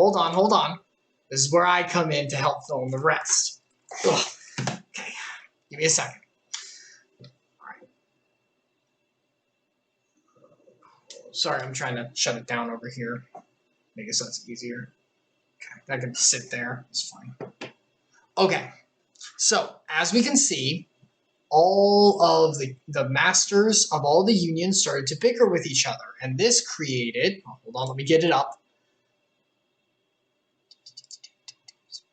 hold on. This is where I come in to help fill in the rest. Ugh. Okay, give me a second. All right. Sorry, I'm trying to shut it down over here. Make it so it's easier. Okay, I can sit there. It's fine. Okay, so as we can see, all of the masters of all the unions started to bicker with each other. And this created, hold on, let me get it up.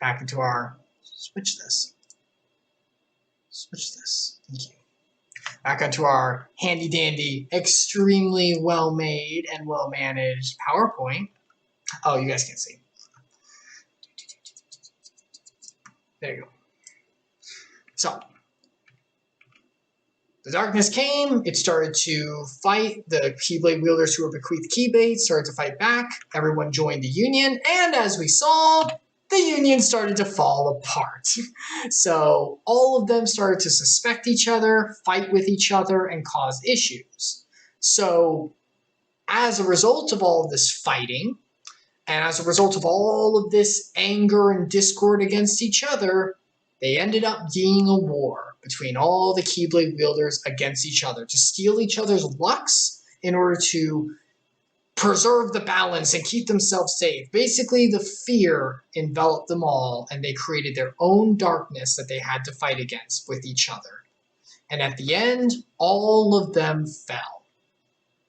Back into our, switch this. Thank you. Back onto our handy dandy, extremely well made and well managed PowerPoint. Oh, you guys can't see. There you go. So, the darkness came, it started to fight. The Keyblade wielders who were bequeathed Keyblades started to fight back. Everyone joined the Union, and as we saw, the Union started to fall apart. So all of them started to suspect each other, fight with each other, and cause issues. So as a result of all of this fighting, and as a result of all of this anger and discord against each other, they ended up being a war between all the Keyblade wielders against each other to steal each other's lucks in order to preserve the balance and keep themselves safe. Basically, the fear enveloped them all, and they created their own darkness that they had to fight against with each other. And at the end, all of them fell.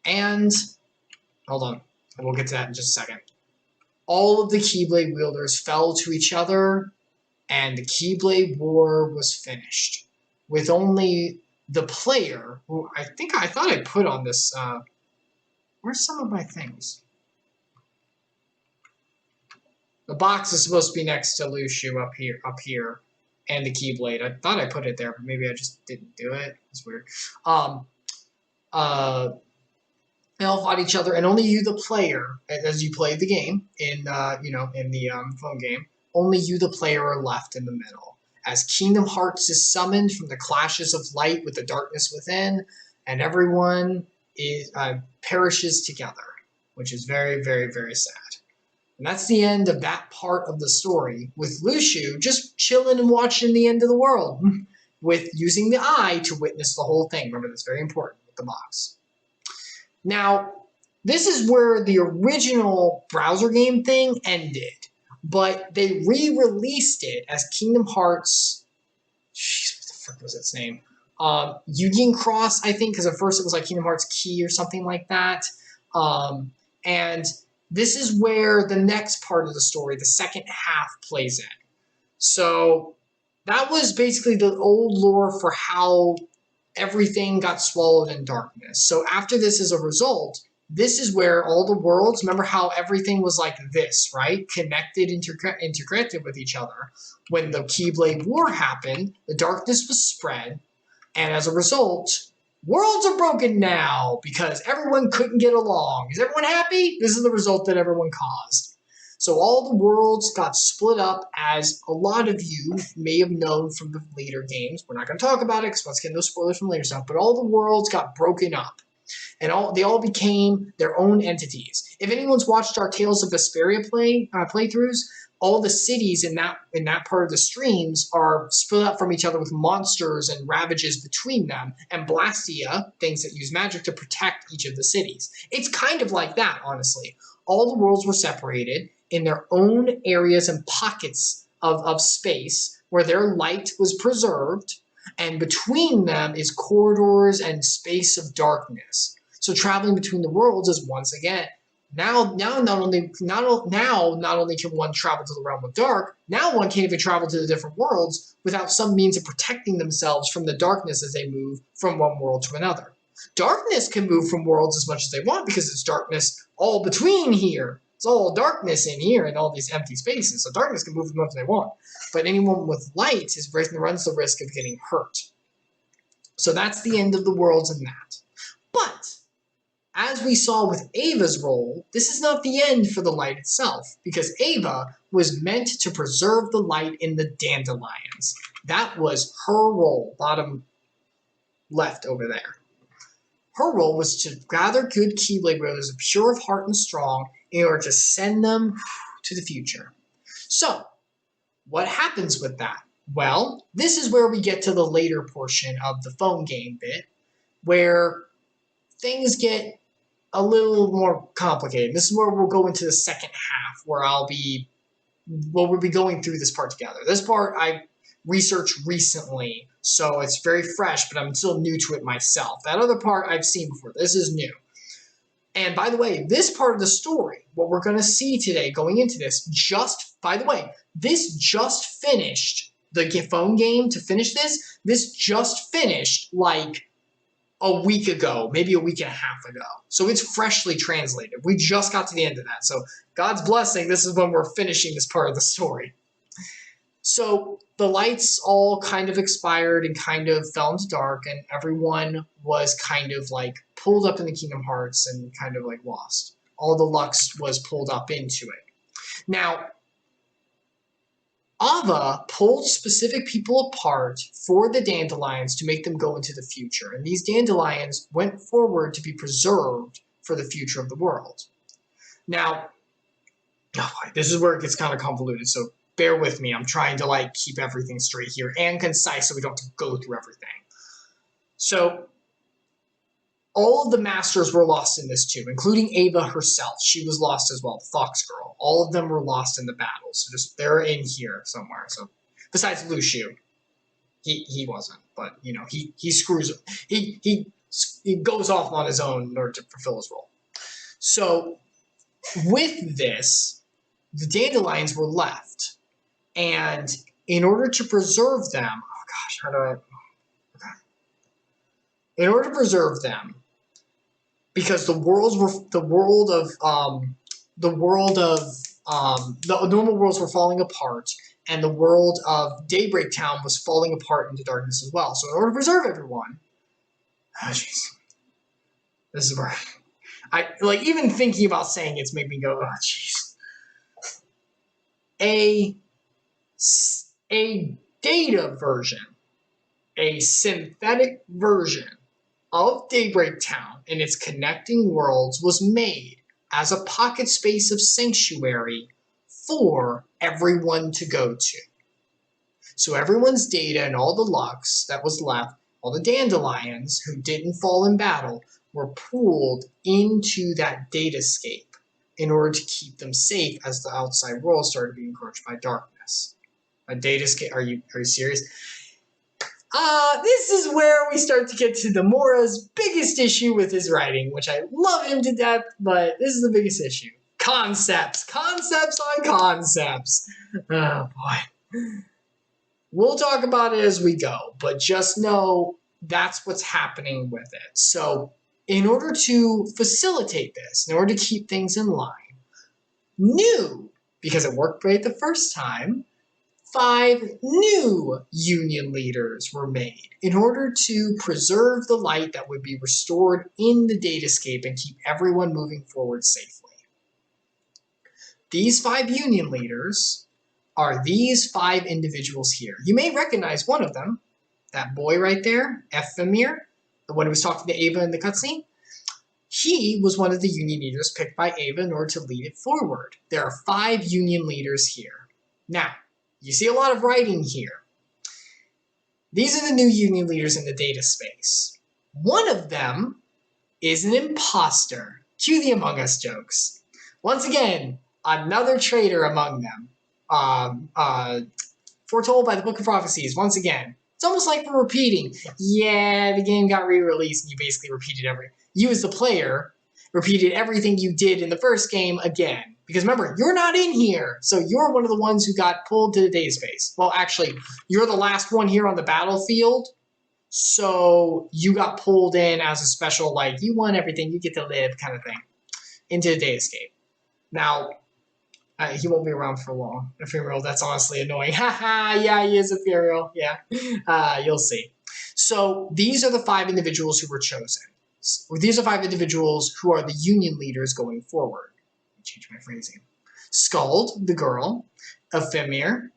And, hold on, we'll get to that in just a second. All of the Keyblade wielders fell to each other, and the Keyblade War was finished. With only the player, who I thought I put on this, where's some of my things? The box is supposed to be next to Lucio up here, and the Keyblade. I thought I put it there, but maybe I just didn't do it. It's weird. They all fought each other, and only you, the player, as you played the game in the phone game, only you, the player, are left in the middle. As Kingdom Hearts is summoned from the clashes of light with the darkness within, and everyone perishes together, which is very, very, very sad. And that's the end of that part of the story, with Lucio just chilling and watching the end of the world, with using the eye to witness the whole thing. Remember, that's very important with the box. Now, this is where the original browser game thing ended, but they re-released it as Kingdom Hearts, jeez, what the frick was its name? Union Cross, I think, because at first it was like Kingdom Hearts Key or something like that. And this is where the next part of the story, the second half, plays in. So that was basically the old lore for how everything got swallowed in darkness. So after this, as a result, this is where all the worlds, remember how everything was like this, right? Connected, integrated with each other. When the Keyblade War happened, the darkness was spread, and as a result, worlds are broken now because everyone couldn't get along. Is everyone happy? This is the result that everyone caused. So all the worlds got split up, as a lot of you may have known from the later games. We're not going to talk about it because let's get no spoilers from later stuff, but all the worlds got broken up. And they all became their own entities. If anyone's watched our Tales of Vesperia playthroughs, all the cities in that part of the streams are split up from each other with monsters and ravages between them, and Blastia, things that use magic to protect each of the cities. It's kind of like that, honestly. All the worlds were separated in their own areas and pockets of space where their light was preserved, and between them is corridors and space of darkness. So traveling between the worlds is once again, now not only can one travel to the realm of dark, now one can't even travel to the different worlds without some means of protecting themselves from the darkness as they move from one world to another. Darkness can move from worlds as much as they want because it's darkness all between here. It's all darkness in here and all these empty spaces, so darkness can move as much as they want. But anyone with light runs the risk of getting hurt. So that's the end of the worlds in that. But as we saw with Ava's role, this is not the end for the light itself, because Ava was meant to preserve the light in the dandelions. That was her role, bottom left over there. Her role was to gather good Keyblade wielders, pure of heart and strong, in order to send them to the future. So, what happens with that? Well, this is where we get to the later portion of the phone game bit, where things get a little more complicated. This is where we'll go into the second half, where we'll be going through this part together. This part I researched recently, so it's very fresh, but I'm still new to it myself. That other part I've seen before. This is new. And by the way, this part of the story, what we're going to see today going into this, this just finished the phone game. To finish this just finished like a week ago, maybe a week and a half ago. So it's freshly translated. We just got to the end of that. So God's blessing, this is when we're finishing this part of the story. So the lights all kind of expired and kind of fell into dark, and everyone was kind of like pulled up in the Kingdom Hearts and kind of like lost. All the Lux was pulled up into it. Now, Ava pulled specific people apart for the dandelions to make them go into the future. And these dandelions went forward to be preserved for the future of the world. Now, this is where it gets kind of convoluted, so bear with me. I'm trying to like keep everything straight here and concise so we don't have to go through everything. So, all of the masters were lost in this too, including Ava herself. She was lost as well, the Fox Girl. All of them were lost in the battle. So they're in here somewhere. So besides Lucio, he wasn't, but you know he screws. He goes off on his own in order to fulfill his role. So with this, the dandelions were left, and in order to preserve them, in order to preserve them, because the normal worlds were falling apart, and the world of Daybreak Town was falling apart into darkness as well. So in order to preserve everyone, this is where I like even thinking about saying it's made me go, oh jeez. A data version, a synthetic version of Daybreak Town and its connecting worlds was made as a pocket space of sanctuary for everyone to go to. So everyone's data and all the Lux that was left, all the dandelions who didn't fall in battle, were pooled into that datascape in order to keep them safe as the outside world started being encroached by darkness. A datascape? Are you serious? This is where we start to get to the Mora's biggest issue with his writing, which I love him to death, but this is the biggest issue. Concepts on concepts. Oh boy. We'll talk about it as we go, but just know that's what's happening with it. So in order to facilitate this, in order to keep things in line, because it worked great the first time, 5 new union leaders were made in order to preserve the light that would be restored in the datascape and keep everyone moving forward safely. These 5 union leaders are these 5 individuals here. You may recognize one of them, that boy right there, Ephemir, the one who was talking to Ava in the cutscene. He was one of the union leaders picked by Ava in order to lead it forward. There are 5 union leaders here. Now, you see a lot of writing here. These are the new union leaders in the data space. One of them is an imposter. Cue the Among Us jokes. Once again, another traitor among them. Foretold by the Book of Prophecies, once again. It's almost like we're repeating. Yeah, the game got re-released and you basically repeated you as the player repeated everything you did in the first game again. Because remember, you're not in here, so you're one of the ones who got pulled to the data space. Well, actually, you're the last one here on the battlefield, so you got pulled in as a special, like, you won everything, you get to live kind of thing, into the datascape. Now, he won't be around for long. Ephemeral, that's honestly annoying. Haha, yeah, he is ephemeral, yeah. You'll see. So these are the 5 individuals who were chosen. These are 5 individuals who are the union leaders going forward. Change my phrasing. Skuld, the girl, Ephemir,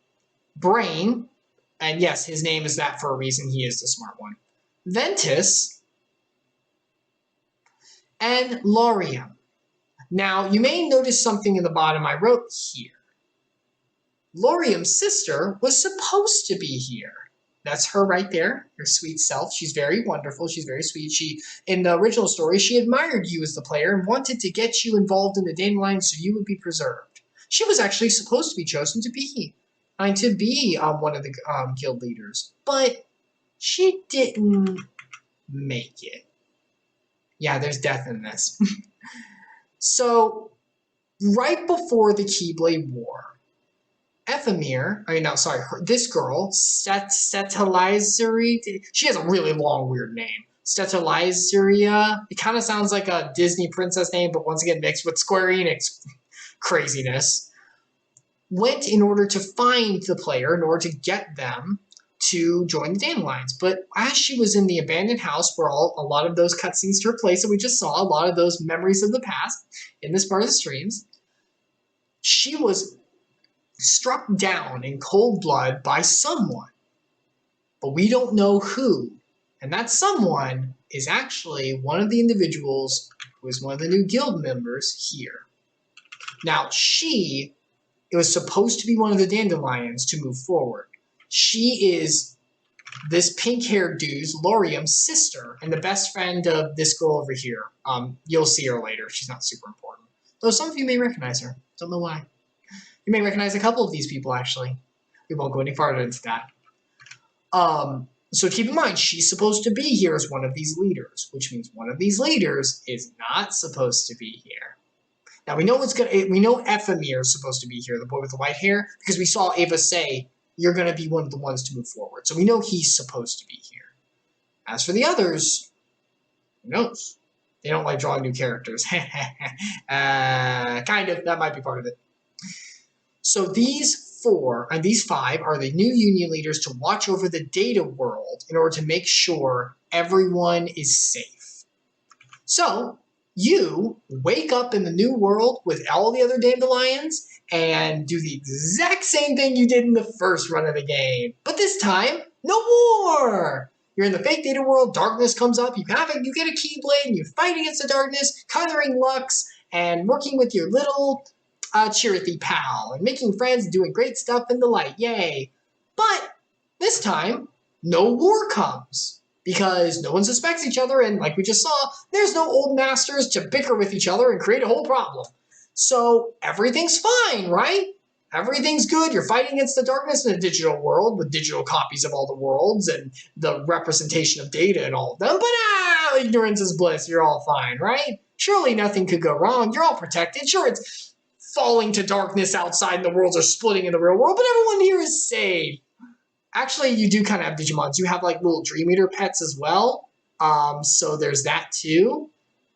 Brain, and yes, his name is that for a reason, he is the smart one, Ventus, and Laurium. Now, you may notice something in the bottom I wrote here. Laurium's sister was supposed to be here. That's her right there, her sweet self. She's very wonderful. She's very sweet. She, in the original story, she admired you as the player and wanted to get you involved in the dandelion so you would be preserved. She was actually supposed to be chosen to be one of the guild leaders, but she didn't make it. Yeah, there's death in this. So, right before the Keyblade War, this girl, Stetalizeri, she has a really long, weird name. Stetalizeria. It kind of sounds like a Disney princess name, but once again mixed with Square Enix craziness. Went in order to find the player, in order to get them to join the Dandelions. But as she was in the abandoned house where a lot of those cutscenes took place, and we just saw a lot of those memories of the past in this part of the streams, she was struck down in cold blood by someone, but we don't know who. And that someone is actually one of the individuals who is one of the new guild members here. Now, it was supposed to be one of the Dandelions to move forward. She is this pink-haired dude's, Laurium's sister, and the best friend of this girl over here. You'll see her later. She's not super important. Though some of you may recognize her. Don't know why. You may recognize a couple of these people, actually. We won't go any farther into that. So keep in mind, she's supposed to be here as one of these leaders, which means one of these leaders is not supposed to be here. Now, we know Ephamir is supposed to be here, the boy with the white hair, because we saw Ava say, you're going to be one of the ones to move forward. So we know he's supposed to be here. As for the others, who knows? They don't like drawing new characters. Kind of. That might be part of it. So these five are the new union leaders to watch over the data world in order to make sure everyone is safe. So you wake up in the new world with all the other dandelions and do the exact same thing you did in the first run of the game. But this time, no more! You're in the fake data world, darkness comes up, you get a Keyblade, and you fight against the darkness, conjuring Lux, and working with your little Chirithy pal, and making friends and doing great stuff in the light, yay! But this time, no war comes, because no one suspects each other, and like we just saw, there's no old masters to bicker with each other and create a whole problem. So everything's fine, right? Everything's good. You're fighting against the darkness in a digital world with digital copies of all the worlds and the representation of data and all of them. But ignorance is bliss. You're all fine, right? Surely nothing could go wrong. You're all protected. Sure, it's falling to darkness outside and the worlds are splitting in the real world, but everyone here is safe. Actually, you do kind of have Digimons. You have like little Dream Eater pets as well. So there's that too.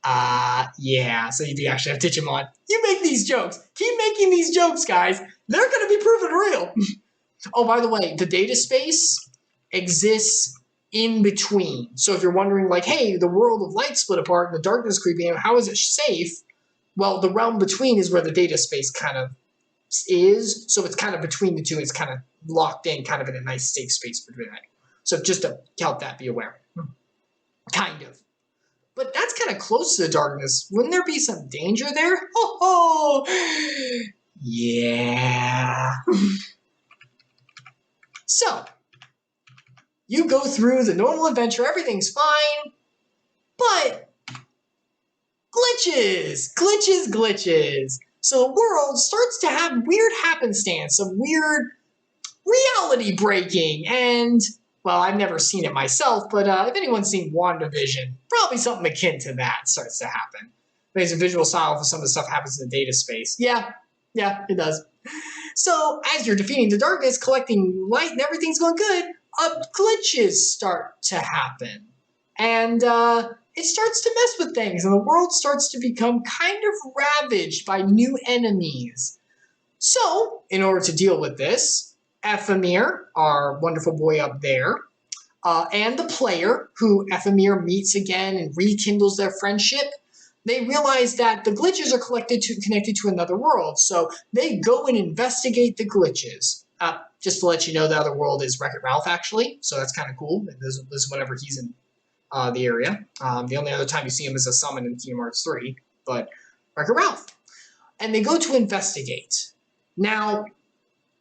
Yeah, so you do actually have Digimon. You make these jokes. Keep making these jokes, guys. They're going to be proven real. Oh, by the way, the data space exists in between. So if you're wondering, like, hey, the world of light split apart and the darkness creeping in, how is it safe? Well, the realm between is where the data space kind of is. So it's kind of between the two. It's kind of locked in, kind of in a nice safe space between it. So just to help that be aware. Kind of. But that's kind of close to the darkness. Wouldn't there be some danger there? Oh, yeah. So, you go through the normal adventure, everything's fine, but glitches. So the world starts to have weird happenstance, some weird reality breaking, and well, I've never seen it myself, but if anyone's seen WandaVision, probably something akin to that starts to happen. There's a visual style for some of the stuff happens in the data space. Yeah, it does. So as you're defeating the darkness, collecting light, and everything's going good, glitches start to happen. And it starts to mess with things, and the world starts to become kind of ravaged by new enemies. So, in order to deal with this, Ephamir, our wonderful boy up there, and the player, who Ephamir meets again and rekindles their friendship, they realize that the glitches are connected to another world, so they go and investigate the glitches. Just to let you know, the other world is Wreck-It Ralph, actually, so that's kind of cool. This is whenever he's in the area. The only other time you see him is a summon in Kingdom Hearts 3, but Wreck-It Ralph. And they go to investigate. Now,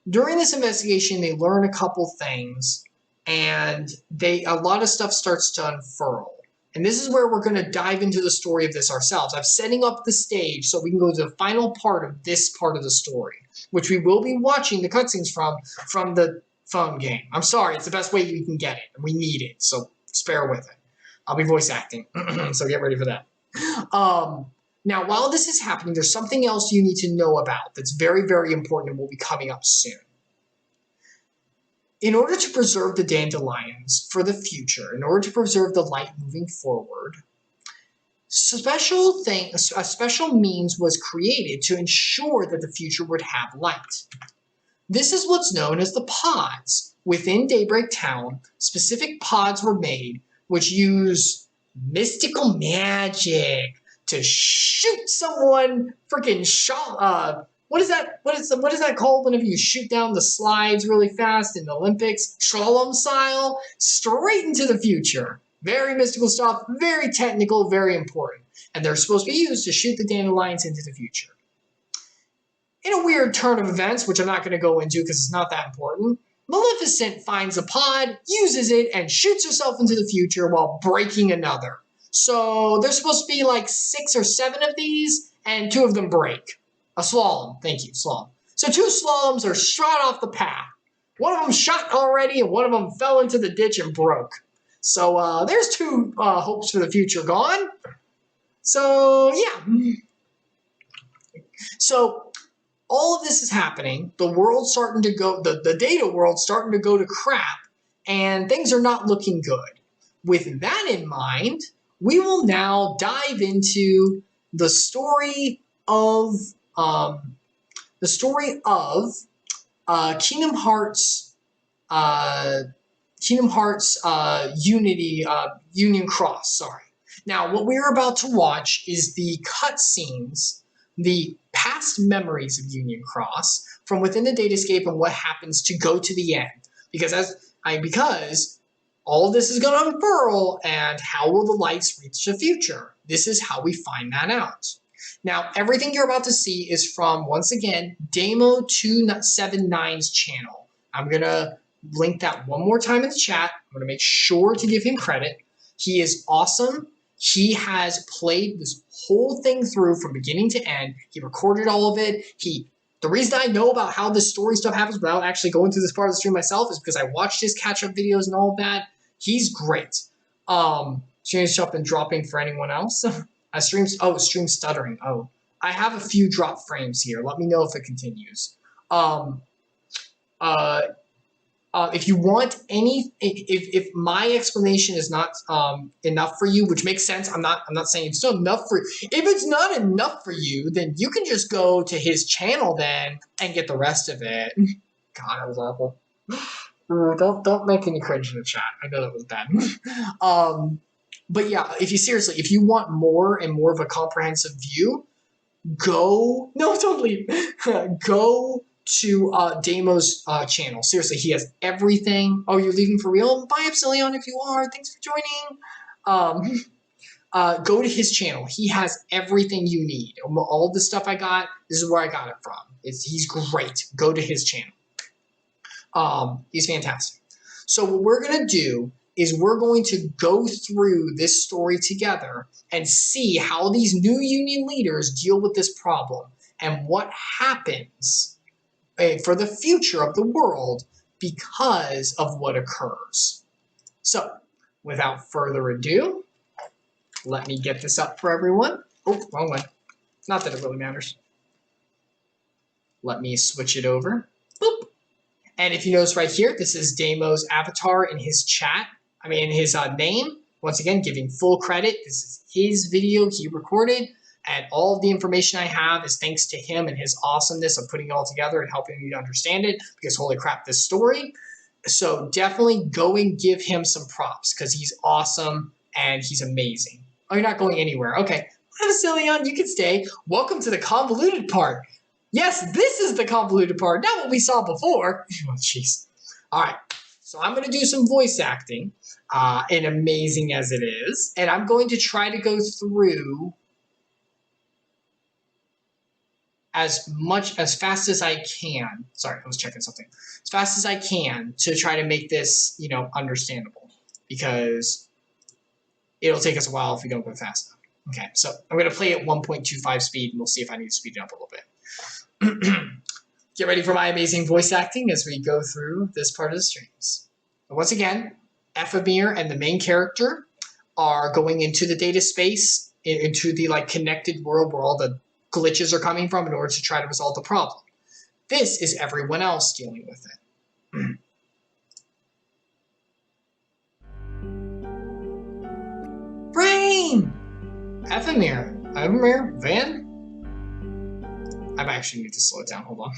During this investigation, they learn a couple things, and a lot of stuff starts to unfurl. And this is where we're going to dive into the story of this ourselves. I'm setting up the stage so we can go to the final part of this part of the story, which we will be watching the cutscenes from the phone game. I'm sorry, it's the best way you can get it, and we need it, so spare with it. I'll be voice acting, so get ready for that. Now, while this is happening, there's something else you need to know about that's very, very important and will be coming up soon. In order to preserve the dandelions for the future, in order to preserve the light moving forward, a special means was created to ensure that the future would have light. This is what's known as the pods. Within Daybreak Town, specific pods were made which use mystical magic to shoot someone freaking shot. What is that called whenever you shoot down the slides really fast in the Olympics? Slalom style, straight into the future. Very mystical stuff, very technical, very important. And they're supposed to be used to shoot the dandelions into the future. In a weird turn of events, which I'm not going to go into because it's not that important, Maleficent finds a pod, uses it, and shoots herself into the future while breaking another. So there's supposed to be like 6 or 7 of these, and 2 of them break. A slalom. Thank you, slalom. So 2 slaloms are shot off the path. One of them shot already, and one of them fell into the ditch and broke. So there's 2 hopes for the future gone. So, yeah. So all of this is happening. The world's starting to go, the data world's starting to go to crap, and things are not looking good. With that in mind, we will now dive into the story of Kingdom Hearts Union Cross. Sorry. Now, what we're about to watch is the cutscenes, the past memories of Union Cross from within the datascape and what happens to go to the end. Because all of this is going to unfurl, and how will the lights reach the future? This is how we find that out. Now, everything you're about to see is from, once again, Damo279's channel. I'm going to link that one more time in the chat. I'm going to make sure to give him credit. He is awesome. He has played this whole thing through from beginning to end. He recorded all of it. The reason I know about how this story stuff happens without actually going through this part of the stream myself is because I watched his catch-up videos and all of that. He's great. Streams up and dropping for anyone else. Stream stuttering. Oh, I have a few drop frames here. Let me know if it continues. If you want if my explanation is not enough for you, which makes sense, I'm not saying it's not enough for you. If it's not enough for you, then you can just go to his channel then and get the rest of it. God, that was awful. Don't make any cringe in the chat. I know that was bad. But yeah, if you want more and more of a comprehensive view, don't leave. Go to Damo's channel. Seriously, he has everything. Oh, you're leaving for real? Bye, Epsilon, if you are. Thanks for joining. Go to his channel. He has everything you need. All the stuff I got, this is where I got it from. He's great. Go to his channel. He's fantastic. So what we're going to do is we're going to go through this story together and see how these new union leaders deal with this problem and what happens for the future of the world because of what occurs. So, without further ado, let me get this up for everyone. Oh, wrong way. Not that it really matters. Let me switch it over. Boop. And if you notice right here, this is Damo's avatar in his chat. His name. Once again, giving full credit. This is his video he recorded. And all of the information I have is thanks to him and his awesomeness of putting it all together and helping me to understand it. Because holy crap, this story. So definitely go and give him some props because he's awesome and he's amazing. Oh, you're not going anywhere. Okay. Vasilion, you can stay. Welcome to the convoluted part. Yes, this is the convoluted part, not what we saw before. Oh, jeez. All right. So I'm going to do some voice acting, and amazing as it is. And I'm going to try to go through as fast as I can. Sorry, I was checking something. As fast as I can to try to make this, understandable, because it'll take us a while if we don't go fast enough. Okay, so I'm going to play at 1.25 speed, and we'll see if I need to speed it up a little bit. Get ready for my amazing voice acting as we go through this part of the streams. Once again, Ephemere and the main character are going into the data space, into the connected world where all the glitches are coming from in order to try to resolve the problem. This is everyone else dealing with it. Brain! Ephemere, Van? I actually need to slow it down, hold on.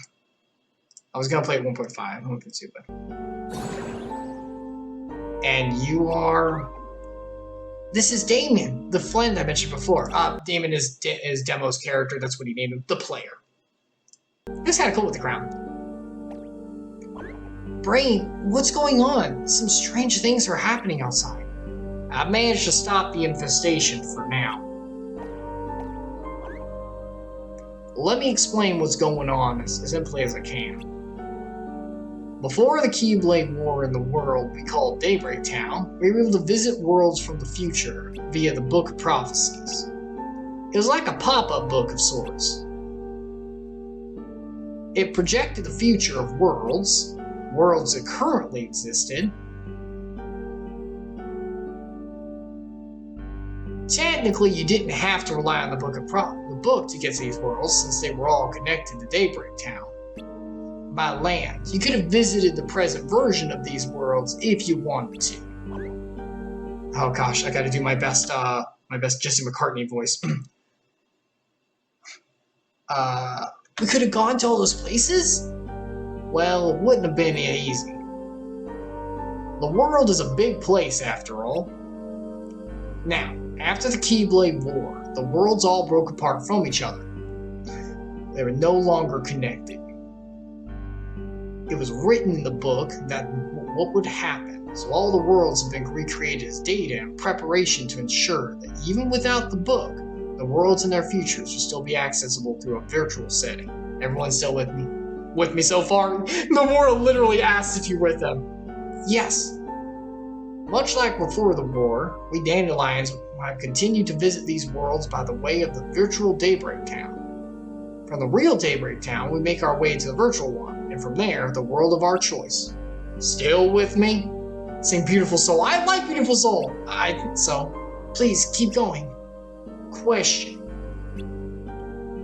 I was gonna play at 1.5, 1.2, but... And you are... This is Damien, the friend I mentioned before. Damien is Demo's character, that's what he named him, the player. It's kind of cool with the crown. Brain, what's going on? Some strange things are happening outside. I've managed to stop the infestation for now. Let me explain what's going on as simply as I can. Before the Keyblade War in the world we called Daybreak Town, we were able to visit worlds from the future via the Book of Prophecies. It was like a pop-up book of sorts. It projected the future of worlds that currently existed. Technically, you didn't have to rely on the book to get to these worlds, since they were all connected to Daybreak Town by land. You could have visited the present version of these worlds if you wanted to. Oh gosh, I gotta do my best Jesse McCartney voice. We could have gone to all those places? Well, it wouldn't have been easy. The world is a big place after all. Now, after the Keyblade War, the worlds all broke apart from each other. They were no longer connected. It was written in the book that what would happen, so all the worlds have been recreated as data in preparation to ensure that even without the book, the worlds and their futures will still be accessible through a virtual setting. Everyone still with me? With me so far? The world literally asks if you're with them. Yes. Much like before the war, we Dandelions have continued to visit these worlds by the way of the virtual Daybreak Town. From the real Daybreak Town, we make our way to the virtual one, and from there, the world of our choice. Still with me? Sing Beautiful Soul. I like Beautiful Soul. So, please, keep going. Question.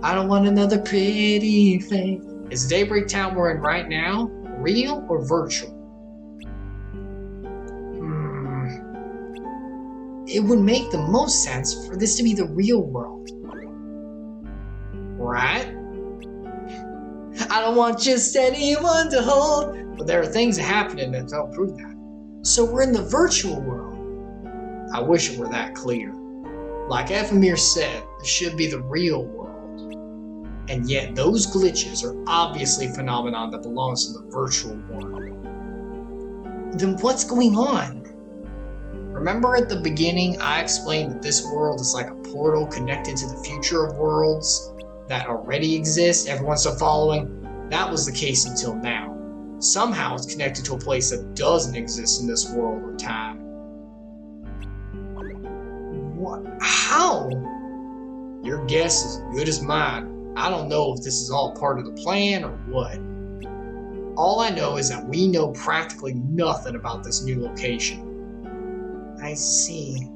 I don't want another pretty face. Is the Daybreak Town we're in right now real or virtual? It would make the most sense for this to be the real world. Right? I don't want just anyone to hold. But there are things happening that don't prove that. So we're in the virtual world. I wish it were that clear. Like Ephemere said, this should be the real world. And yet those glitches are obviously a phenomenon that belongs to the virtual world. Then what's going on? Remember at the beginning I explained that this world is like a portal connected to the future of worlds that already exist? Everyone's still following? That was the case until now. Somehow it's connected to a place that doesn't exist in this world or time. What? How? Your guess is as good as mine. I don't know if this is all part of the plan or what. All I know is that we know practically nothing about this new location. I see.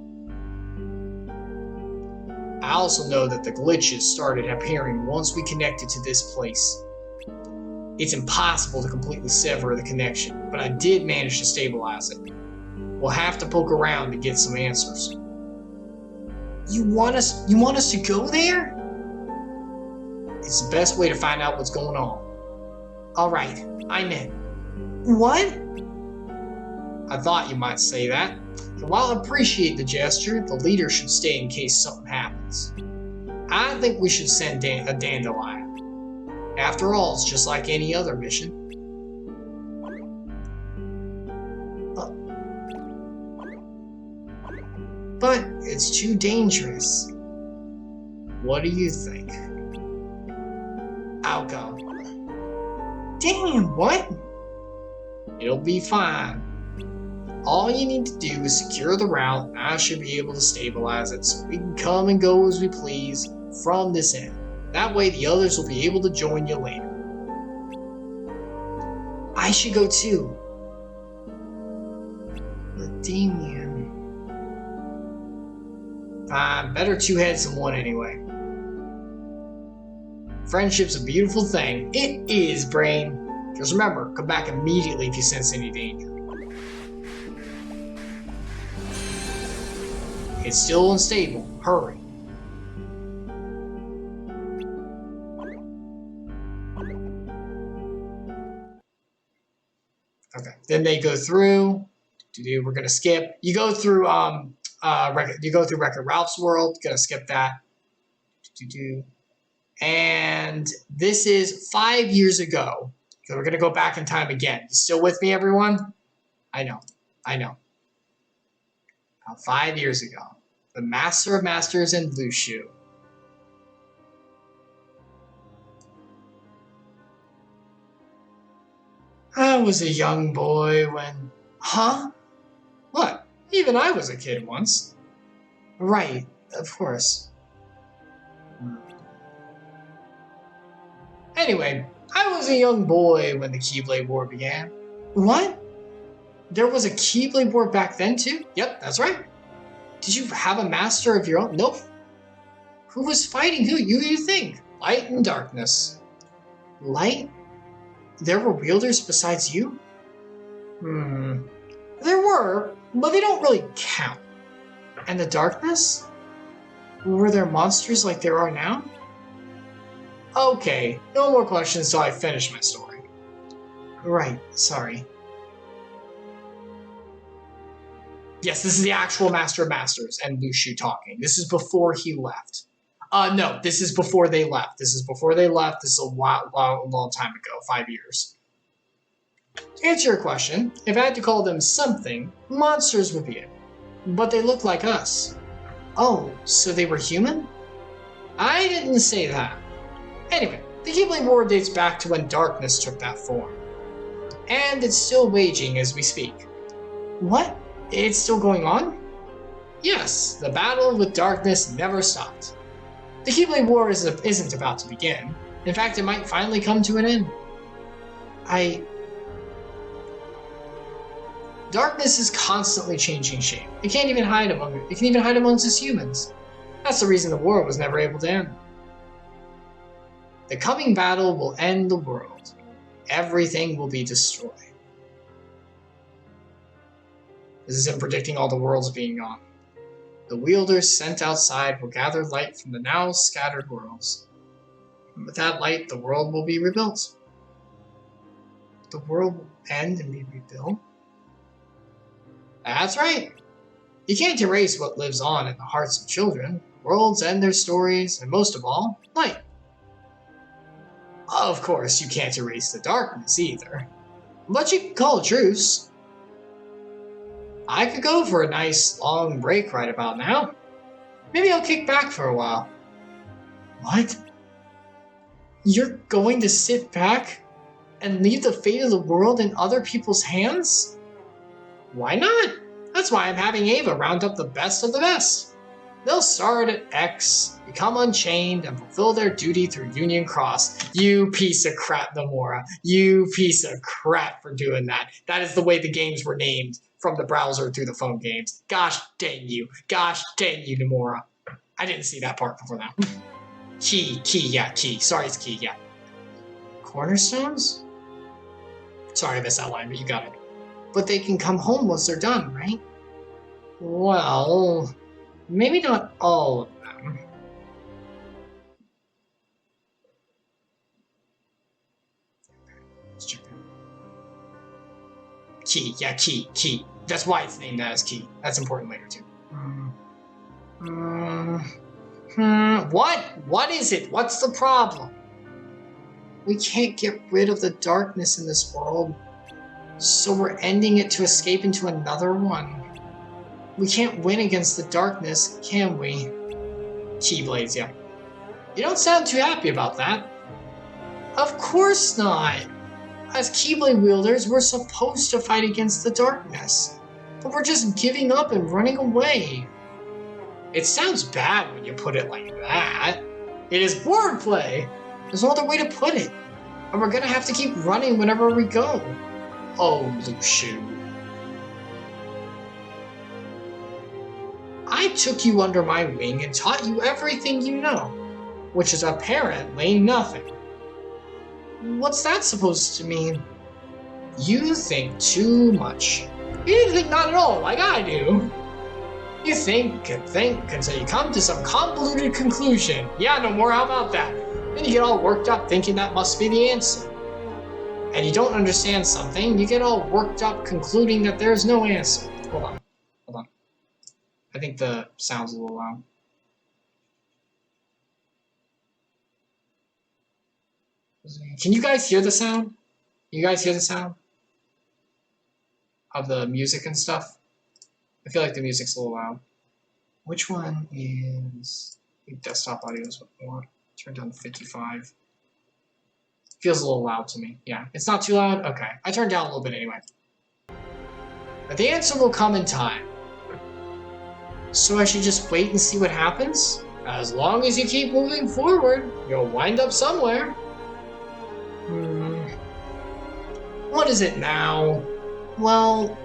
I also know that the glitches started appearing once we connected to this place. It's impossible to completely sever the connection, but I did manage to stabilize it. We'll have to poke around to get some answers. You want us to go there? It's the best way to find out what's going on. Alright, I'm in. What? I thought you might say that. And while I appreciate the gesture, the leader should stay in case something happens. I think we should send a Dandelion. After all, it's just like any other mission. But it's too dangerous. What do you think? welcome. Damn, what? It'll be fine. All you need to do is secure the route, and I should be able to stabilize it so we can come and go as we please from this end. That way the others will be able to join you later. I should go too. But Damien... Fine, better two heads than one anyway. Friendship's a beautiful thing. It is, Brain. Just remember, come back immediately if you sense any danger. It's still unstable. Hurry. Okay. Then they go through. We're gonna skip. You go through Wreck-It Ralph's world. Gonna skip that. And this is 5 years ago. So we're gonna go back in time again. You still with me, everyone? I know. About 5 years ago, the Master of Masters and Lushu. I was a young boy when... Huh? What? Even I was a kid once. Right, of course. Anyway, I was a young boy when the Keyblade War began. What? There was a Keyblade War back then too? Yep, that's right. Did you have a master of your own? Nope. Who was fighting who? You think? Light and darkness. Light? There were wielders besides you? There were, but they don't really count. And the darkness? Were there monsters like there are now? Okay, no more questions till I finish my story. Right, sorry. Yes, this is the actual Master of Masters and Lushu talking. This is before he left. No, this is before they left. This is a long time ago, 5 years. To answer your question, if I had to call them something, monsters would be it. But they look like us. Oh, so they were human? I didn't say that. Anyway, the Keyblade War dates back to when darkness took that form. And it's still waging as we speak. What? It's still going on? Yes, the battle with darkness never stopped. The Keyblade War isn't about to begin. In fact, it might finally come to an end. Darkness is constantly changing shape. It can even hide amongst us humans. That's the reason the war was never able to end. The coming battle will end the world. Everything will be destroyed. This is him predicting all the worlds being gone. The wielders sent outside will gather light from the now scattered worlds. And with that light, the world will be rebuilt. The world will end and be rebuilt? That's right. You can't erase what lives on in the hearts of children. Worlds end their stories, and most of all, light. Of course, you can't erase the darkness either. But you can call a truce. I could go for a nice long break right about now. Maybe I'll kick back for a while. What? You're going to sit back and leave the fate of the world in other people's hands? Why not? That's why I'm having Ava round up the best of the best. They'll start at X, become unchained, and fulfill their duty through Union Cross. You piece of crap, Nomura. You piece of crap for doing that. That is the way the games were named. From the browser through the phone games. Gosh dang you. Gosh dang you, Nomura. I didn't see that part before that. Key. Sorry, it's key, yeah. Cornerstones? Sorry I missed that line, but you got it. But they can come home once they're done, right? Well, maybe not all of them. Let's check that. Key. That's why it's named as Key. That's important later, too. What? What is it? What's the problem? We can't get rid of the darkness in this world, so we're ending it to escape into another one. We can't win against the darkness, can we? Keyblades, yeah. You don't sound too happy about that. Of course not! As Keyblade wielders, we're supposed to fight against the darkness. But we're just giving up and running away. It sounds bad when you put it like that. It is wordplay! There's no other way to put it. And we're gonna have to keep running whenever we go. Oh, Luxu. I took you under my wing and taught you everything you know, which is apparently nothing. What's that supposed to mean? You think too much. You think not at all, like I do. You think until you come to some convoluted conclusion. Yeah, no more, how about that? Then you get all worked up thinking that must be the answer. And you don't understand something, you get all worked up concluding that there's no answer. Hold on. I think the sound's a little loud. Can you guys hear the sound? You guys hear the sound? Of the music and stuff? I feel like the music's a little loud. Which one is... I think desktop audio is what I want. Turn down to 55. Feels a little loud to me. Yeah, it's not too loud? Okay. I turned down a little bit anyway. But the answer will come in time. So I should just wait and see what happens? As long as you keep moving forward, you'll wind up somewhere. What is it now? Well,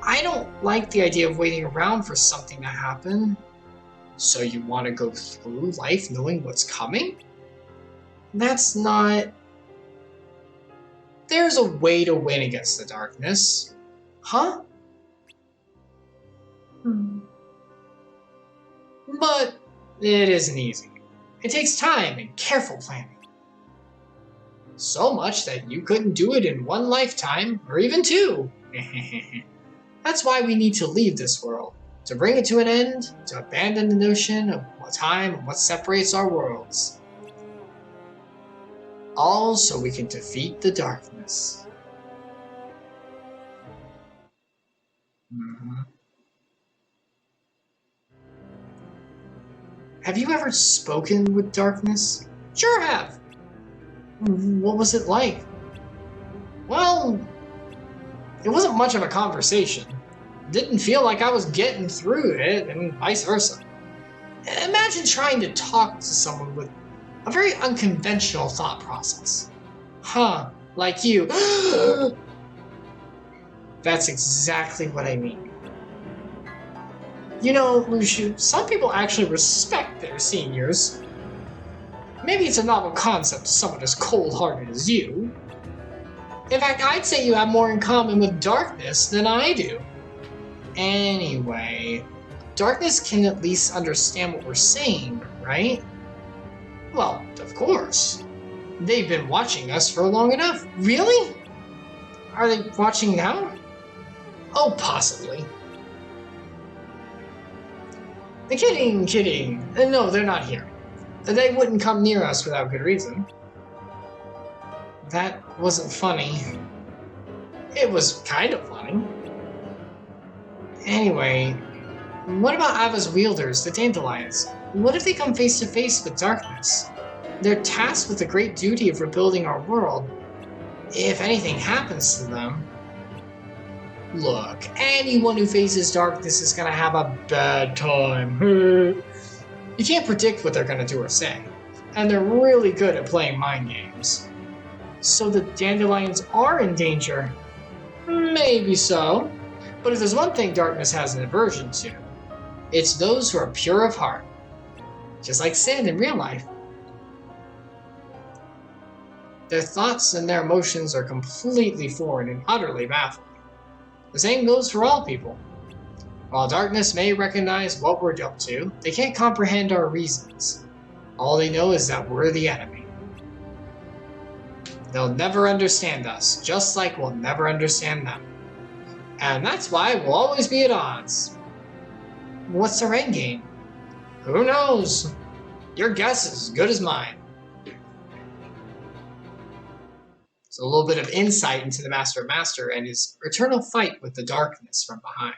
I don't like the idea of waiting around for something to happen. So you want to go through life knowing what's coming? That's not... There's a way to win against the darkness. Huh? But it isn't easy. It takes time and careful planning. So much that you couldn't do it in one lifetime, or even two. That's why we need to leave this world. To bring it to an end, to abandon the notion of what time and what separates our worlds. All so we can defeat the darkness. Have you ever spoken with darkness? Sure have. What was it like? Well, it wasn't much of a conversation. Didn't feel like I was getting through it, and vice versa. Imagine trying to talk to someone with a very unconventional thought process. Huh, like you. That's exactly what I mean. You know, Luxu, some people actually respect their seniors. Maybe it's a novel concept to someone as cold-hearted as you. In fact, I'd say you have more in common with darkness than I do. Anyway, darkness can at least understand what we're saying, right? Well, of course. They've been watching us for long enough. Really? Are they watching now? Oh, possibly. Kidding. No, they're not here. They wouldn't come near us without good reason. That wasn't funny. It was kind of funny. Anyway, what about Ava's wielders, the dandelions? What if they come face to face with darkness? They're tasked with the great duty of rebuilding our world. If anything happens to them... Look, anyone who faces darkness is gonna have a bad time. You can't predict what they're gonna do or say, and they're really good at playing mind games. So the dandelions are in danger? Maybe so. But if there's one thing darkness has an aversion to, it's those who are pure of heart. Just like sand in real life. Their thoughts and their emotions are completely foreign and utterly baffling. The same goes for all people. While darkness may recognize what we're up to, they can't comprehend our reasons. All they know is that we're the enemy. They'll never understand us, just like we'll never understand them. And that's why we'll always be at odds. What's their endgame? Who knows? Your guess is as good as mine. So a little bit of insight into the Master and his eternal fight with the darkness from behind.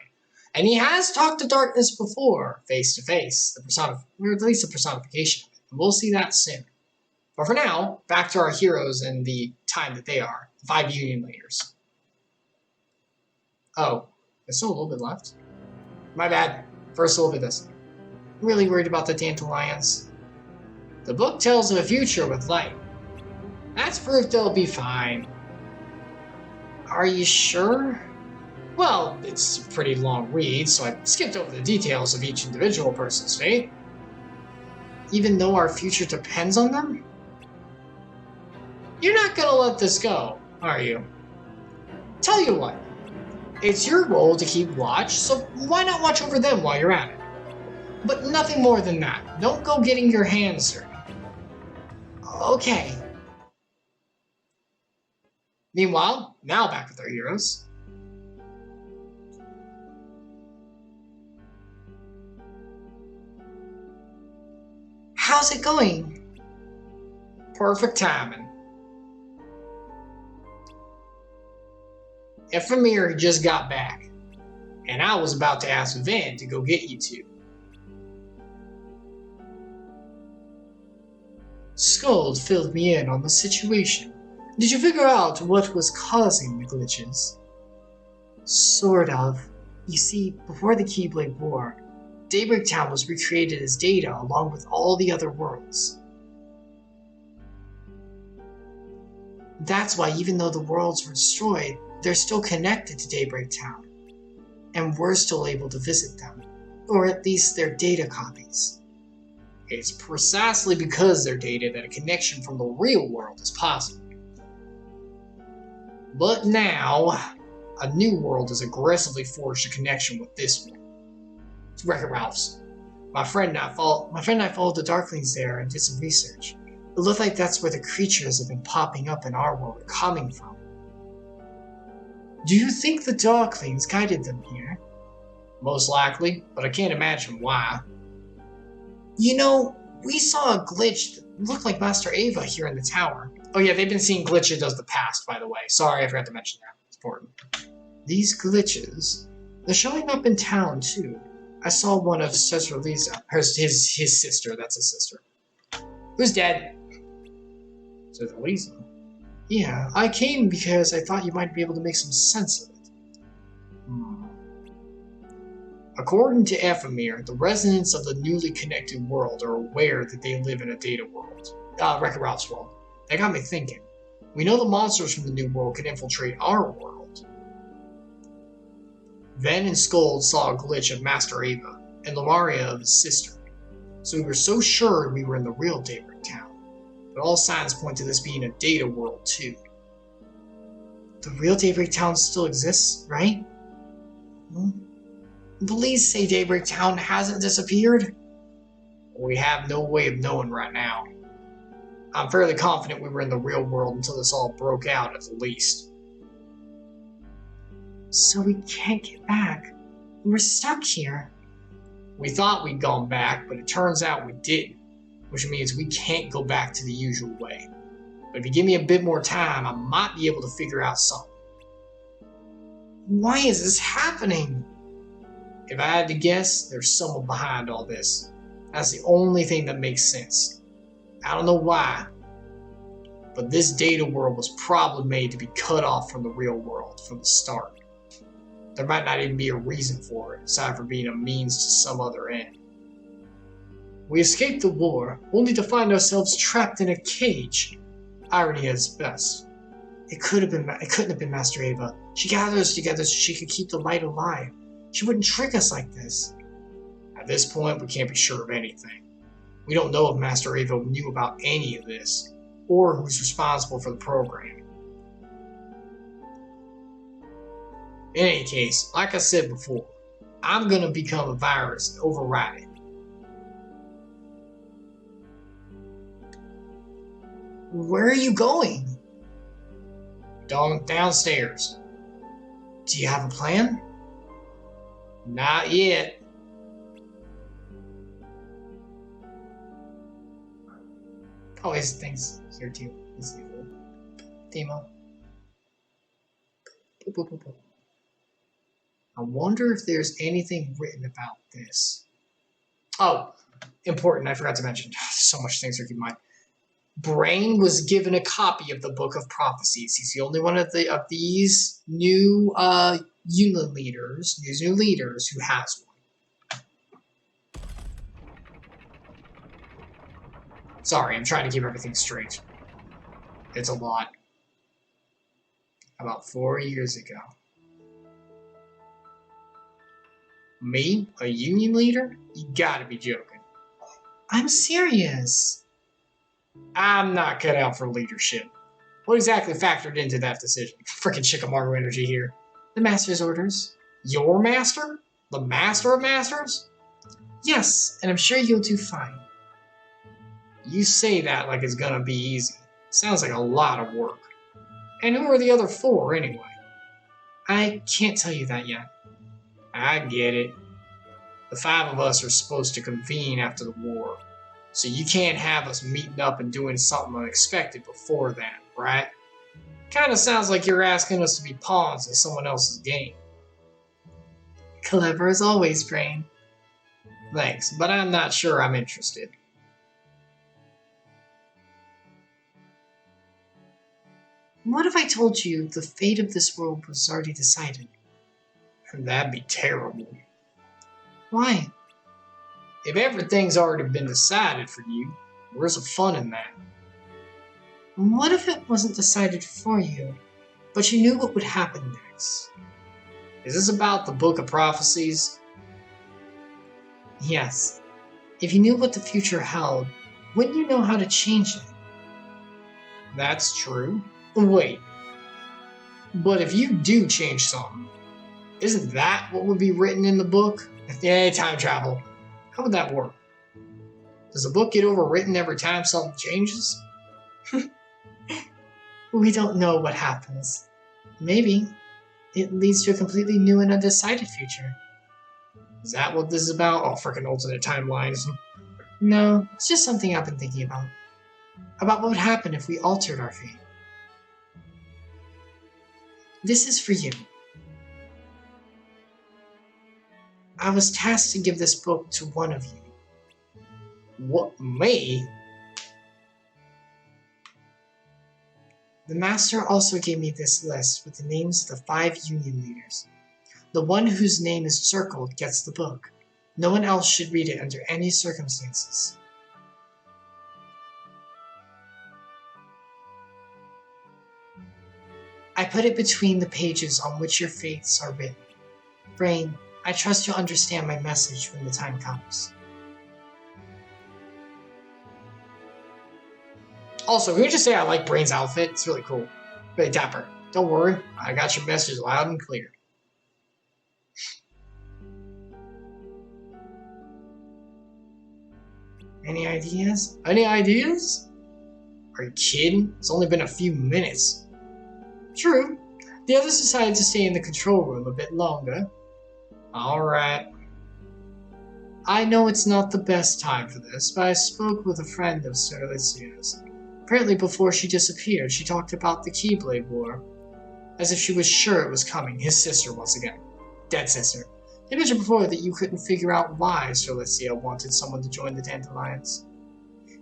And he has talked to darkness before, face to face, or at least the personification of it. And we'll see that soon. But for now, back to our heroes and the time that they are. 5 Union leaders. Oh, there's still a little bit left. My bad. First, a little bit of this. I'm really worried about the dandelions. The book tells of a future with light. That's proof they'll be fine. Are you sure? Well, it's a pretty long read, so I skipped over the details of each individual person's fate. Even though our future depends on them? You're not gonna let this go, are you? Tell you what, it's your role to keep watch, so why not watch over them while you're at it? But nothing more than that. Don't go getting your hands dirty. Okay. Meanwhile, now back with our heroes. How's it going? Perfect timing. Ephemera just got back, and I was about to ask Van to go get you two. Scold filled me in on the situation. Did you figure out what was causing the glitches? Sort of. You see, before the Keyblade War, Daybreak Town was recreated as data along with all the other worlds. That's why even though the worlds were destroyed, they're still connected to Daybreak Town. And we're still able to visit them. Or at least they're data copies. It's precisely because they're data that a connection from the real world is possible. But now, a new world has aggressively forged a connection with this one. It's Wreck-It Ralph's. My friend and I followed the Darklings there and did some research. It looked like that's where the creatures have been popping up in our world are coming from. Do you think the Darklings guided them here? Most likely, but I can't imagine why. You know, we saw a glitch that looked like Master Ava here in the tower. Oh yeah, they've been seeing glitches of the past, by the way. Sorry, I forgot to mention that. It's important. These glitches, they're showing up in town too. I saw one of Sister Lisa, his sister, that's his sister. Who's dead? Sister Lisa? Yeah, I came because I thought you might be able to make some sense of it. According to Ephemera, the residents of the newly connected world are aware that they live in a data world. Wreck-It Ralph's world. That got me thinking. We know the monsters from the new world can infiltrate our world. Ven and Scold saw a glitch of Master Ava, and Lumaria of his sister. So we were so sure we were in the real Daybreak Town. But all signs point to this being a data world too. The real Daybreak Town still exists, right? Police say Daybreak Town hasn't disappeared. We have no way of knowing right now. I'm fairly confident we were in the real world until this all broke out at the least. So we can't get back. We're stuck here. We thought we'd gone back, but it turns out we didn't, which means we can't go back to the usual way. But if you give me a bit more time, I might be able to figure out something. Why is this happening? If I had to guess, there's someone behind all this. That's the only thing that makes sense. I don't know why, but this data world was probably made to be cut off from the real world from the start. There might not even be a reason for it, aside from being a means to some other end. We escaped the war, only to find ourselves trapped in a cage. Irony at its best. It couldn't have been Master Ava. She gathered us together so she could keep the light alive. She wouldn't trick us like this. At this point, we can't be sure of anything. We don't know if Master Ava knew about any of this, or who's responsible for the program. In any case, like I said before, I'm gonna become a virus and override it. Where are you going? Downstairs. Do you have a plan? Not yet. Oh, his thing's here too. His little demo. Boop, boop, boop, boop. I wonder if there's anything written about this. Oh, important. I forgot to mention. So much things to keep in mind. Brain was given a copy of the Book of Prophecies. He's the only one of these new unit leaders, these new leaders, who has one. Sorry, I'm trying to keep everything straight. It's a lot. About 4 years ago. Me? A union leader? You gotta be joking. I'm serious. I'm not cut out for leadership. What exactly factored into that decision? Frickin' Shikamaru energy here. The master's orders. Your master? The master of masters? Yes, and I'm sure you'll do fine. You say that like it's gonna be easy. Sounds like a lot of work. And who are the other 4, anyway? I can't tell you that yet. I get it. The 5 of us are supposed to convene after the war. So you can't have us meeting up and doing something unexpected before that, right? Kinda sounds like you're asking us to be pawns in someone else's game. Clever as always, Brain. Thanks, but I'm not sure I'm interested. What if I told you the fate of this world was already decided? That'd be terrible. Why? If everything's already been decided for you, where's the fun in that? What if it wasn't decided for you, but you knew what would happen next? Is this about the Book of Prophecies? Yes. If you knew what the future held, wouldn't you know how to change it? That's true. Wait. But if you do change something, isn't that what would be written in the book? Yeah, time travel. How would that work? Does the book get overwritten every time something changes? We don't know what happens. Maybe it leads to a completely new and undecided future. Is that what this is about? Oh, freaking alternate timelines. No, it's just something I've been thinking about. About what would happen if we altered our fate. This is for you. I was tasked to give this book to one of you. What, me? The master also gave me this list with the names of the 5 union leaders. The one whose name is circled gets the book. No one else should read it under any circumstances. I put it between the pages on which your fates are written. Brain, I trust you'll understand my message when the time comes. Also, can you just say I like Brain's outfit? It's really cool. Really dapper. Don't worry, I got your message loud and clear. Any ideas? Any ideas? Are you kidding? It's only been a few minutes. True. The others decided to stay in the control room a bit longer. Alright. I know it's not the best time for this, but I spoke with a friend of Sir Lycia's. Apparently before she disappeared, she talked about the Keyblade War. As if she was sure it was coming. His sister, once again. Dead sister. They mentioned before that you couldn't figure out why Sir Lycia wanted someone to join the Dandelions.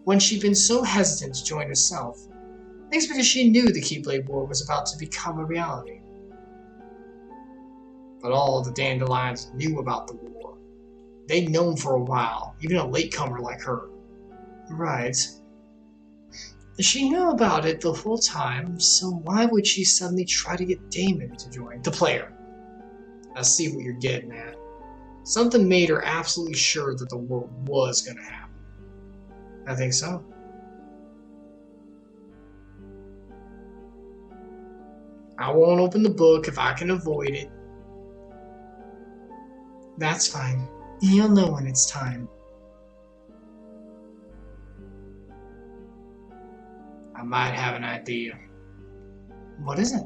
When she'd been so hesitant to join herself, I think it's because she knew the Keyblade War was about to become a reality. But all of the Dandelions knew about the war. They'd known for a while, even a latecomer like her. Right. She knew about it the whole time, so why would she suddenly try to get Damon to join? The player. I see what you're getting at. Something made her absolutely sure that the war was going to happen. I think so. I won't open the book if I can avoid it. That's fine. You'll know when it's time. I might have an idea. What is it?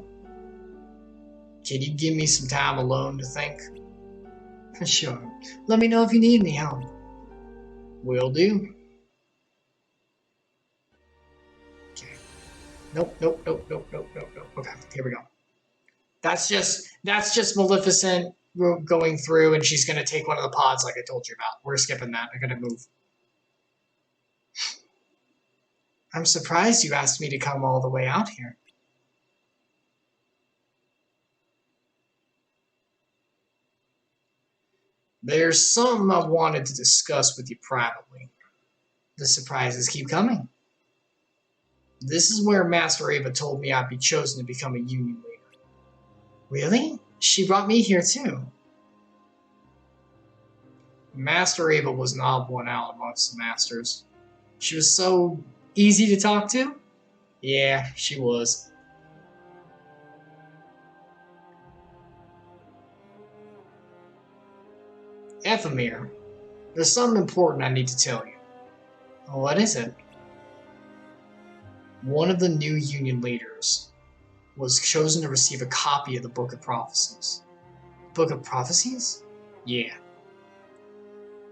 Can you give me some time alone to think? For sure. Let me know if you need any help. Will do. Okay. Nope. Okay, here we go. That's just Maleficent going through, and she's gonna take one of the pods like I told you about. We're skipping that. I'm gonna move. I'm surprised you asked me to come all the way out here. There's something I wanted to discuss with you privately. The surprises keep coming. This is where Master Ava told me I'd be chosen to become a union leader. Really? She brought me here too. Master Ava was an odd one out amongst the masters. She was so easy to talk to. Yeah, she was. Ephemere, there's something important I need to tell you. What is it? One of the new union leaders was chosen to receive a copy of the Book of Prophecies. Book of Prophecies? Yeah.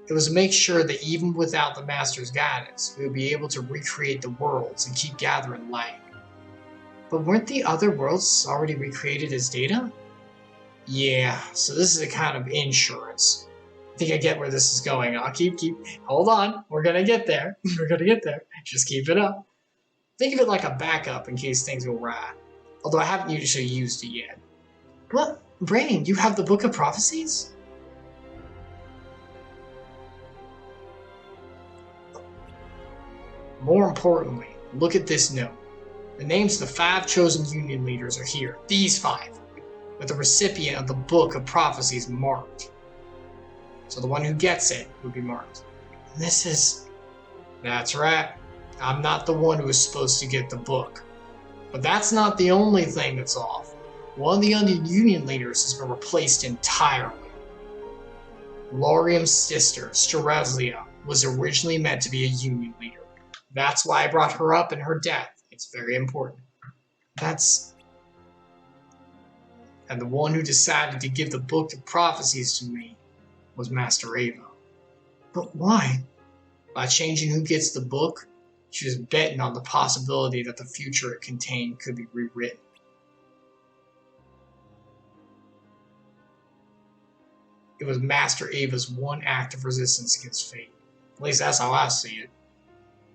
It was to make sure that even without the Master's guidance, we would be able to recreate the worlds and keep gathering light. But weren't the other worlds already recreated as data? Yeah, so this is a kind of insurance. I think I get where this is going. I'll keep, hold on. We're gonna get there. We're gonna get there. Just keep it up. Think of it like a backup in case things go right. Although I haven't usually used it yet. What? Brain, you have the Book of Prophecies? More importantly, look at this note. The names of the 5 chosen union leaders are here. These 5. With the recipient of the Book of Prophecies marked. So the one who gets it would be marked. This is... That's right. I'm not the one who is supposed to get the book. But that's not the only thing that's off. One of the other union leaders has been replaced entirely. Laurium's sister, Strelizia, was originally meant to be a union leader. That's why I brought her up in her death. It's very important. And the one who decided to give the Book of Prophecies to me was Master Ava. But why? By changing who gets the book, she was betting on the possibility that the future it contained could be rewritten. It was Master Ava's one act of resistance against fate. At least that's how I see it.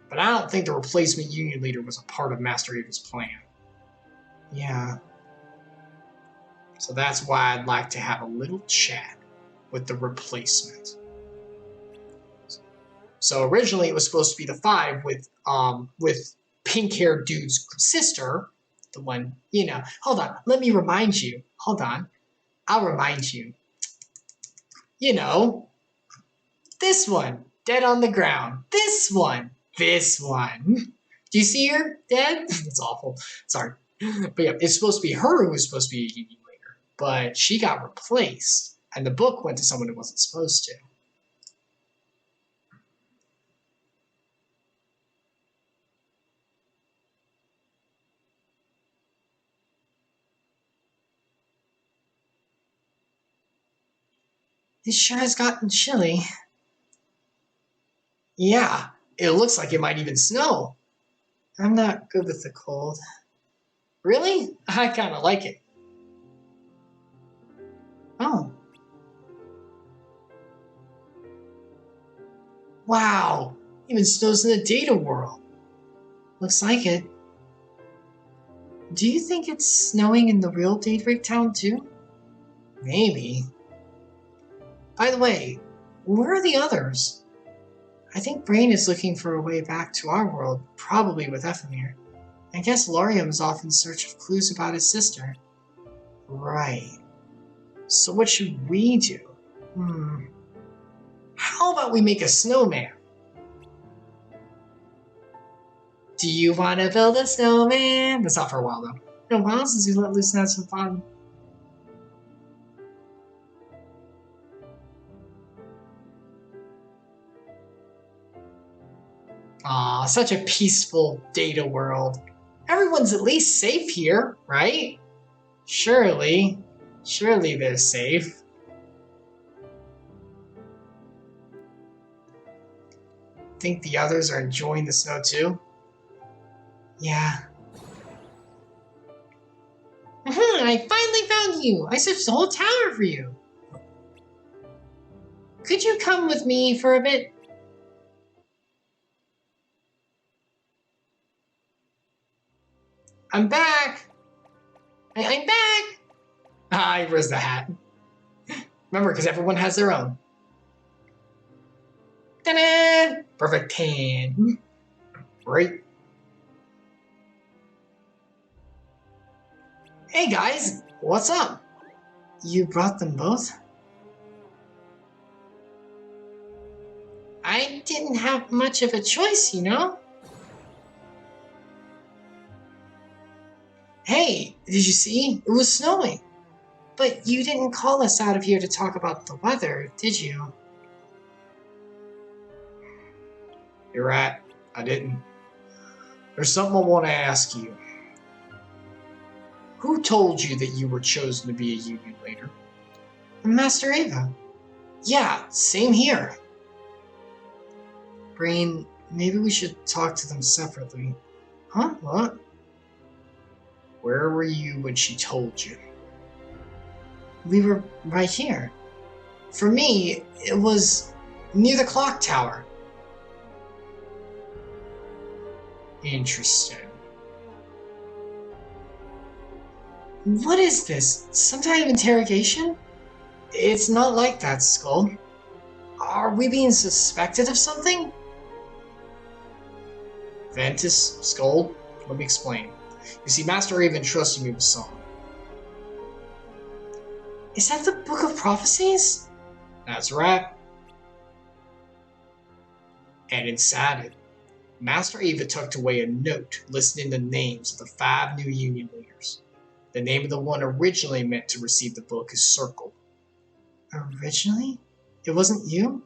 But I don't think the replacement union leader was a part of Master Ava's plan. Yeah. So that's why I'd like to have a little chat with the replacement. So originally it was supposed to be the 5 with pink-haired dude's sister, the one, Hold on, let me remind you. Hold on, I'll remind you. This one, dead on the ground. This one. Do you see her dead? That's awful. Sorry, but yeah, it's supposed to be her who was supposed to be a union leader, but she got replaced, and the book went to someone who wasn't supposed to. It sure has gotten chilly. Yeah, it looks like it might even snow. I'm not good with the cold. Really? I kind of like it. Oh. Wow, even snows in the data world. Looks like it. Do you think it's snowing in the real Daedric town too? Maybe. By the way, where are the others? I think Brain is looking for a way back to our world, probably with Ephemere. I guess Laurium is off in search of clues about his sister. Right. So what should we do? How about we make a snowman? Do you want to build a snowman? That's not for a while though. It's been a while since we let loose and had some fun. Aw, such a peaceful data world. Everyone's at least safe here, right? Surely they're safe. Think the others are enjoying the snow too? Yeah. I finally found you! I searched the whole tower for you! Could you come with me for a bit? I'm back! I'm back! Ah, where's the hat? Remember, because everyone has their own. Ta-da! Perfect tan. Right? Hey guys, what's up? You brought them both? I didn't have much of a choice, you know? Hey, did you see? It was snowing. But you didn't call us out of here to talk about the weather, did you? You're right, I didn't. There's something I want to ask you. Who told you that you were chosen to be a union leader? Master Ava. Yeah, same here. Brain, maybe we should talk to them separately. Huh? What? Where were you when she told you? We were right here. For me, it was near the clock tower. Interesting. What is this? Some type of interrogation? It's not like that, Skull. Are we being suspected of something? Ventus, Skull, let me explain. You see, Master Ava entrusted me with something. Is that the Book of Prophecies? That's right. And inside it, Master Ava tucked away a note listing the names of the 5 new Union leaders. The name of the one originally meant to receive the book is circled. Originally? It wasn't you?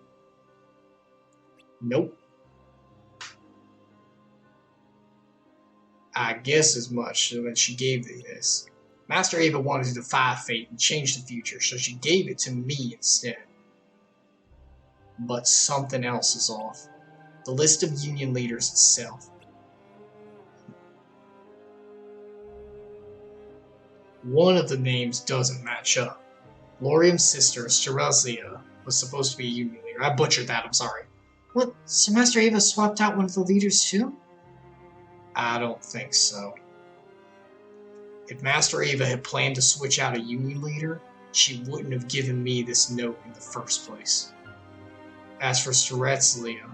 Nope. I guess as much when she gave me this. Master Ava wanted to defy fate and change the future, so she gave it to me instead. But something else is off. The list of Union leaders itself. One of the names doesn't match up. Lorium's sister, Strelzia, was supposed to be a Union leader. I butchered that, I'm sorry. What, so Master Ava swapped out one of the leaders too? I don't think so. If Master Ava had planned to switch out a Union leader, she wouldn't have given me this note in the first place. As for Strelzia,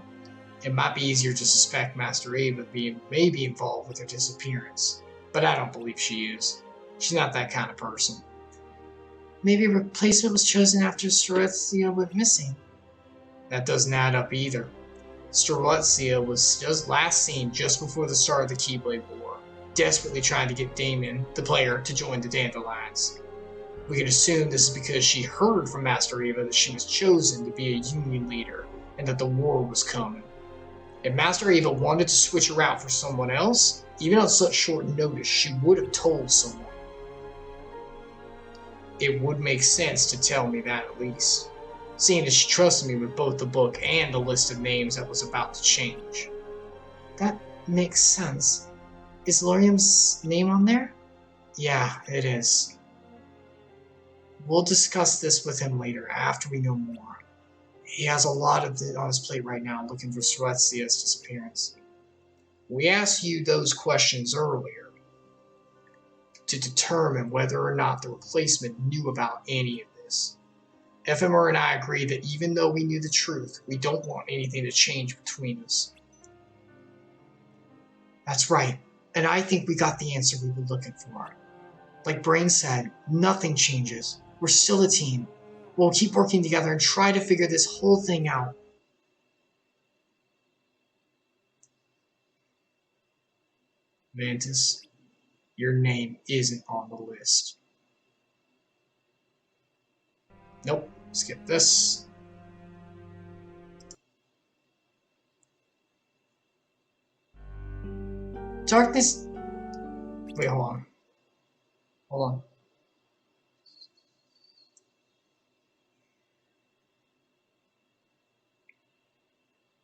it might be easier to suspect Master Ava may be involved with her disappearance, but I don't believe she is. She's not that kind of person. Maybe a replacement was chosen after Strelzia went missing. That doesn't add up either. Strelzia was just last seen just before the start of the Keyblade War, desperately trying to get Damon, the player, to join the Dandelions. We can assume this is because she heard from Master Ava that she was chosen to be a Union leader and that the war was coming. If Master Ava wanted to switch her out for someone else, even on such short notice, she would have told someone. It would make sense to tell me that at least, seeing as she trusted me with both the book and the list of names that was about to change. That makes sense. Is Lorium's name on there? Yeah, it is. We'll discuss this with him later, after we know more. He has a lot of it on his plate right now, looking for Strelzia's disappearance. We asked you those questions earlier to determine whether or not the replacement knew about any of this. FMR and I agree that even though we knew the truth, we don't want anything to change between us. That's right, and I think we got the answer we were looking for. Like Brain said, nothing changes. We're still a team. We'll keep working together and try to figure this whole thing out. Ventus, your name isn't on the list. Nope, skip this. Darkness... Wait, hold on. Hold on.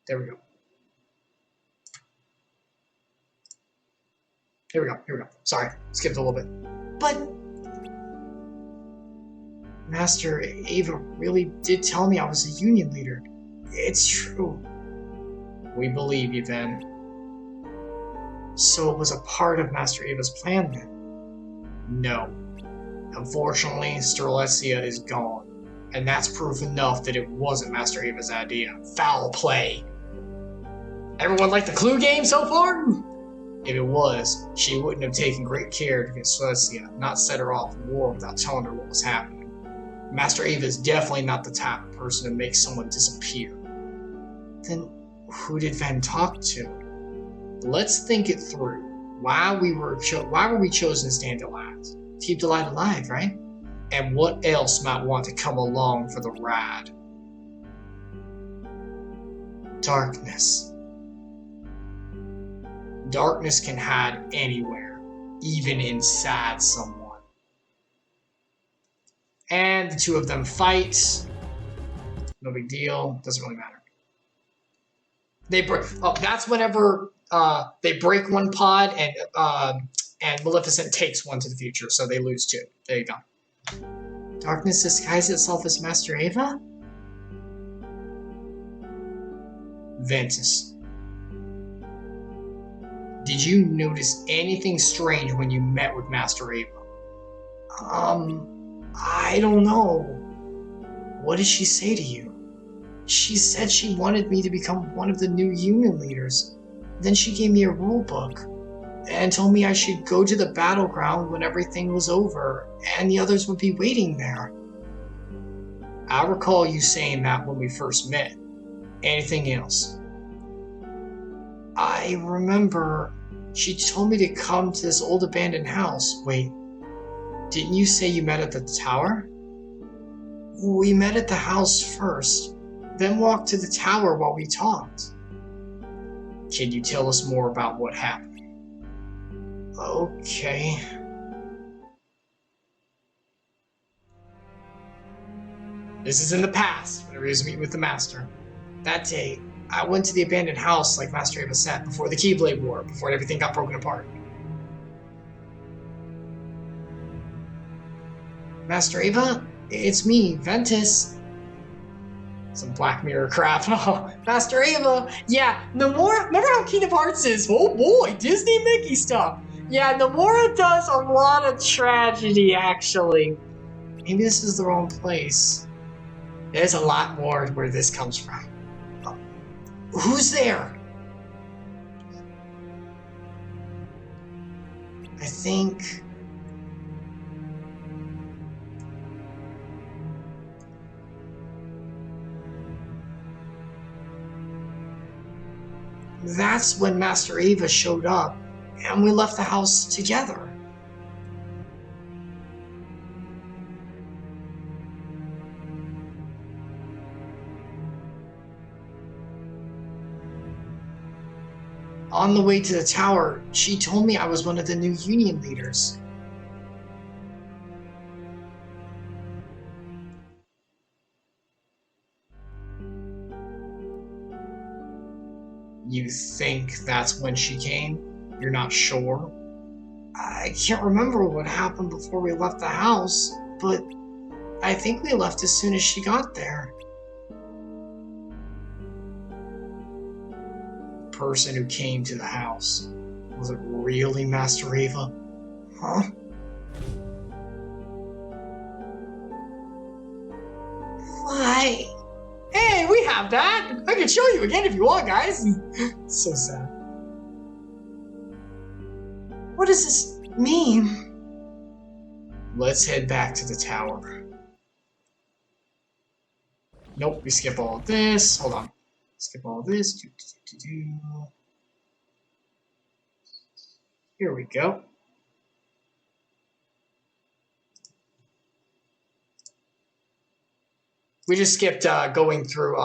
There we go. Here we go. Sorry, skipped a little bit. But Master Ava really did tell me I was a Union leader. It's true. We believe you then. So it was a part of Master Ava's plan then? No. Unfortunately, Sterlesia is gone. And that's proof enough that it wasn't Master Ava's idea. Foul play. Everyone like the Clue game so far? If it was, she wouldn't have taken great care to get Sterlesia, not set her off in war without telling her what was happening. Master Ava is definitely not the type of person to make someone disappear. Then who did Ven talk to? Let's think it through. Why were we chosen to stand at last? To keep the light alive, right? And what else might want to come along for the ride? Darkness. Darkness can hide anywhere, even inside someone. And the two of them fight. No big deal. Doesn't really matter. They break. Oh, that's whenever they break one pod and Maleficent takes one to the future, so they lose two. There you go. Darkness disguises itself as Master Ava? Ventus. Did you notice anything strange when you met with Master Ava? I don't know. What did she say to you? She said she wanted me to become one of the new union leaders. Then she gave me a rule book and told me I should go to the battleground when everything was over and the others would be waiting there. I recall you saying that when we first met. Anything else? I remember she told me to come to this old abandoned house. Wait, didn't you say you met at the tower? We met at the house first, then walked to the tower while we talked. Can you tell us more about what happened? Okay. This is in the past, whenever he was meeting with the Master. That day, I went to the abandoned house like Master Ava said, before the Keyblade War, before everything got broken apart. Master Ava? It's me, Ventus. Some Black Mirror crap. Oh, Master Ava! Yeah, Nomura, remember how Kingdom Hearts is? Oh boy, Disney Mickey stuff. Yeah, Nomura does a lot of tragedy, actually. Maybe this is the wrong place. There's a lot more where this comes from. Oh, who's there? I think... That's when Master Ava showed up, and we left the house together. On the way to the tower, she told me I was one of the new union leaders. You think that's when she came? You're not sure? I can't remember what happened before we left the house, but I think we left as soon as she got there. The person who came to the house, was it really Master Ava? Huh? Why? Hey, we have that! I can show you again if you want, guys! So sad. What does this mean? Let's head back to the tower. Nope, we skip all of this. Hold on. Skip all of this. Here we go. We just skipped going through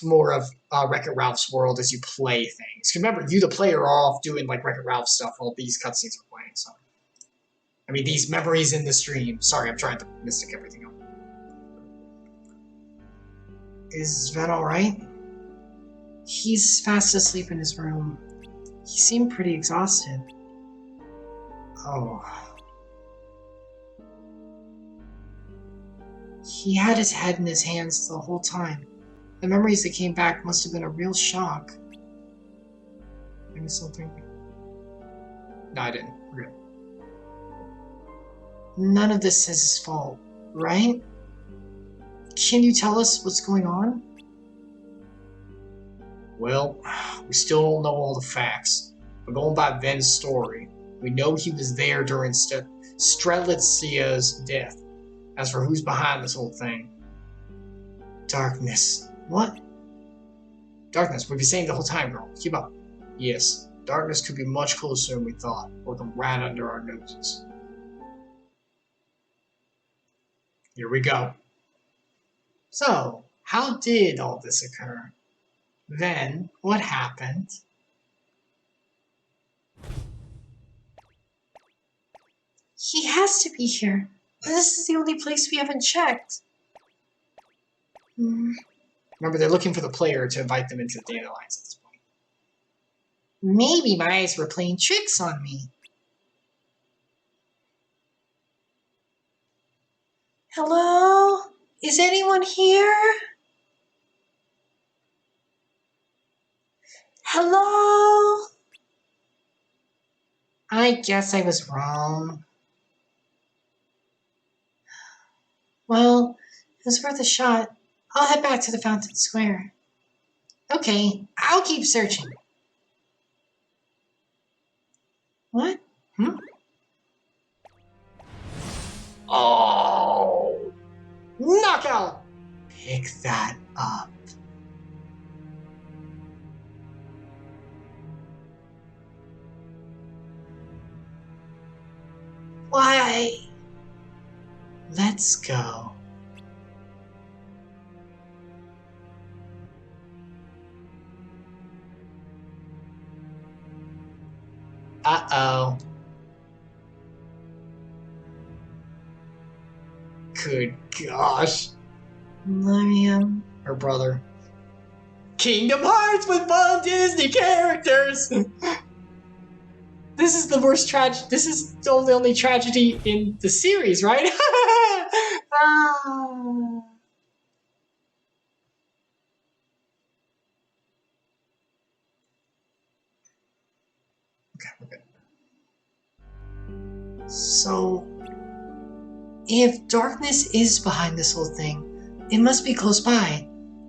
more of Wreck-It Ralph's world as you play things. Remember, you the player are off doing like Wreck-It Ralph stuff while these cutscenes are playing. So, I mean, these memories in the stream. Sorry, I'm trying to mystic everything up. Is Ven alright? He's fast asleep in his room. He seemed pretty exhausted. Oh. He had his head in his hands the whole time. The memories that came back must have been a real shock. Maybe something. No, I didn't. We're good. None of this is his fault, right? Can you tell us what's going on? Well, we still don't know all the facts, but going by Ven's story, we know he was there during Strelitzia's death. As for who's behind this whole thing... Darkness. What? Darkness, we've been saying the whole time, girl. Keep up. Yes, darkness could be much closer than we thought, working right under our noses. Here we go. So, how did all this occur? Then, what happened? He has to be here. This is the only place we haven't checked. Remember, they're looking for the player to invite them into the dandelions at this point. Maybe my eyes were playing tricks on me. Hello? Is anyone here? Hello? I guess I was wrong. Well, it was worth a shot. I'll head back to the Fountain Square. Okay, I'll keep searching. What? Oh! Knockout! Pick that up. Why? Let's go. Uh-oh. Good gosh. Miriam. Her brother. Kingdom Hearts with fun Disney characters! This is the worst tragedy. This is the only tragedy in the series, right? Ah. Okay, we're good. So, if darkness is behind this whole thing, it must be close by.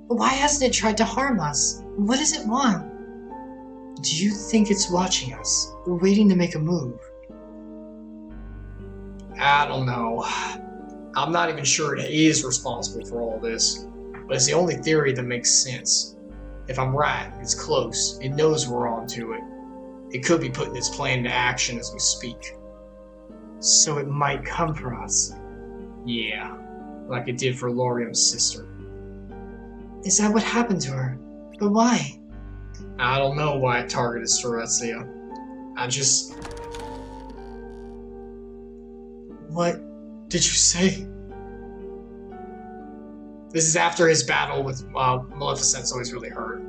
But why hasn't it tried to harm us? What does it want? Do you think it's watching us? We're waiting to make a move. I don't know. I'm not even sure it is responsible for all this, but it's the only theory that makes sense. If I'm right, it's close. It knows we're onto it. It could be putting its plan into action as we speak. So it might come for us. Yeah, like it did for Laurium's sister. Is that what happened to her? But why? I don't know why it targeted Strelitsia. What did you say? This is after his battle with Maleficent, so he's really hurt.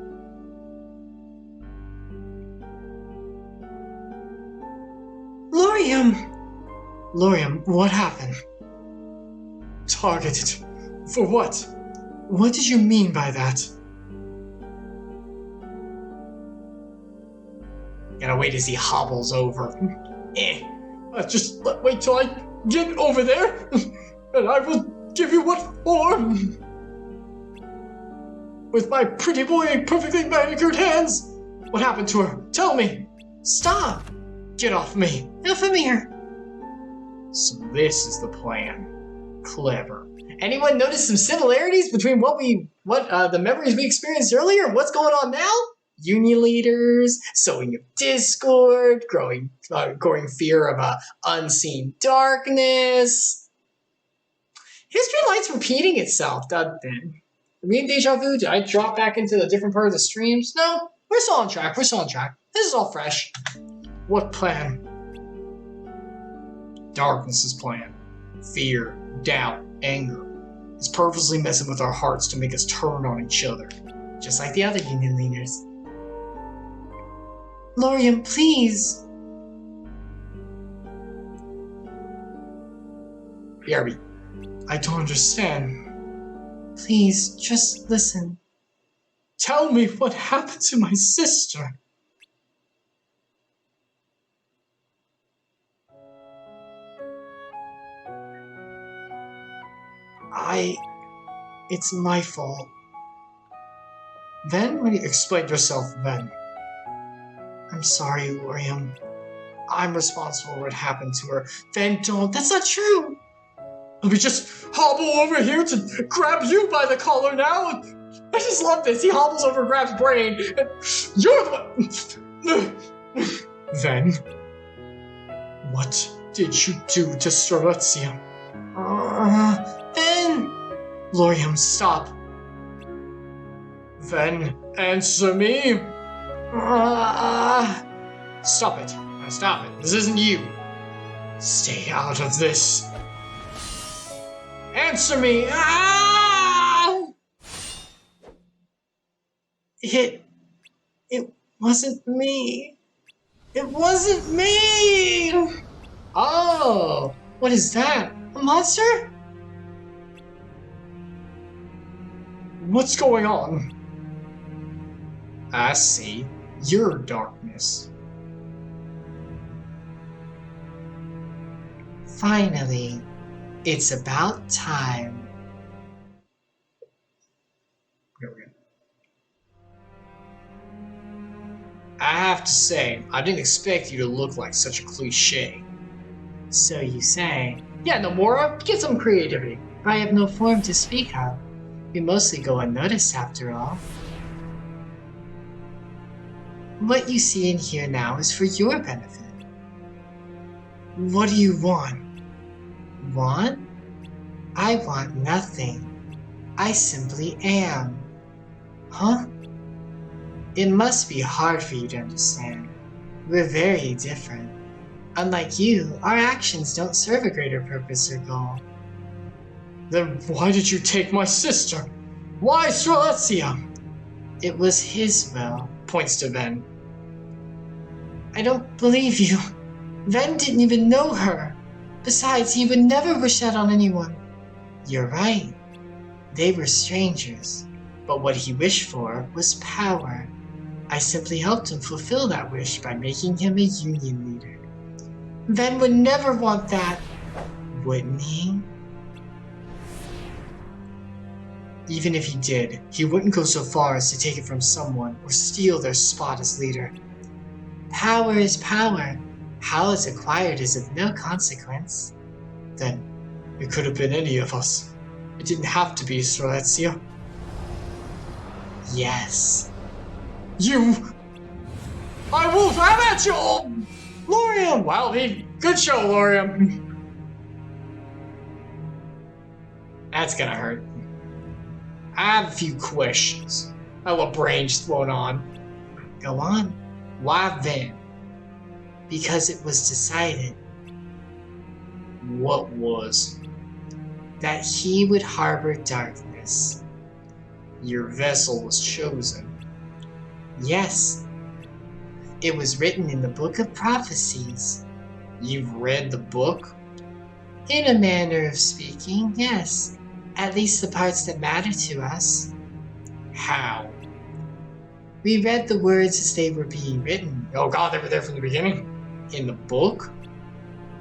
Laurium, what happened? Targeted? For what? What did you mean by that? Gotta wait as he hobbles over. Just wait till I get over there, and I will give you what for. With my pretty boy and perfectly manicured hands. What happened to her? Tell me. Stop. Get off me. Ephemere. So this is the plan. Clever. Anyone notice some similarities between the memories we experienced earlier and what's going on now? Union leaders, sowing of discord, growing fear of unseen darkness. History likes repeating itself, doesn't it? Are we in deja vu? Did I drop back into a different part of the streams? No, we're still on track. This is all fresh. What plan? Darkness's plan. Fear, doubt, anger. It's purposely messing with our hearts to make us turn on each other. Just like the other Union leaders. Laurium, please. BRB. I don't understand. Please, just listen. Tell me what happened to my sister. It's my fault. Then, when you explained yourself, then. I'm sorry, Lorium. I'm responsible for what happened to her. Then don't. That's not true. Let me just hobble over here to grab you by the collar now. I just love this. He hobbles over, grabs Brain, and you're the Then, what did you do to Strelitzia? Then, Lorium, stop. Then, answer me. Stop it. Stop it. This isn't you. Stay out of this. Answer me! It wasn't me. It wasn't me! Oh, what is that? A monster? What's going on? I see. You're darkness. Finally. It's about time. I have to say, I didn't expect you to look like such a cliche. So you say. Yeah, Nomura, get some creativity. I have no form to speak of. We mostly go unnoticed after all. What you see and hear now is for your benefit. What do you want? Want? I want nothing. I simply am. Huh? It must be hard for you to understand. We're very different. Unlike you, our actions don't serve a greater purpose or goal. Then why did you take my sister? Why Strelitzia? It was his will, points to Ven. I don't believe you. Ven didn't even know her. Besides, he would never wish that on anyone. You're right. They were strangers. But what he wished for was power. I simply helped him fulfill that wish by making him a union leader. Ven would never want that, wouldn't he? Even if he did, he wouldn't go so far as to take it from someone or steal their spot as leader. Power is power. How it's acquired is of no consequence. Then, it could have been any of us. It didn't have to be Strelitzia. Yes. You! I will have at you! Lorium! Wow, good show, Lorium. That's gonna hurt. I have a few questions. I let Brain just thrown on. Go on. Why then? Because it was decided. What was? That he would harbor darkness. Your vessel was chosen. Yes. It was written in the Book of Prophecies. You've read the book? In a manner of speaking, yes. At least the parts that matter to us. How? We read the words as they were being written. Oh god, they were there from the beginning? In the book?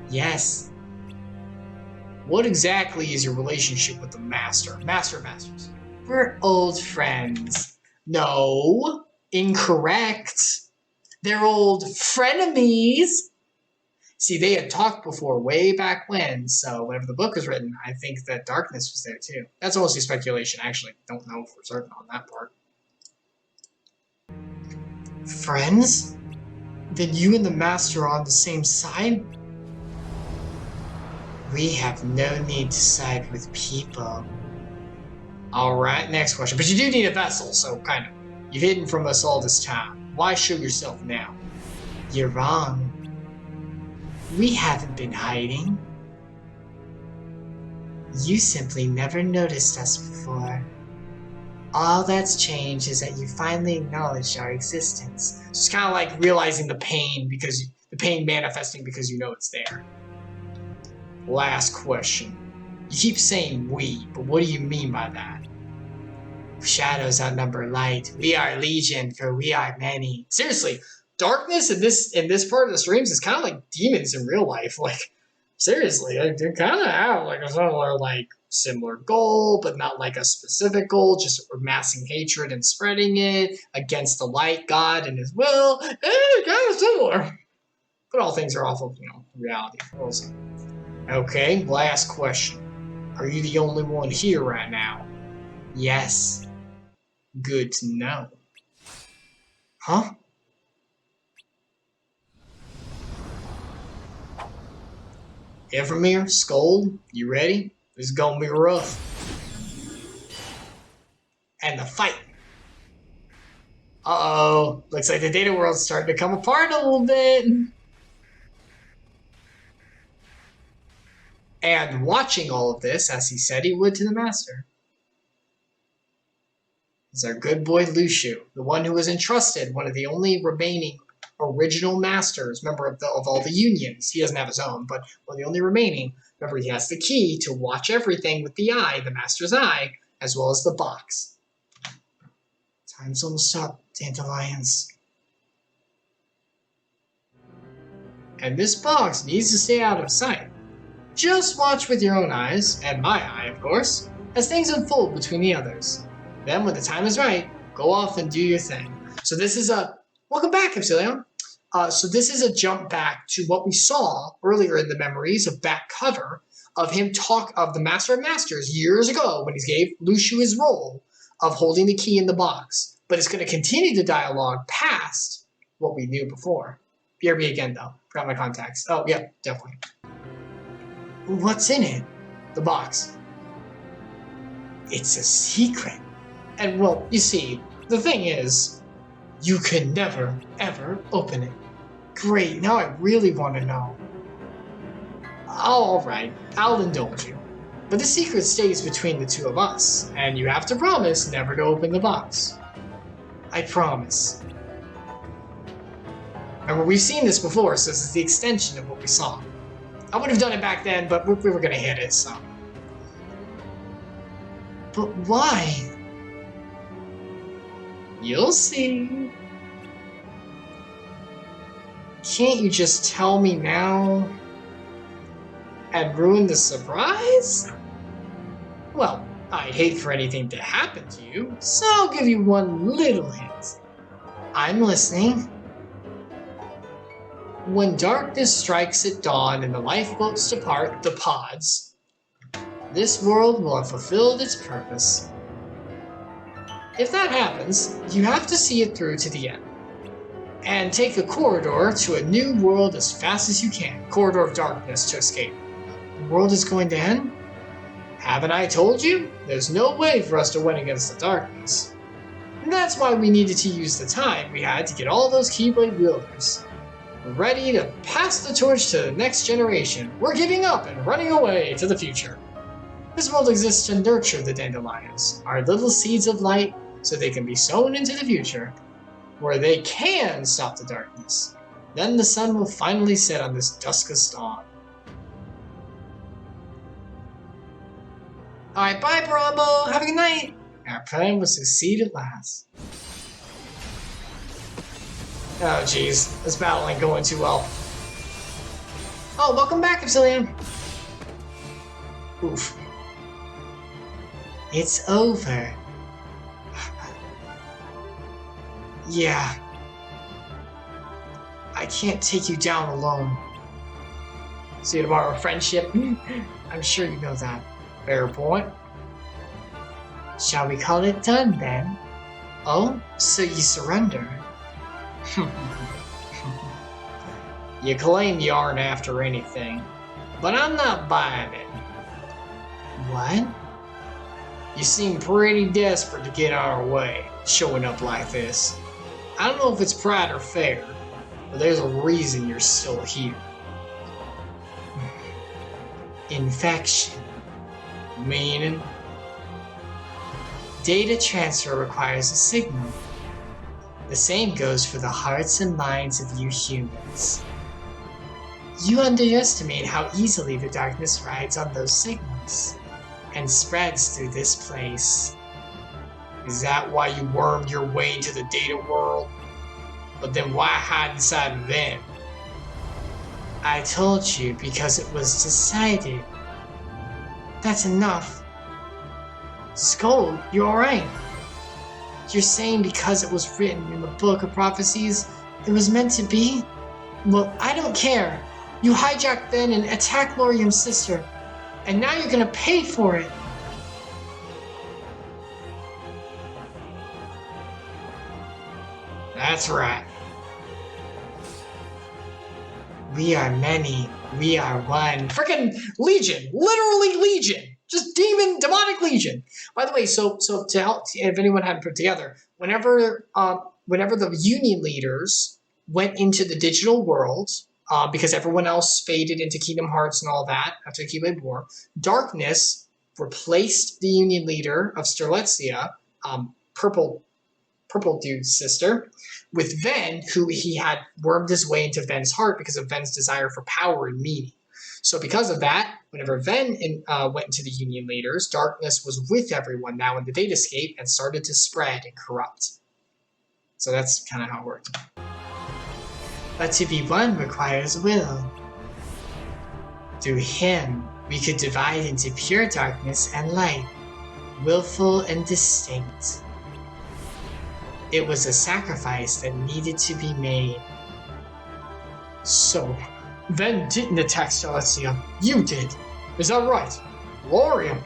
Yes. What exactly is your relationship with the Master? Master of Masters. We're old friends. No. Incorrect. They're old frenemies. See, they had talked before, way back when, so whenever the book was written, I think that darkness was there too. That's mostly speculation. I actually don't know for certain on that part. Friends? Then you and the Master are on the same side? We have no need to side with people. Alright, next question. But you do need a vessel, so kind of. You've hidden from us all this time. Why show yourself now? You're wrong. We haven't been hiding. You simply never noticed us before. All that's changed is that you finally acknowledged our existence. So it's kind of like realizing the pain manifesting because you know it's there. Last question. You keep saying we, but what do you mean by that? Shadows outnumber light. We are legion, for we are many. Seriously, darkness in this part of the streams is kind of like demons in real life. Like, Seriously, they kind of have like a similar goal, but not like a specific goal, just amassing hatred and spreading it against the light god and his will. Kind of similar. But all things are awful, reality. We'll see. Okay, last question. Are you the only one here right now? Yes. Good to know. Huh? Evermere, Scold, you ready? This is gonna be rough. And the fight. Uh-oh. Looks like the data world's starting to come apart a little bit. And watching all of this, as he said he would to the master, is our good boy Luciu, the one who was entrusted, one of the only remaining original masters, member of all the unions. He doesn't have his own, but one of the only remaining. Remember, he has the key to watch everything with the eye, the master's eye, as well as the box. Time's almost up, Dandelions. And this box needs to stay out of sight. Just watch with your own eyes, and my eye, of course, as things unfold between the others. Then, when the time is right, go off and do your thing. So this is a... Welcome back, Epsilon. So this is a jump back to what we saw earlier in the memories of back cover of him talk of the Master of Masters years ago when he gave Luciu his role of holding the key in the box. But it's going to continue the dialogue past what we knew before. BRB again, though. Forgot my contacts. Oh, yeah, definitely. What's in it? The box. It's a secret. And, well, you see, the thing is, you can never, ever open it. Great, now I really want to know. Alright, I'll indulge you. But the secret stays between the two of us, and you have to promise never to open the box. I promise. Remember, we've seen this before, so this is the extension of what we saw. I would have done it back then, but we were going to hit it, so. But why? You'll see. Can't you just tell me now and ruin the surprise? Well, I'd hate for anything to happen to you, so I'll give you one little hint. I'm listening. When darkness strikes at dawn and the lifeboats depart, the pods, this world will have fulfilled its purpose. If that happens, you have to see it through to the end. And take a corridor to a new world as fast as you can. Corridor of darkness to escape. The world is going to end? Haven't I told you? There's no way for us to win against the darkness. And that's why we needed to use the time we had to get all those Keyblade wielders. We're ready to pass the torch to the next generation. We're giving up and running away to the future. This world exists to nurture the Dandelions, our little seeds of light, so they can be sown into the future, where they can stop the darkness. Then the sun will finally set on this duskest dawn. Alright, bye, Bravo! Have a good night! Our plan was to succeed at last. Oh, jeez. This battle ain't going too well. Oh, welcome back, Epsilon! Oof. It's over. Yeah. I can't take you down alone. See you tomorrow, friendship. I'm sure you know that. Fair point. Shall we call it done then? Oh, so you surrender. You claim you aren't after anything, but I'm not buying it. What? You seem pretty desperate to get our way, showing up like this. I don't know if it's pride or fair, but there's a reason you're still here. Infection. Meaning? Data transfer requires a signal. The same goes for the hearts and minds of you humans. You underestimate how easily the darkness rides on those signals and spreads through this place. Is that why you wormed your way into the data world? But then why hide inside of them? I told you because it was decided. That's enough. Skull, you alright? You're saying because it was written in the Book of Prophecies, it was meant to be? Well, I don't care. You hijacked Ven and attacked Lorium's sister. And now you're gonna pay for it. That's right. We are many. We are one. Freaking Legion. Literally Legion. Just demonic Legion. By the way, so to help, if anyone hadn't put together, whenever the Union leaders went into the digital world, because everyone else faded into Kingdom Hearts and all that after Keyblade War, Darkness replaced the Union leader of Sterletzia, Purple Dude's sister, with Ven, who he had wormed his way into Ven's heart because of Ven's desire for power and meaning. So because of that, whenever Ven went into the Union leaders, Darkness was with everyone now in the datascape and started to spread and corrupt. So that's kind of how it worked. But to be one requires will. Through him, we could divide into pure darkness and light, willful and distinct. It was a sacrifice that needed to be made. So, Ven didn't attack Sterletzia. You did. Is that right? Lorium.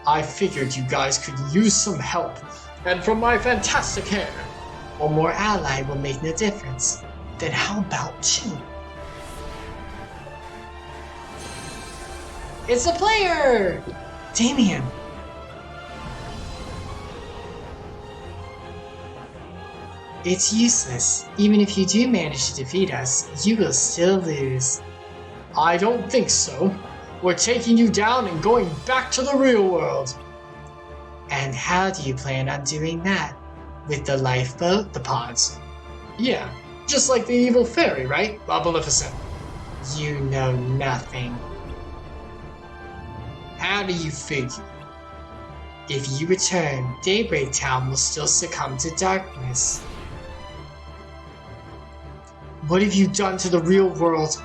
I figured you guys could use some help. And from my fantastic hair. One more ally will make no difference. Then how about two? It's a player! Damien. It's useless. Even if you do manage to defeat us, you will still lose. I don't think so. We're taking you down and going back to the real world. And how do you plan on doing that? With the lifeboat, the pods? Yeah, just like the evil fairy, right? Maleficent. You know nothing. How do you figure? If you return, Daybreak Town will still succumb to darkness. What have you done to the real world?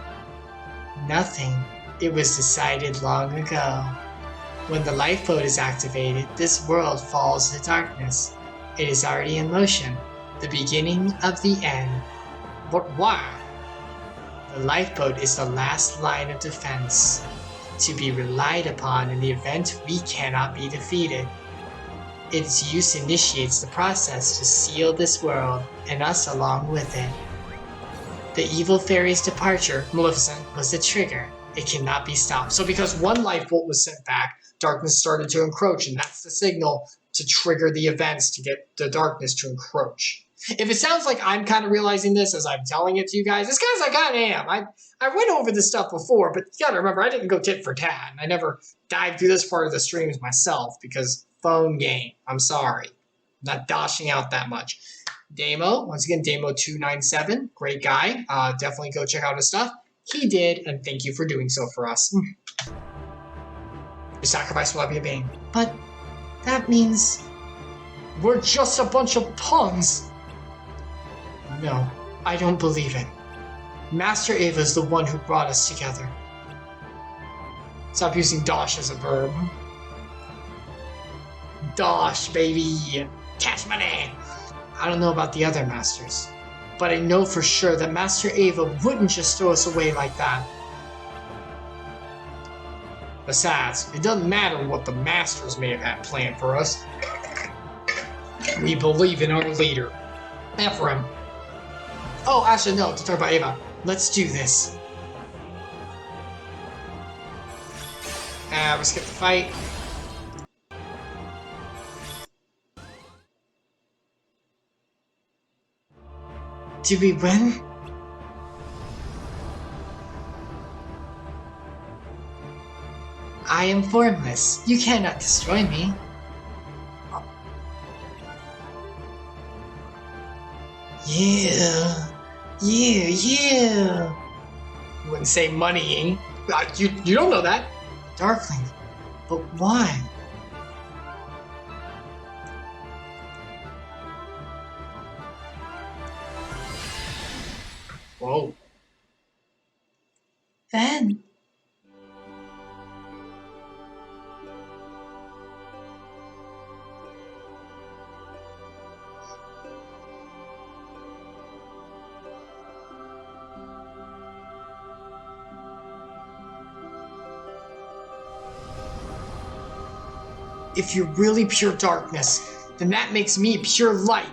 Nothing. It was decided long ago. When the lifeboat is activated, this world falls to darkness. It is already in motion. The beginning of the end. But why? The lifeboat is the last line of defense, to be relied upon in the event we cannot be defeated. Its use initiates the process to seal this world, and us along with it. The evil fairy's departure, Maleficent, was the trigger. It cannot be stopped. So because one lifeboat was sent back, darkness started to encroach, and that's the signal to trigger the events to get the darkness to encroach. If it sounds like I'm kind of realizing this as I'm telling it to you guys, it's because I kind of am. I went over this stuff before, but you gotta remember, I didn't go tit for tat. I never dived through this part of the streams myself because phone game. I'm sorry. I'm not doshing out that much. Damo, once again, Damo297, great guy. Definitely go check out his stuff. He did, and thank you for doing so for us. Your sacrifice will not be in vain. But that means we're just a bunch of pawns. No, I don't believe it. Master Ava's the one who brought us together. Stop using dosh as a verb. Dosh, baby. Cash money. I don't know about the other masters, but I know for sure that Master Ava wouldn't just throw us away like that. Besides, it doesn't matter what the masters may have had planned for us. We believe in our leader, Ephraim. Oh, actually, no, to talk about Ava. Let's do this. We skip the fight. Did we win? I am formless. You cannot destroy me. Yeah. You wouldn't say moneying. You don't know that. Darkling. But why? Whoa. Then. If you're really pure darkness, then that makes me pure light.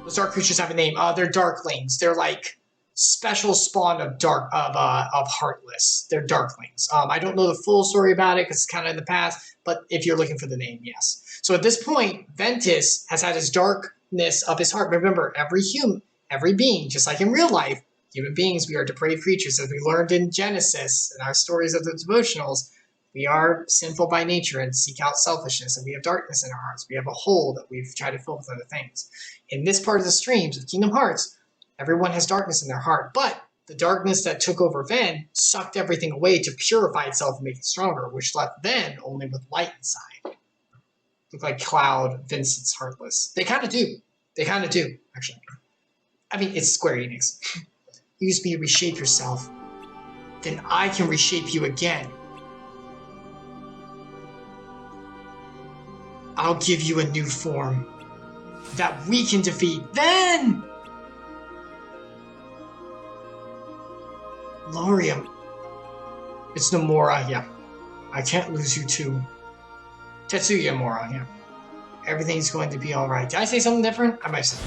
Those dark creatures have a name. They're darklings. They're like special spawn of Heartless. They're darklings. I don't know the full story about it because it's kind of in the past, but if you're looking for the name, yes. So at this point, Ventus has had his darkness of his heart. Remember, every being, just like in real life, human beings, we are depraved creatures. As we learned in Genesis, in our stories of the devotionals, we are sinful by nature and seek out selfishness, and we have darkness in our hearts. We have a hole that we've tried to fill with other things. In this part of the streams of Kingdom Hearts, everyone has darkness in their heart, but the darkness that took over Ven sucked everything away to purify itself and make it stronger, which left Ven only with light inside. Look like Cloud, Vincent's Heartless. They kind of do. They kind of do, actually. I mean, it's Square Enix. Use me to reshape yourself. Then I can reshape you again. I'll give you a new form that we can defeat. Then! Laurium. It's Nomura, yeah. I can't lose you too. Tetsuya Mora, yeah. Everything's going to be alright. Did I say something different? I might say.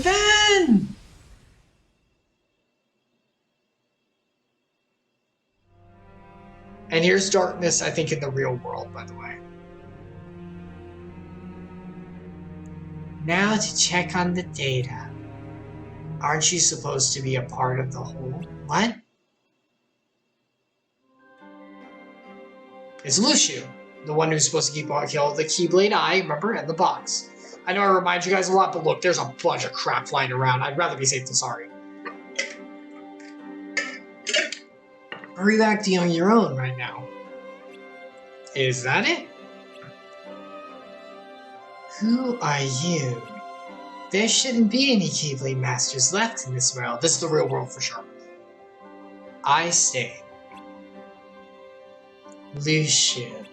Then! And here's darkness, I think, in the real world, by the way. Now to check on the data. Aren't you supposed to be a part of the whole? What? It's Lucio, the one who's supposed to kill the Keyblade Eye, remember, and the box. I know I remind you guys a lot, but look, there's a bunch of crap flying around. I'd rather be safe than sorry. Hurry back to on your own right now. Is that it? Who are you? There shouldn't be any Keyblade Masters left in this world. This is the real world for sure. I stay. Lucio.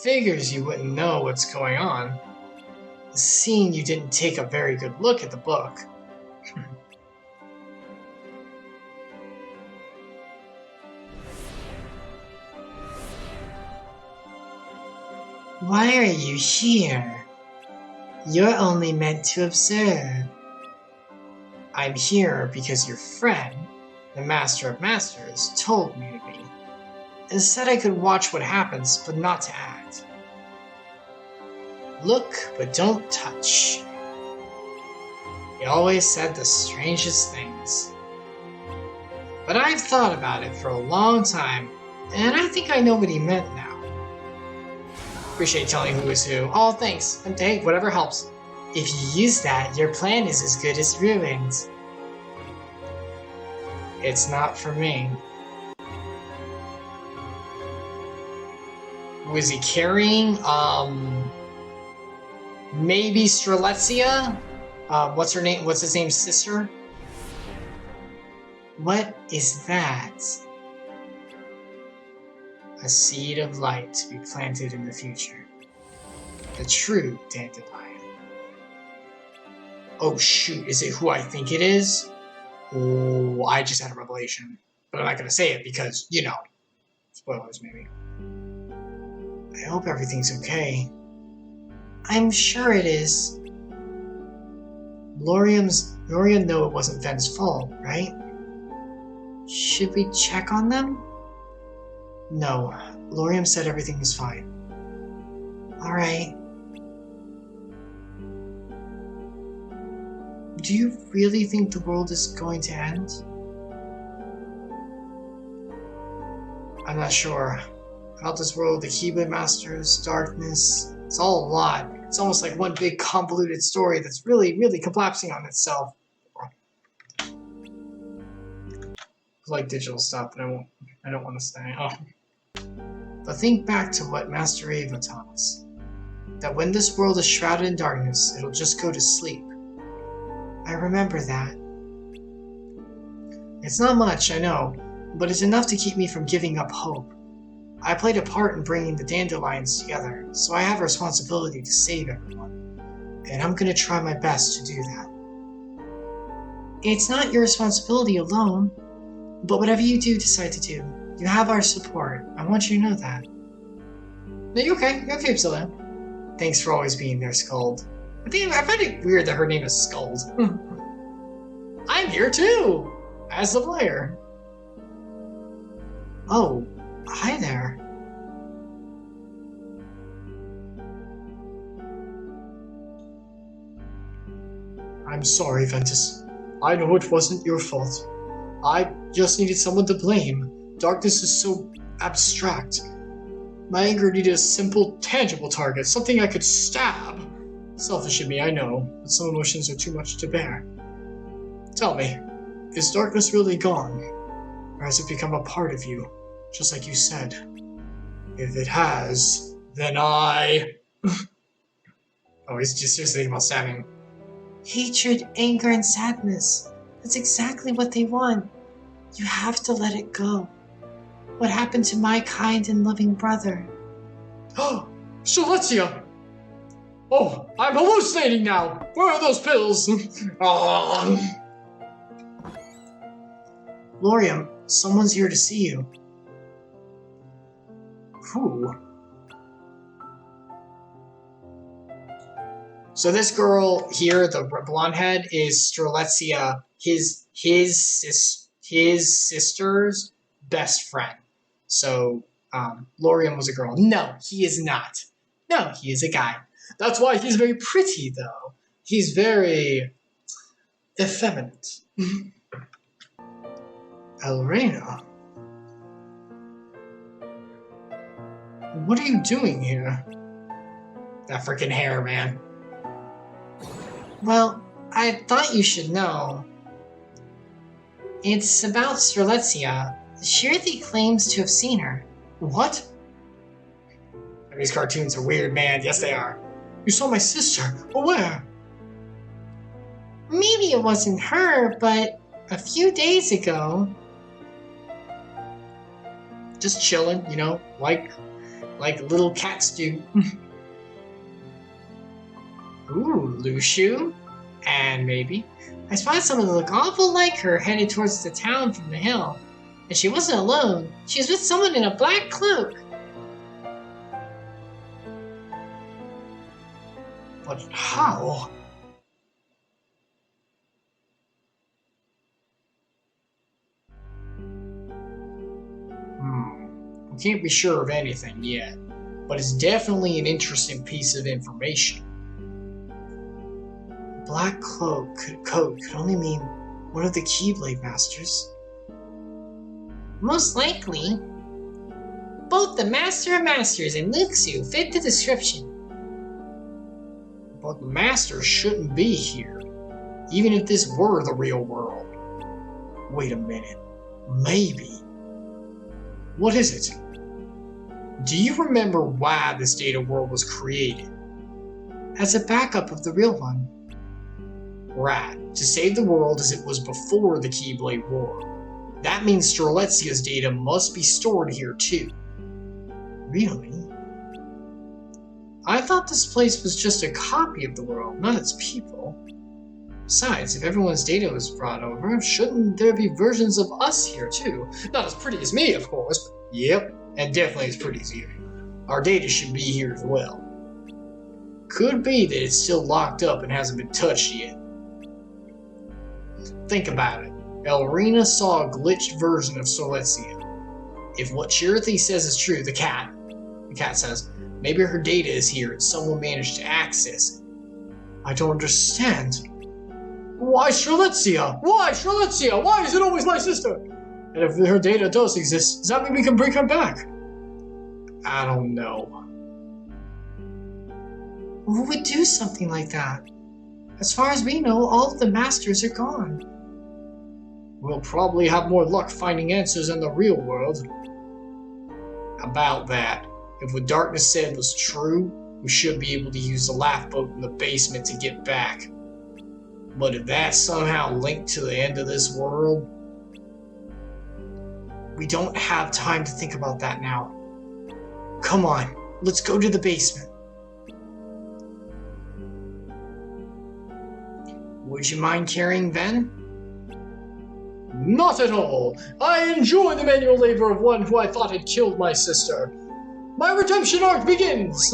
Figures you wouldn't know what's going on. Seeing you didn't take a very good look at the book. Why are you here? You're only meant to observe. I'm here because your friend, the Master of Masters, told me to be. And said I could watch what happens, but not to act. Look, but don't touch. He always said the strangest things. But I've thought about it for a long time, and I think I know what he meant now. Appreciate telling who is who. Oh, thanks. And hey, whatever helps. If you use that, your plan is as good as ruined. It's not for me. Was he carrying? Maybe Strelitzia? What's her name? What's his name's sister? What is that? A seed of light to be planted in the future. The true dandelion. Oh shoot, is it who I think it is? Oh, I just had a revelation. But I'm not gonna say it because, you know, spoilers maybe. I hope everything's okay. I'm sure it is. Laurium know it wasn't Ven's fault, right? Should we check on them? No, Laurium said everything was fine. Alright. Do you really think the world is going to end? I'm not sure. About this world, the Keyblade Masters, darkness, it's all a lot. It's almost like one big convoluted story that's really, really collapsing on itself. I like digital stuff, and I don't want to stay. Oh. But think back to what Master Ava taught us. That when this world is shrouded in darkness, it'll just go to sleep. I remember that. It's not much, I know, but it's enough to keep me from giving up hope. I played a part in bringing the dandelions together, so I have a responsibility to save everyone. And I'm gonna try my best to do that. It's not your responsibility alone, but whatever you do decide to do, you have our support. I want you to know that. No, you okay? You're okay, Priscilla. Thanks for always being there, Skuld. I find it weird that her name is Skuld. I'm here too, as the player. Oh, hi there. I'm sorry, Ventus. I know it wasn't your fault. I just needed someone to blame. Darkness is so abstract. My anger needed a simple, tangible target, something I could stab. Selfish of me, I know, but some emotions are too much to bear. Tell me, is darkness really gone? Or has it become a part of you, just like you said? If it has, then I... Oh, he's just seriously thinking about stabbing. Hatred, anger, and sadness. That's exactly what they want. You have to let it go. What happened to my kind and loving brother? Oh, Celestia! Oh, I'm hallucinating now! Where are those pills? Lorium, someone's here to see you. Who? So this girl here, the blonde head, is Strelitzia, his sister's best friend. So Lorium was a girl. No, he is not. No, he is a guy. That's why he's very pretty, though. He's very effeminate. Elrena? What are you doing here? That freaking hair, man. Well, I thought you should know. It's about Strelitzia. Shirley claims to have seen her. What? These cartoons are weird, man. Yes, they are. You saw my sister. But where? Maybe it wasn't her, but a few days ago. Just chilling, you know, like little cats do. Ooh, Lushu. And maybe. I spotted someone that looked awful like her headed towards the town from the hill. And she wasn't alone. She was with someone in a black cloak. But how? I can't be sure of anything yet, but it's definitely an interesting piece of information. Black cloak coat could only mean one of the Keyblade Masters. Most likely. Both the Master of Masters and Luxu fit the description. But the Masters shouldn't be here, even if this were the real world. Wait a minute. Maybe. What is it? Do you remember why this data world was created? As a backup of the real one. Right, to save the world as it was before the Keyblade War. That means Strelitzia's data must be stored here too. Really? I thought this place was just a copy of the world, not its people. Besides, if everyone's data was brought over, shouldn't there be versions of us here too? Not as pretty as me, of course, but yep, and definitely as pretty as you. Our data should be here as well. Could be that it's still locked up and hasn't been touched yet. Think about it. Elrena saw a glitched version of Strelitzia. If what Shirley says is true, the cat says, maybe her data is here and someone managed to access it. I don't understand. Why Strelitzia? Why Strelitzia? Why is it always my sister? And if her data does exist, does that mean we can bring her back? I don't know. Who would do something like that? As far as we know, all of the masters are gone. We'll probably have more luck finding answers in the real world. About that, if what Darkness said was true, we should be able to use the laugh boat in the basement to get back. But if that's somehow linked to the end of this world, We don't have time to think about that now. Come on, let's go to the basement. Would you mind carrying Ben? Not at all. I enjoy the manual labor of one who I thought had killed my sister. My redemption arc begins!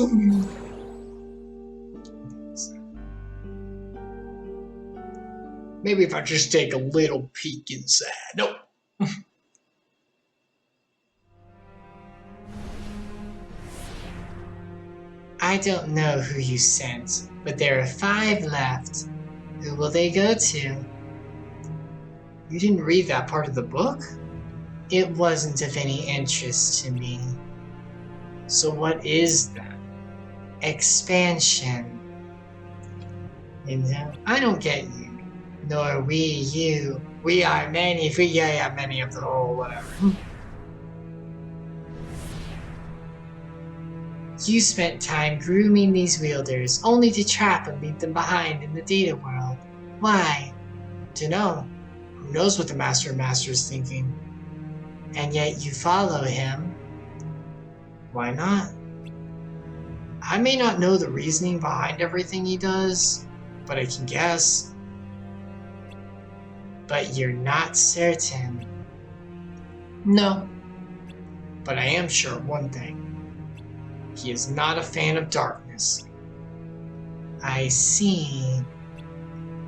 Maybe if I just take a little peek inside. Nope. I don't know who you sent, but there are 5 left. Who will they go to? You didn't read that part of the book? It wasn't of any interest to me. So what is that? Expansion. And I don't get you. Nor we you. We are many. Many of the whole whatever. You spent time grooming these wielders, only to trap and leave them behind in the data world. Why? Dunno. Who knows what the Master of Masters is thinking? And yet you follow him. Why not? I may not know the reasoning behind everything he does, but I can guess. But you're not certain. No. But I am sure of one thing. He is not a fan of darkness. I see.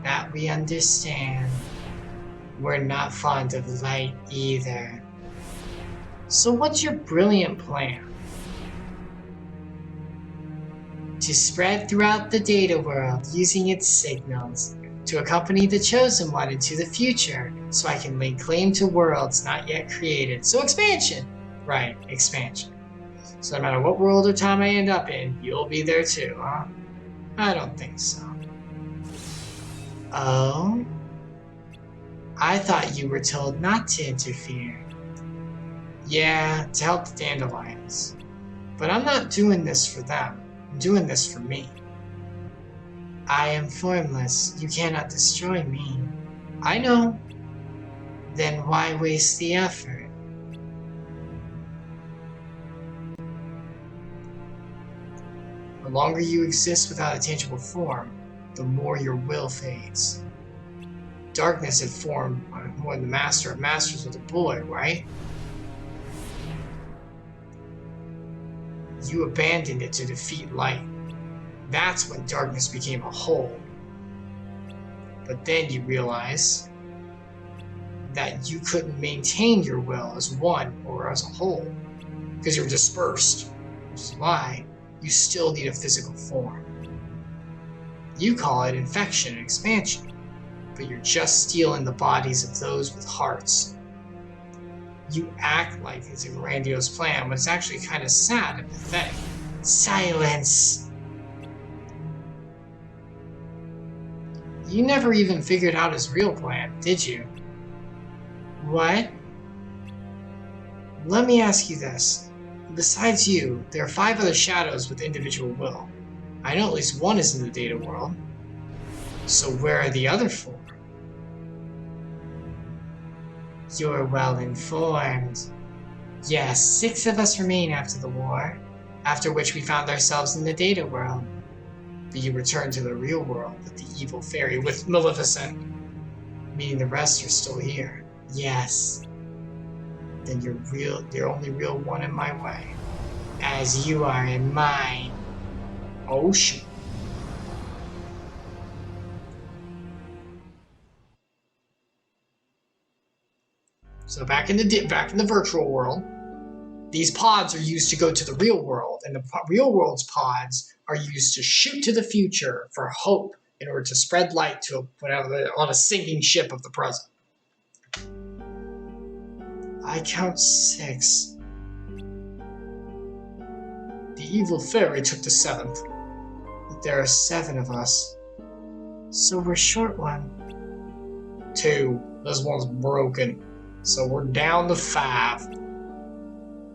That we understand. We're not fond of light either. So what's your brilliant plan? To spread throughout the data world using its signals, to accompany the Chosen One into the future, so I can lay claim to worlds not yet created. So expansion! Right, expansion. So no matter what world or time I end up in, you'll be there too, huh? I don't think so. Oh? I thought you were told not to interfere. Yeah, to help the dandelions. But I'm not doing this for them. I'm doing this for me. I am formless. You cannot destroy me. I know. Then why waste the effort? The longer you exist without a tangible form, the more your will fades. Darkness had formed when the Master of Masters was a boy, right? You abandoned it to defeat light. That's when darkness became a whole. But then you realize that you couldn't maintain your will as one or as a whole, because you're dispersed, which is why you still need a physical form. You call it infection and expansion, but you're just stealing the bodies of those with hearts. You act like it's a grandiose plan, but it's actually kind of sad and pathetic. Silence! You never even figured out his real plan, did you? What? Let me ask you this. Besides you, there are 5 other shadows with individual will. I know at least one is in the data world. So where are the other 4? You're well informed. Yes, 6 of us remain after the war, after which we found ourselves in the data world. But you returned to the real world with the evil fairy with Maleficent, meaning the rest are still here. Yes. Then you're only real one in my way, as you are in mine. Oh shoot. So back in the virtual world, these pods are used to go to the real world, and the real world's pods are used to shoot to the future for hope in order to spread light to whatever on a sinking ship of the present. I count 6. The evil fairy took the 7th, but there are 7 of us, so we're short one. 2. This one's broken. So we're down to 5.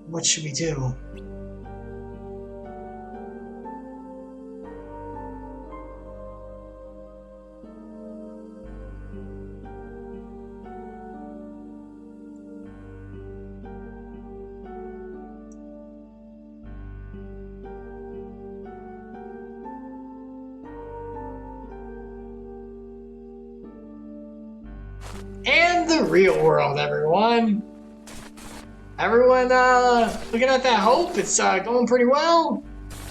What should we do? And the real world, everyone. Everyone, looking at that hope, it's going pretty well.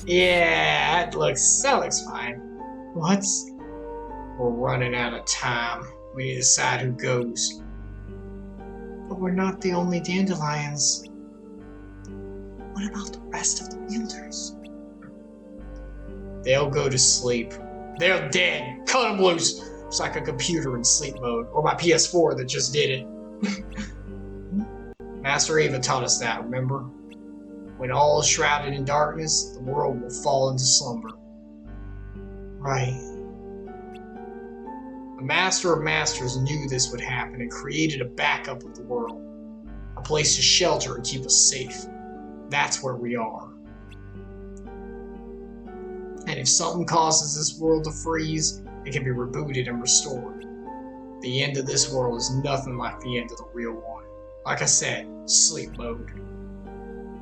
Yeah, that looks fine. What? We're running out of time. We need to decide who goes. But we're not the only dandelions. What about the rest of the wielders? They'll go to sleep. They're dead. Cut them loose. It's like a computer in sleep mode. Or my PS4 that just did it. Master Ava taught us that, remember? When all is shrouded in darkness, the world will fall into slumber. Right. The Master of Masters knew this would happen and created a backup of the world. A place to shelter and keep us safe. That's where we are. And if something causes this world to freeze, it can be rebooted and restored. The end of this world is nothing like the end of the real one. Like I said, sleep mode.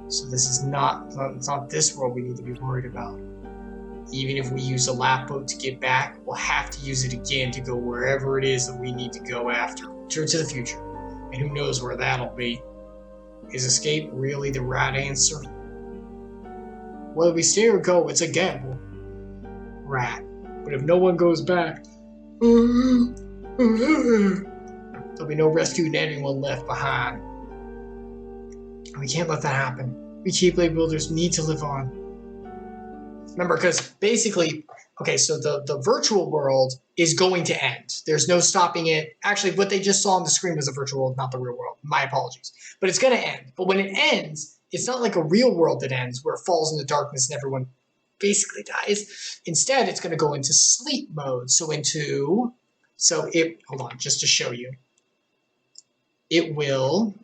So this is it's not this world we need to be worried about. Even if we use a lap boat to get back, we'll have to use it again to go wherever it is that we need to go after. Return to the future. And who knows where that'll be. Is escape really the right answer? Whether we stay or go, it's a gamble. Right. But if no one goes back, there'll be no rescuing anyone left behind. We can't let that happen. We Keyblade builders need to live on. Remember, because basically, okay, so the virtual world is going to end. There's no stopping it. Actually, what they just saw on the screen was the virtual world, not the real world. My apologies. But it's going to end. But when it ends, it's not like a real world that ends where it falls into darkness and everyone basically dies. Instead, it's going to go into sleep mode. Hold on, just to show you. It will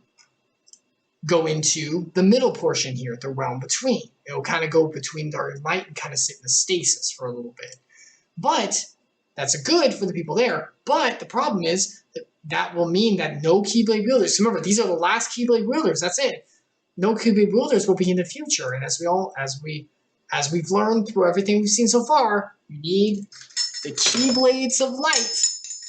go into the middle portion here, the realm between. It will kind of go between dark and light and kind of sit in a stasis for a little bit. But that's good for the people there. But the problem is that will mean that no Keyblade wielders. So remember, these are the last Keyblade wielders. That's it. No Keyblade wielders will be in the future. And as we've learned through everything we've seen so far, you need the Keyblades of light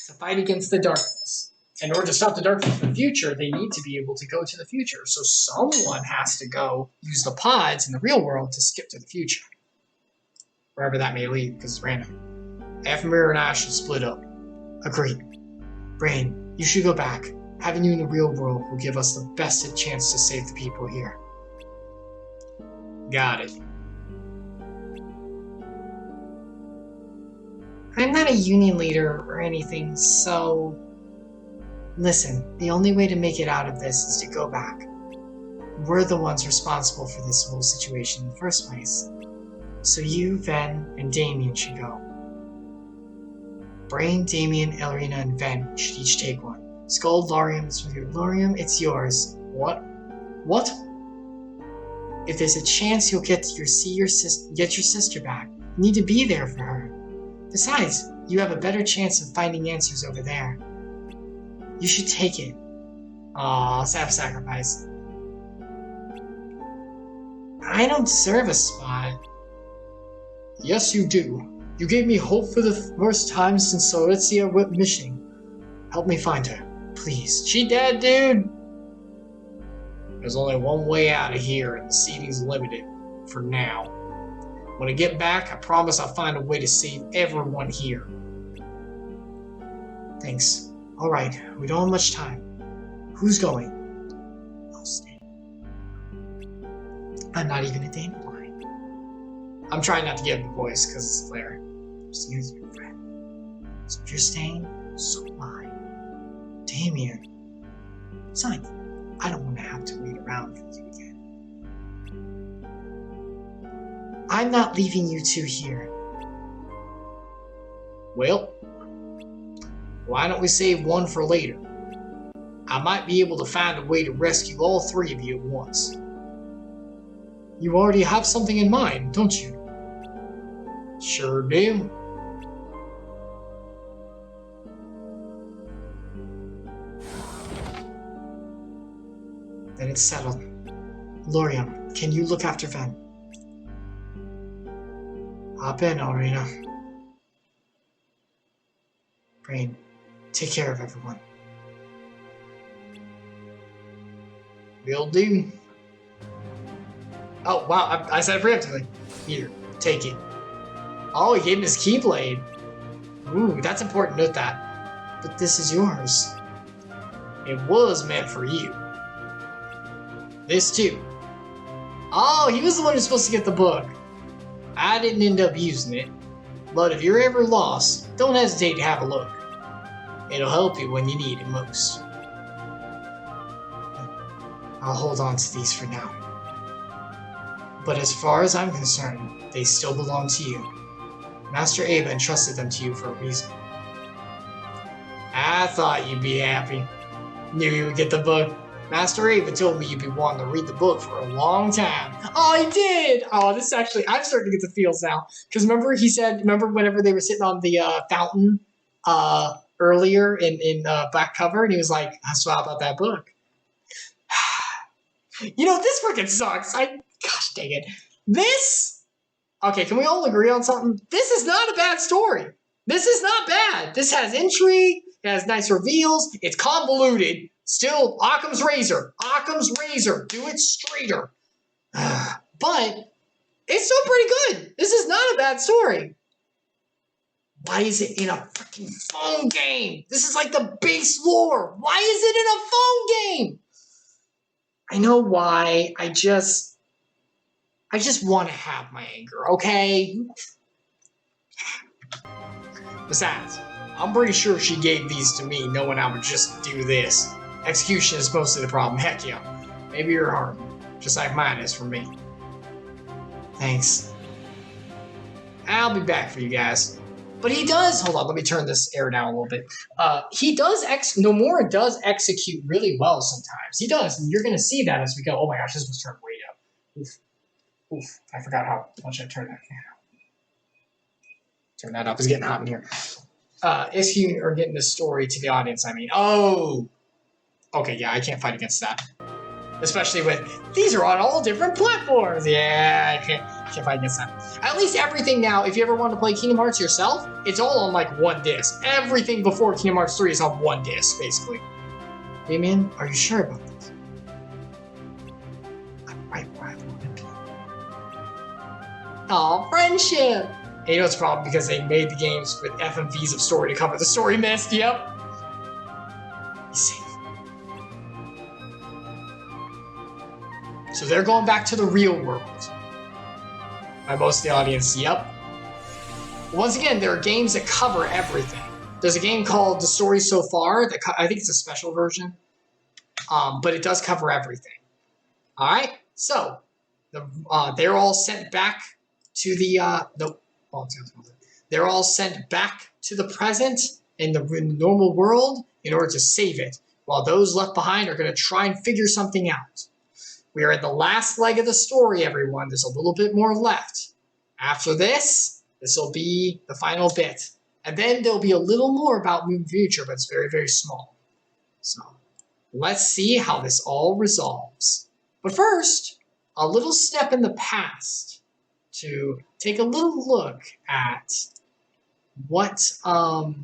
to fight against the darkness. In order to stop the darkness in the future, they need to be able to go to the future. So someone has to go use the pods in the real world to skip to the future. Wherever that may lead, because it's random. Ephemera and I should split up. Agreed. Brain, you should go back. Having you in the real world will give us the best chance to save the people here. Got it. I'm not a union leader or anything, so... Listen, the only way to make it out of this is to go back. We're the ones responsible for this whole situation in the first place. So you, Ven, and Damien should go. Brain, Damien, Elrina, and Ven should each take one. Skull, Laurium is with you. Laurium, it's yours. What? What? If there's a chance you'll get your sister back, you need to be there for her. Besides, you have a better chance of finding answers over there. You should take it. Aw, self-sacrifice. I don't deserve a spot. Yes, you do. You gave me hope for the first time since Soretzia went missing. Help me find her, please. She dead, dude? There's only one way out of here, and the seating's limited. For now. When I get back, I promise I'll find a way to save everyone here. Thanks. Alright, we don't have much time. Who's going? I'll stay. I'm not even a dandelion. I'm trying not to give the voice because it's Claire. Just use your friend. So if you're staying, so am I. Damien. Besides, I don't want to have to wait around for you again. I'm not leaving you two here. Well, why don't we save one for later? I might be able to find a way to rescue all three of you at once. You already have something in mind, don't you? Sure do. Then it's settled. Laurium, can you look after Ven? Hop in, Alrina. Brain, take care of everyone. Will do. Oh, wow, I said it preemptively. Here, take it. Oh, he gave him his Keyblade. Ooh, that's important, note that. But this is yours. It was meant for you. This too. Oh, he was the one who's supposed to get the book. I didn't end up using it. But if you're ever lost, don't hesitate to have a look. It'll help you when you need it most. I'll hold on to these for now. But as far as I'm concerned, they still belong to you. Master Ava entrusted them to you for a reason. I thought you'd be happy. Knew you would get the book. Master Ava told me you'd be wanting to read the book for a long time. Oh, he did! Oh, this is actually, I'm starting to get the feels now. Because remember whenever they were sitting on the fountain earlier in back cover, and he was like, I swear about that book. You know, this freaking sucks. Gosh dang it. Okay, can we all agree on something? This is not a bad story. This is not bad. This has intrigue. It has nice reveals. It's convoluted. Still, Occam's razor. Occam's razor. Do it straighter. But it's still pretty good. This is not a bad story. Why is it in a freaking phone game? This is like the base lore. Why is it in a phone game? I know why. I just want to have my anger, okay? Besides, I'm pretty sure she gave these to me knowing I would just do this. Execution is mostly the problem. Heck yeah. Maybe your heart, just like mine is for me. Thanks. I'll be back for you guys. But he does, hold on, let me turn this air down a little bit. Nomura does execute really well sometimes. He does, and you're going to see that as we go. Oh my gosh, this was turned way down. Oof, I forgot how much I turned that fan out. Turn that up, it's getting hot in here. Executing or getting the story to the audience, I mean. Oh! Okay, yeah, I can't fight against that. Especially with, these are on all different platforms. Yeah, I can't fight against that. At least everything now, if you ever want to play Kingdom Hearts yourself, it's all on like one disc. Everything before Kingdom Hearts 3 is on one disc, basically. Damien, are you sure about this? I'm right where I want to be. Aw, friendship! And you know it's a problem because they made the games with FMVs of story to cover the story mist, yep. You see. So they're going back to the real world. By most of the audience, yep. Once again, there are games that cover everything. There's a game called The Story So Far, that I think it's a special version, but it does cover everything. All right, so they're all sent back to they're all sent back to the present in the normal world in order to save it, while those left behind are going to try and figure something out. We are at the last leg of the story, everyone. There's a little bit more left. After this will be the final bit. And then there'll be a little more about Moon Future, but it's very, very small. So let's see how this all resolves. But first, a little step in the past to take a little look at what the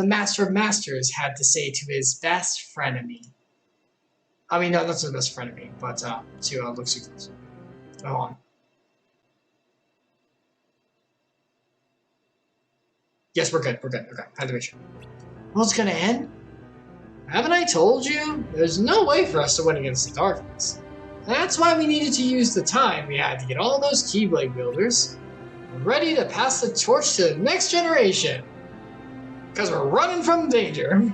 Master of Masters had to say to his best frenemy. I mean, no, that's his best frenemy, but to Luke Sequels. Hold on. Yes, we're good. Okay, had to make sure. Well, it's gonna end? Haven't I told you? There's no way for us to win against the darkness. That's why we needed to use the time we had to get all those Keyblade builders ready to pass the torch to the next generation. Because we're running from danger.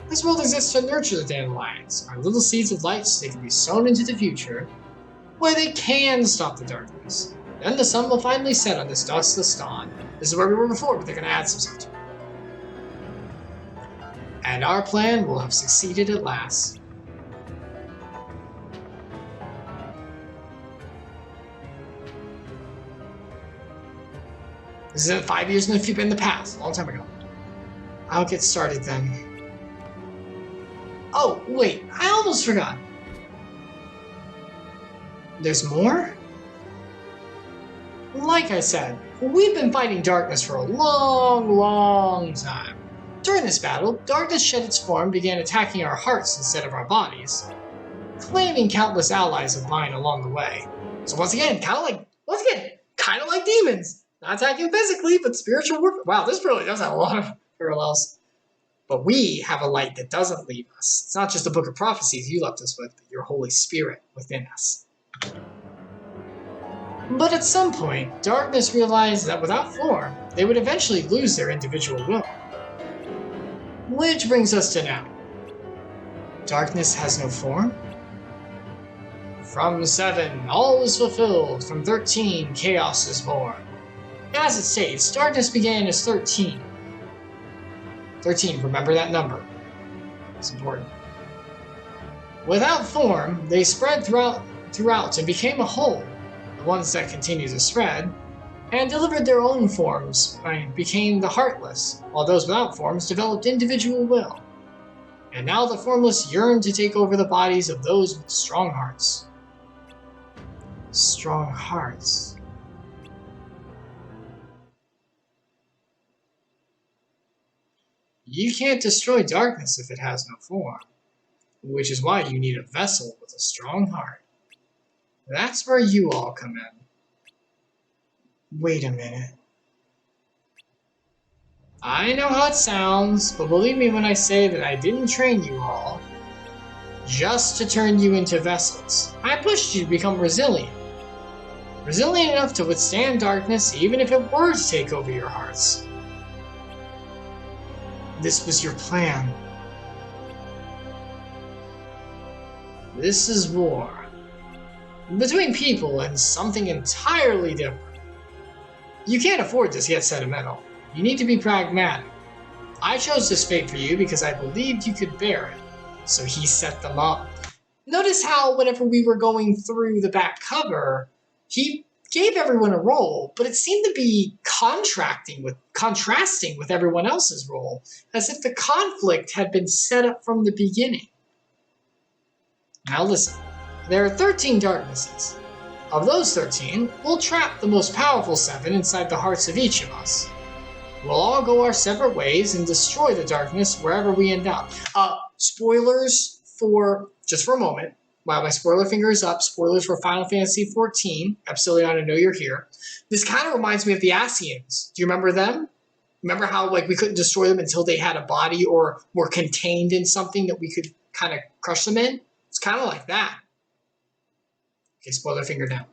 This world exists to nurture the dandelions, our little seeds of light, so they can be sown into the future, where they can stop the darkness. Then the sun will finally set on this dustless dawn. This is where we were before, but they're going to add some stuff to it. And our plan will have succeeded at last. This is 5 years in the past, a long time ago. I'll get started then. Oh, wait, I almost forgot. There's more? Like I said, we've been fighting darkness for a long, long time. During this battle, darkness shed its form and began attacking our hearts instead of our bodies. claiming countless allies of mine along the way. So once again, kind of like demons. Not attacking physically, but spiritual warfare. Wow, this really does have a lot of parallels. But we have a light that doesn't leave us. It's not just a book of prophecies you left us with, but your Holy Spirit within us. But at some point, darkness realized that without form, they would eventually lose their individual will. Which brings us to now. Darkness has no form? From 7, all is fulfilled. From 13, chaos is born. As it states, darkness began as 13. 13, remember that number. It's important. Without form, they spread throughout and became a whole, the ones that continue to spread, and delivered their own forms, became the heartless, while those without forms developed individual will. And now the formless yearn to take over the bodies of those with strong hearts. Strong hearts. You can't destroy darkness if it has no form, which is why you need a vessel with a strong heart. That's where you all come in. Wait a minute. I know how it sounds, but believe me when I say that I didn't train you all just to turn you into vessels. I pushed you to become resilient. Resilient enough to withstand darkness even if it were to take over your hearts. This was your plan. This is war. Between people and something entirely different. You can't afford this yet sentimental. You need to be pragmatic. I chose this fate for you because I believed you could bear it. So he set them up. Notice how whenever we were going through the back cover, he gave everyone a role, but it seemed to be contrasting with everyone else's role, as if the conflict had been set up from the beginning. Now listen, there are 13 darknesses. Of those 13, we'll trap the most powerful 7 inside the hearts of each of us. We'll all go our separate ways and destroy the darkness wherever we end up. Spoilers for, just for a moment, while my spoiler finger is up, spoilers for Final Fantasy XIV, Epsilon, I know you're here. This kind of reminds me of the Asians. Do you remember them? Remember how we couldn't destroy them until they had a body or were contained in something that we could kind of crush them in? It's kind of like that. Okay, spoiler finger down.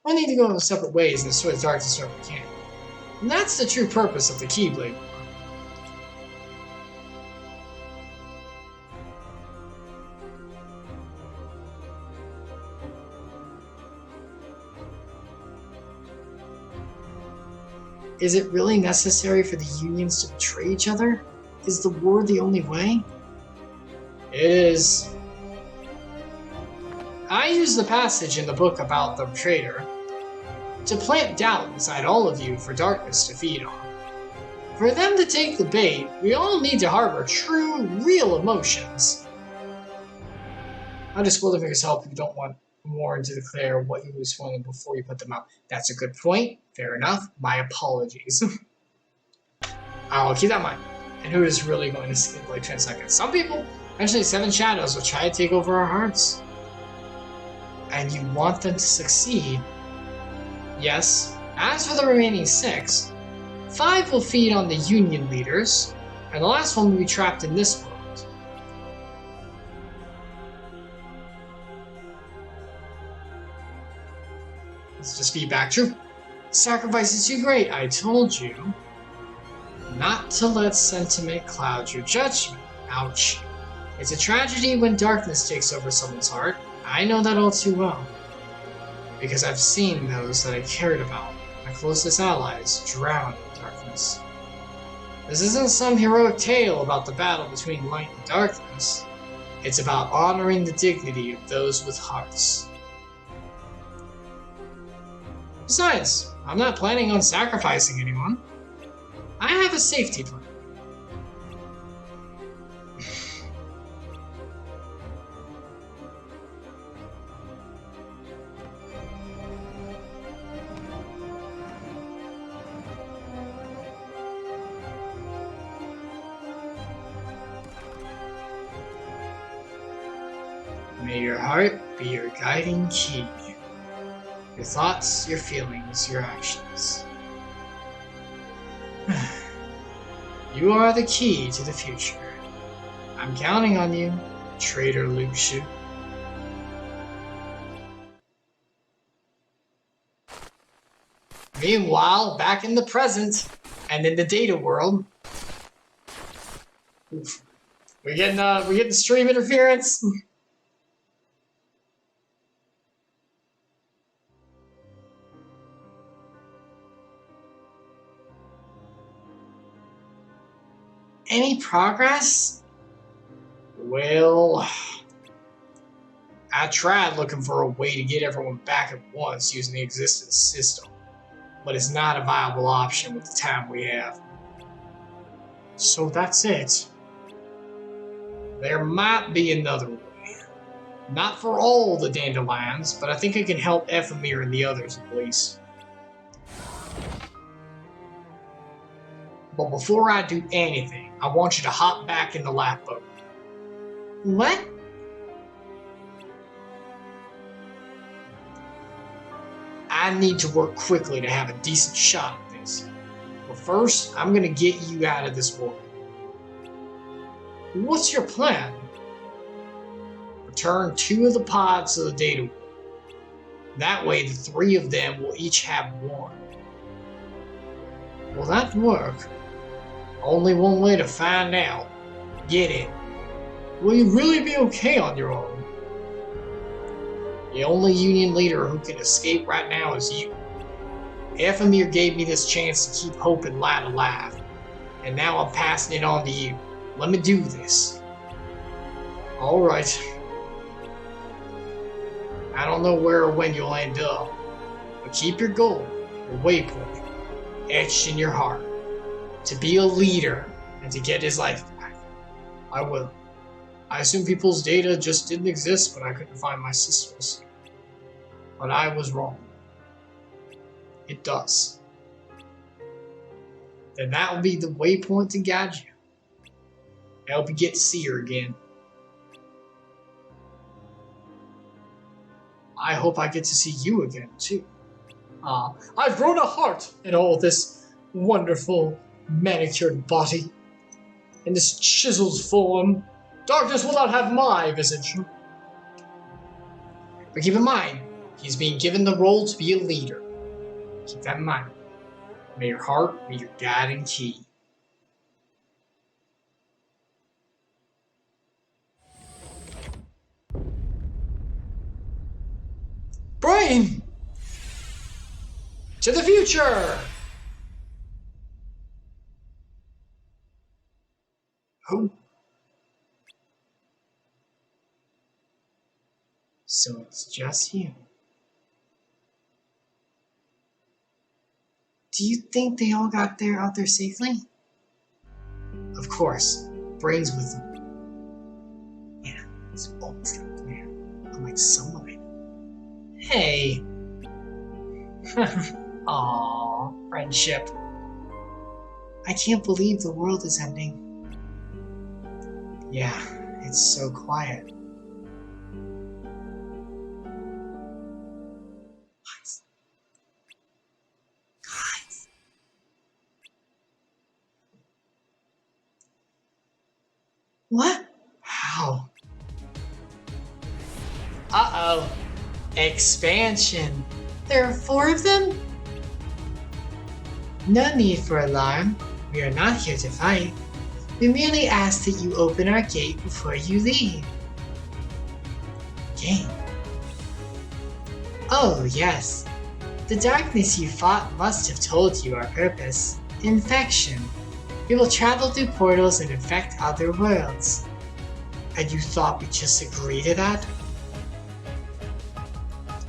We need to go in separate ways and destroy the darkness wherever we can. And that's the true purpose of the Keyblade War. Is it really necessary for the unions to betray each other? Is the war the only way? It is. I use the passage in the book about the traitor to plant doubt inside all of you for darkness to feed on. For them to take the bait, we all need to harbor true, real emotions. How do spoiler fingers help if you don't want Warren to declare what you was spoiling before you put them out? That's a good point. Fair enough. My apologies. I'll keep that in mind. And who is really going to skip like 10 seconds? Some people, eventually 7 shadows will try to take over our hearts. And you want them to succeed. Yes. As for the remaining 6, 5 will feed on the Union leaders, and the last one will be trapped in this world. Let's just feedback. True. Sacrifice is too great. I told you not to let sentiment cloud your judgment. Ouch. It's a tragedy when darkness takes over someone's heart. I know that all too well. Because I've seen those that I cared about, my closest allies, drown in darkness. This isn't some heroic tale about the battle between light and darkness. It's about honoring the dignity of those with hearts. Besides, I'm not planning on sacrificing anyone. I have a safety plan. May your heart be your guiding key. Your thoughts, your feelings, your actions. You are the key to the future. I'm counting on you, traitor Luxu. Meanwhile, back in the present, and in the data world, we're getting stream interference. Any progress? Well, I tried looking for a way to get everyone back at once using the existing system, but it's not a viable option with the time we have. So that's it. There might be another way. Not for all the dandelions, but I think I can help Ephemera and the others at least. But before I do anything, I want you to hop back in the lap boat. What? I need to work quickly to have a decent shot at this. But first, I'm gonna get you out of this world. What's your plan? Return 2 of the pods to the data world. That way, the 3 of them will each have 1. Will that work? Only one way to find out. Get it. Will you really be okay on your own? The only Union leader who can escape right now is you. Ephemera gave me this chance to keep hope and light alive, and now I'm passing it on to you. Let me do this. Alright. I don't know where or when you'll end up, but keep your goal, your waypoint, etched in your heart. To be a leader and to get his life back. I will. I assume people's data just didn't exist when I couldn't find my sisters. But I was wrong. It does. Then that will be the waypoint to guide you. I hope you get to see her again. I hope I get to see you again, too. I've grown a heart in all this wonderful manicured body. In this chiseled form, darkness will not have my visage. But keep in mind, he's being given the role to be a leader. Keep that in mind. May your heart be your guiding key. Brain! To the future! Who? So it's just you. Do you think they all got out there safely? Of course. Brain's with them. Yeah, it's almost like a plan. I'm like someone. Hey. Aww, friendship. I can't believe the world is ending. Yeah, it's so quiet. Guys. What? How? Uh-oh. Expansion. There are 4 of them? No need for alarm. We are not here to fight. We merely ask that you open our gate before you leave. Gate? Oh, yes. The darkness you fought must have told you our purpose. Infection. We will travel through portals and infect other worlds. And you thought we'd just agree to that?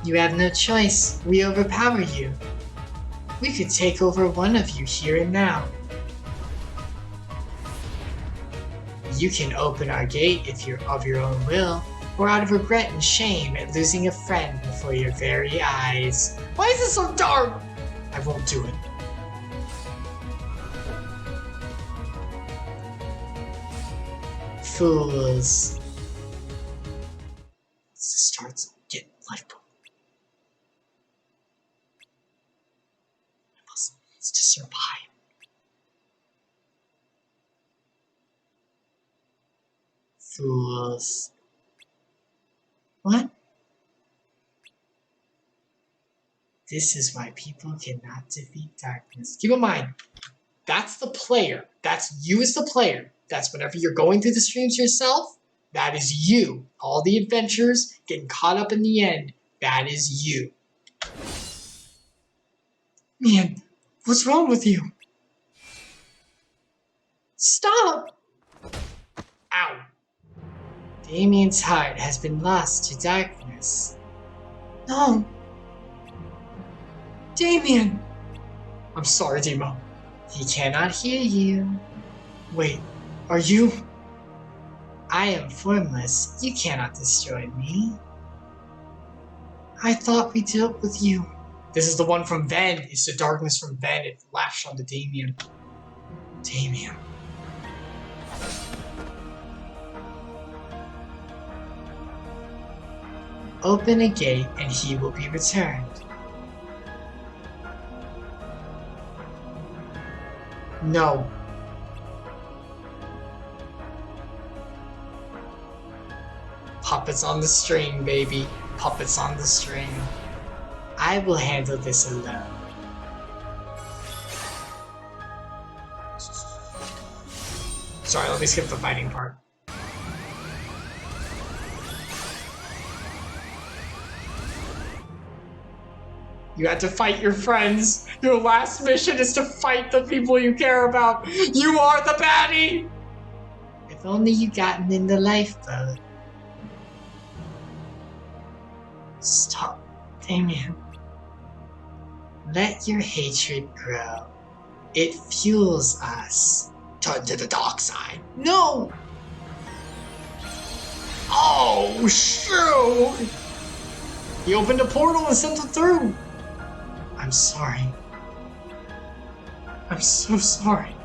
You have no choice. We overpower you. We could take over one of you here and now. You can open our gate if you're of your own will, or out of regret and shame at losing a friend before your very eyes. Why is this so dark? I won't do it. Fools. Fools. What? This is why people cannot defeat darkness. Keep in mind, that's the player. That's you as the player. That's whenever you're going through the streams yourself, that is you. All the adventures, getting caught up in the end, that is you. Man, what's wrong with you? Stop! Ow. Damien's heart has been lost to darkness. No. Damien! I'm sorry, Demo. He cannot hear you. Wait, are you? I am formless. You cannot destroy me. I thought we dealt with you. This is the one from Ven. It's the darkness from Ven. It lashed onto Damien. Damien. Open a gate and he will be returned. No. Puppets on the string, baby. Puppets on the string. I will handle this alone. Sorry, let me skip the fighting part. You had to fight your friends. Your last mission is to fight the people you care about. You are the baddie! If only you gotten in the lifeboat. Stop, Damien. Let your hatred grow. It fuels us. Turn to the dark side. No! Oh, shoot! He opened a portal and sent it through. I'm sorry. I'm so sorry.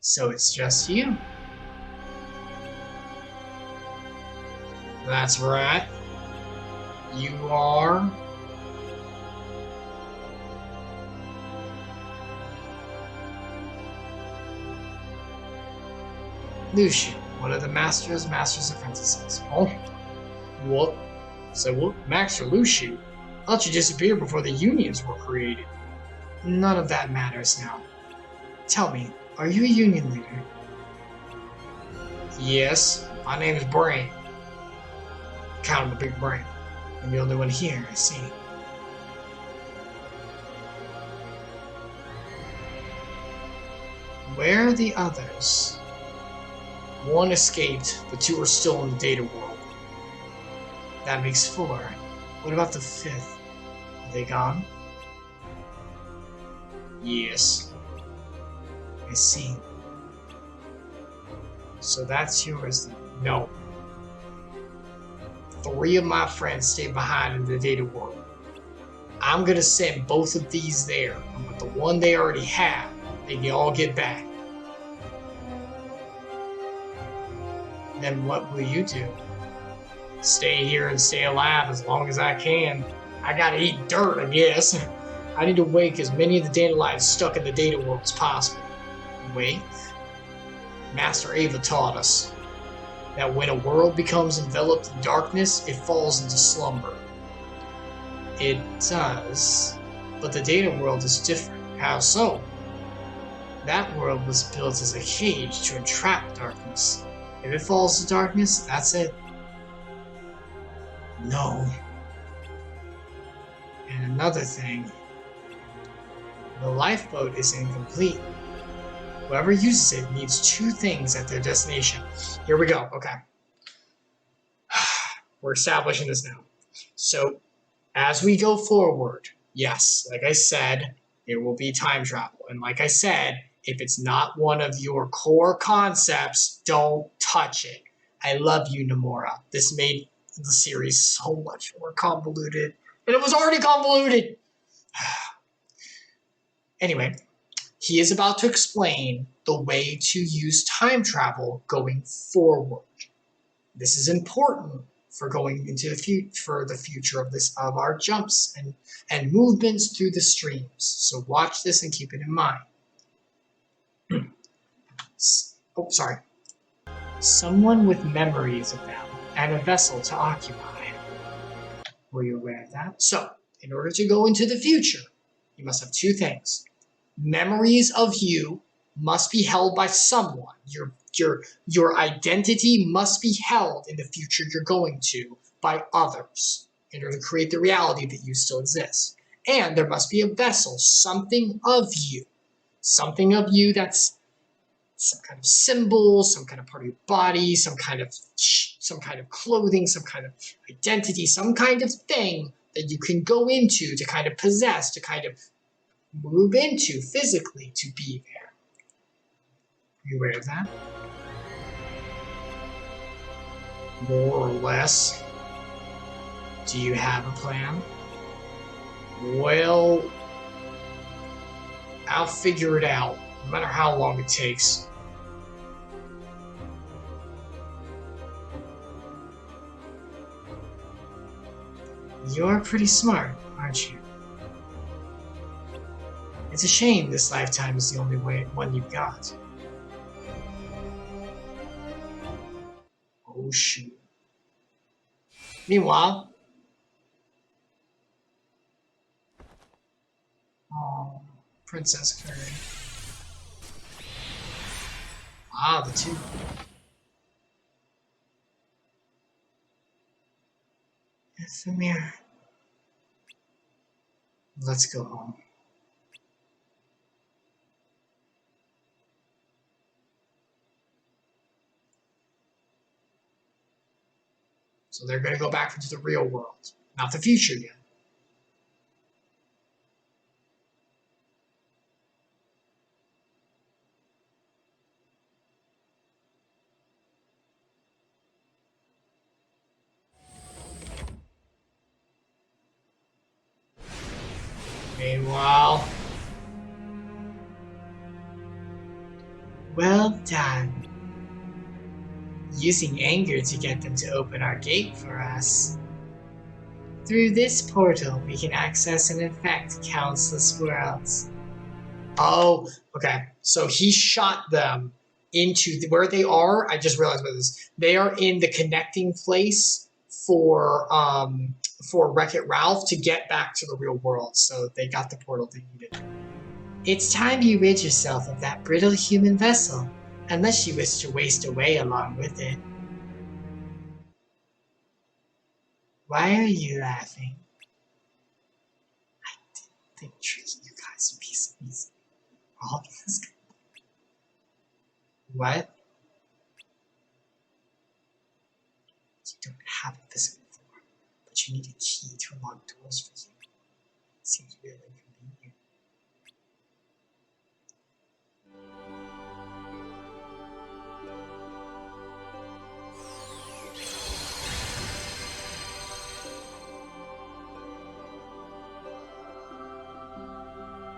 So it's just you? That's right. You are... Lucian, one of the Master's apprentices. Oh? What? So what? Master Lucian? I thought you disappeared before the unions were created. None of that matters now. Tell me, are you a union leader? Yes, my name is Brain. Kind of a big brain. I'm the only one here, I see. Where are the others? One escaped, the two are still in the data world. That makes 4. What about the 5th? Are they gone? Yes. I see. So that's yours then? No. 3 of my friends stay behind in the data world. I'm gonna send both of these there, and with the one they already have, they can all get back. Then what will you do? Stay here and stay alive as long as I can. I gotta eat dirt, I guess. I need to wake as many of the dandelions stuck in the data world as possible. Wait. Master Ava taught us that when a world becomes enveloped in darkness, it falls into slumber. It does, but the data world is different. How so? That world was built as a cage to entrap darkness. If it falls to darkness, that's it. No. And another thing, the lifeboat is incomplete. Whoever uses it needs 2 things at their destination. Here we go, okay. We're establishing this now. So, as we go forward, yes, like I said, there will be time travel. And like I said, if it's not one of your core concepts, don't touch it. I love you, Nomura. This made the series so much more convoluted. And it was already convoluted! Anyway, he is about to explain the way to use time travel going forward. This is important for going into the future of our jumps and movements through the streams. So watch this and keep it in mind. Oh, sorry. Someone with memories of them and a vessel to occupy. Were you aware of that? So, in order to go into the future, you must have two things. Memories of you must be held by someone. Your identity must be held in the future you're going to by others in order to create the reality that you still exist. And there must be a vessel, something of you that's some kind of symbol, some kind of part of your body, some kind of clothing, some kind of identity, some kind of thing that you can go into to kind of possess, to kind of move into physically to be there. Are you aware of that? More or less. Do you have a plan? Well, I'll figure it out, no matter how long it takes. You're pretty smart, aren't you? It's a shame this lifetime is the only one you've got. Oh, shoot. Meanwhile... Oh, Princess Curry. Ah, the two. Ephemer. Let's go home. So they're going to go back into the real world, not the future yet. Meanwhile, well done. Using anger to get them to open our gate for us. Through this portal, we can access and infect countless worlds. Oh, okay. So he shot them into where they are. I just realized what this. They are in the connecting place for Wreck-It Ralph to get back to the real world. So they got the portal they needed. It's time you rid yourself of that brittle human vessel, unless you wish to waste away along with it. Why are you laughing? I didn't think tricking you guys would be so easy. All this. What? You don't have a physical form, but you need a key to unlock doors for you. Seems really convenient.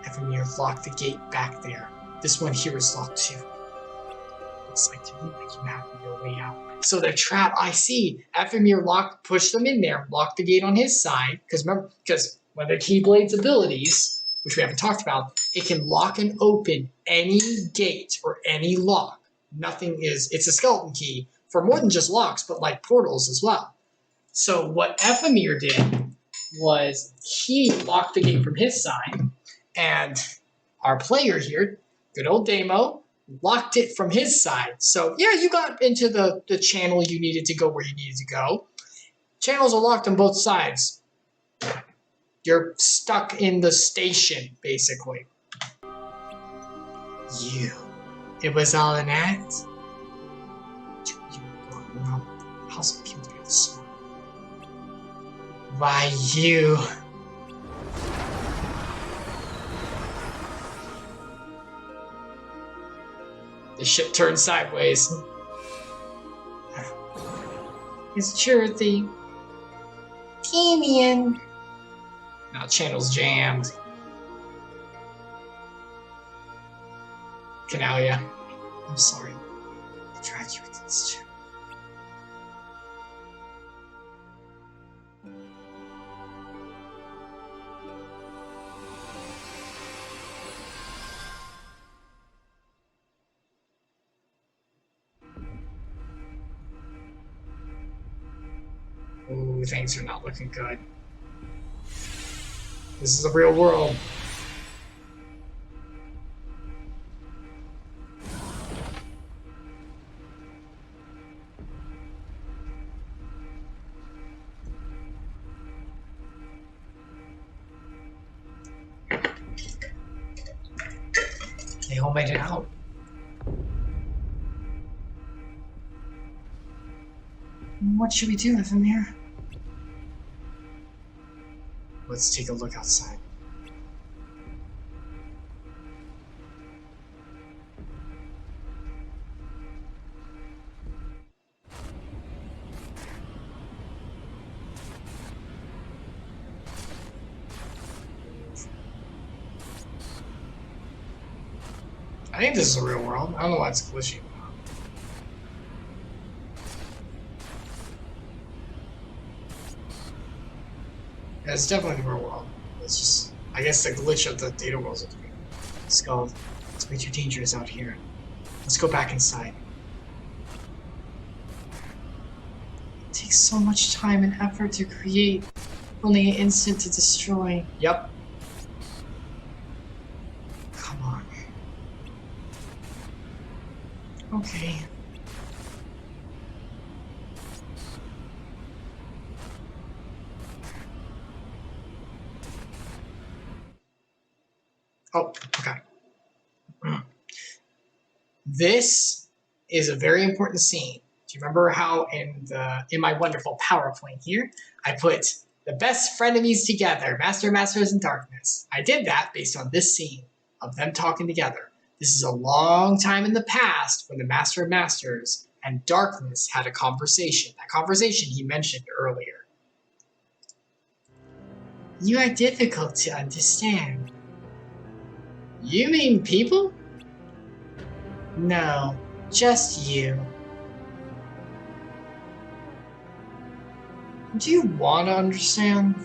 Evermere locked the gate back there. This one here is locked too. Looks like to me like you have no way out. So they're trapped. I see. Evermere pushed them in there, locked the gate on his side. Because remember, when the Keyblade's abilities, which we haven't talked about, it can lock and open any gate or any lock. It's a skeleton key for more than just locks, but like portals as well. So what Ephemer did was he locked the gate from his side, and our player here, good old Damo, locked it from his side. So yeah, you got into the channel you needed to go where you needed to go. Channels are locked on both sides. You're stuck in the station, basically. It was all an act? You were going around the house of Kingdom Hearts. Why, you... The ship turned sideways. It's Cherothy. Damien. Now channel's jammed. Canalia, I'm sorry. I dragged you into this too. things are not looking good. This is the real world. They all made it out. What should we do with him here? Let's take a look outside. I think this is the real world. I don't know why it's glitchy. Yeah, it's definitely the real world. It's just, I guess, the glitch of the data worlds. Skull, it's way too dangerous out here. Let's go back inside. It takes so much time and effort to create, only an instant to destroy. Yep. Come on. Okay. Oh, okay. This is a very important scene. Do you remember how in my wonderful PowerPoint here, I put the best frenemies together, Master, Masters, and Darkness? I did that based on this scene of them talking together. This is a long time in the past when the Master of Masters and Darkness had a conversation. That conversation he mentioned earlier. You are difficult to understand. You mean people? No, just you. Do you want to understand?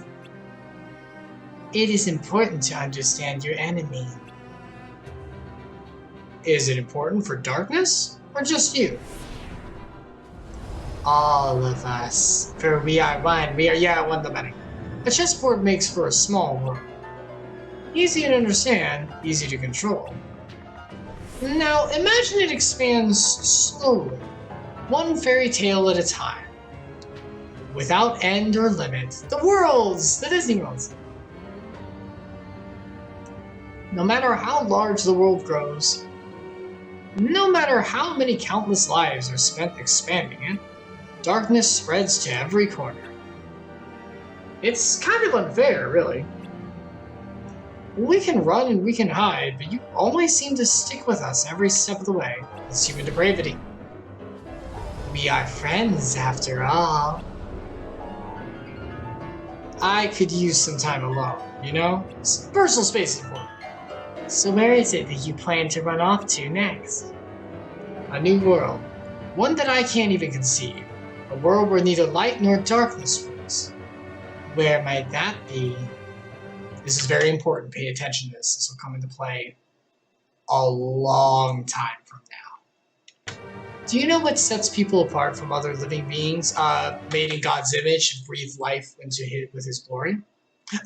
It is important to understand your enemy. Is it important for Darkness, or just you? All of us. For we are one. We are one the many. A chessboard makes for a small world. Easy to understand, easy to control. Now imagine it expands slowly, one fairy tale at a time. Without end or limit. The worlds! The Disney worlds! No matter how large the world grows, no matter how many countless lives are spent expanding it, darkness spreads to every corner. It's kind of unfair, really. We can run and we can hide, but you always seem to stick with us every step of the way. It's human depravity. We are friends, after all. I could use some time alone, you know? Personal space is important. So where is it that you plan to run off to next? A new world. One that I can't even conceive. A world where neither light nor darkness rules. Where might that be? This is very important. Pay attention to this. This will come into play a long time from now. Do you know what sets people apart from other living beings made in God's image and breathe life into with his glory?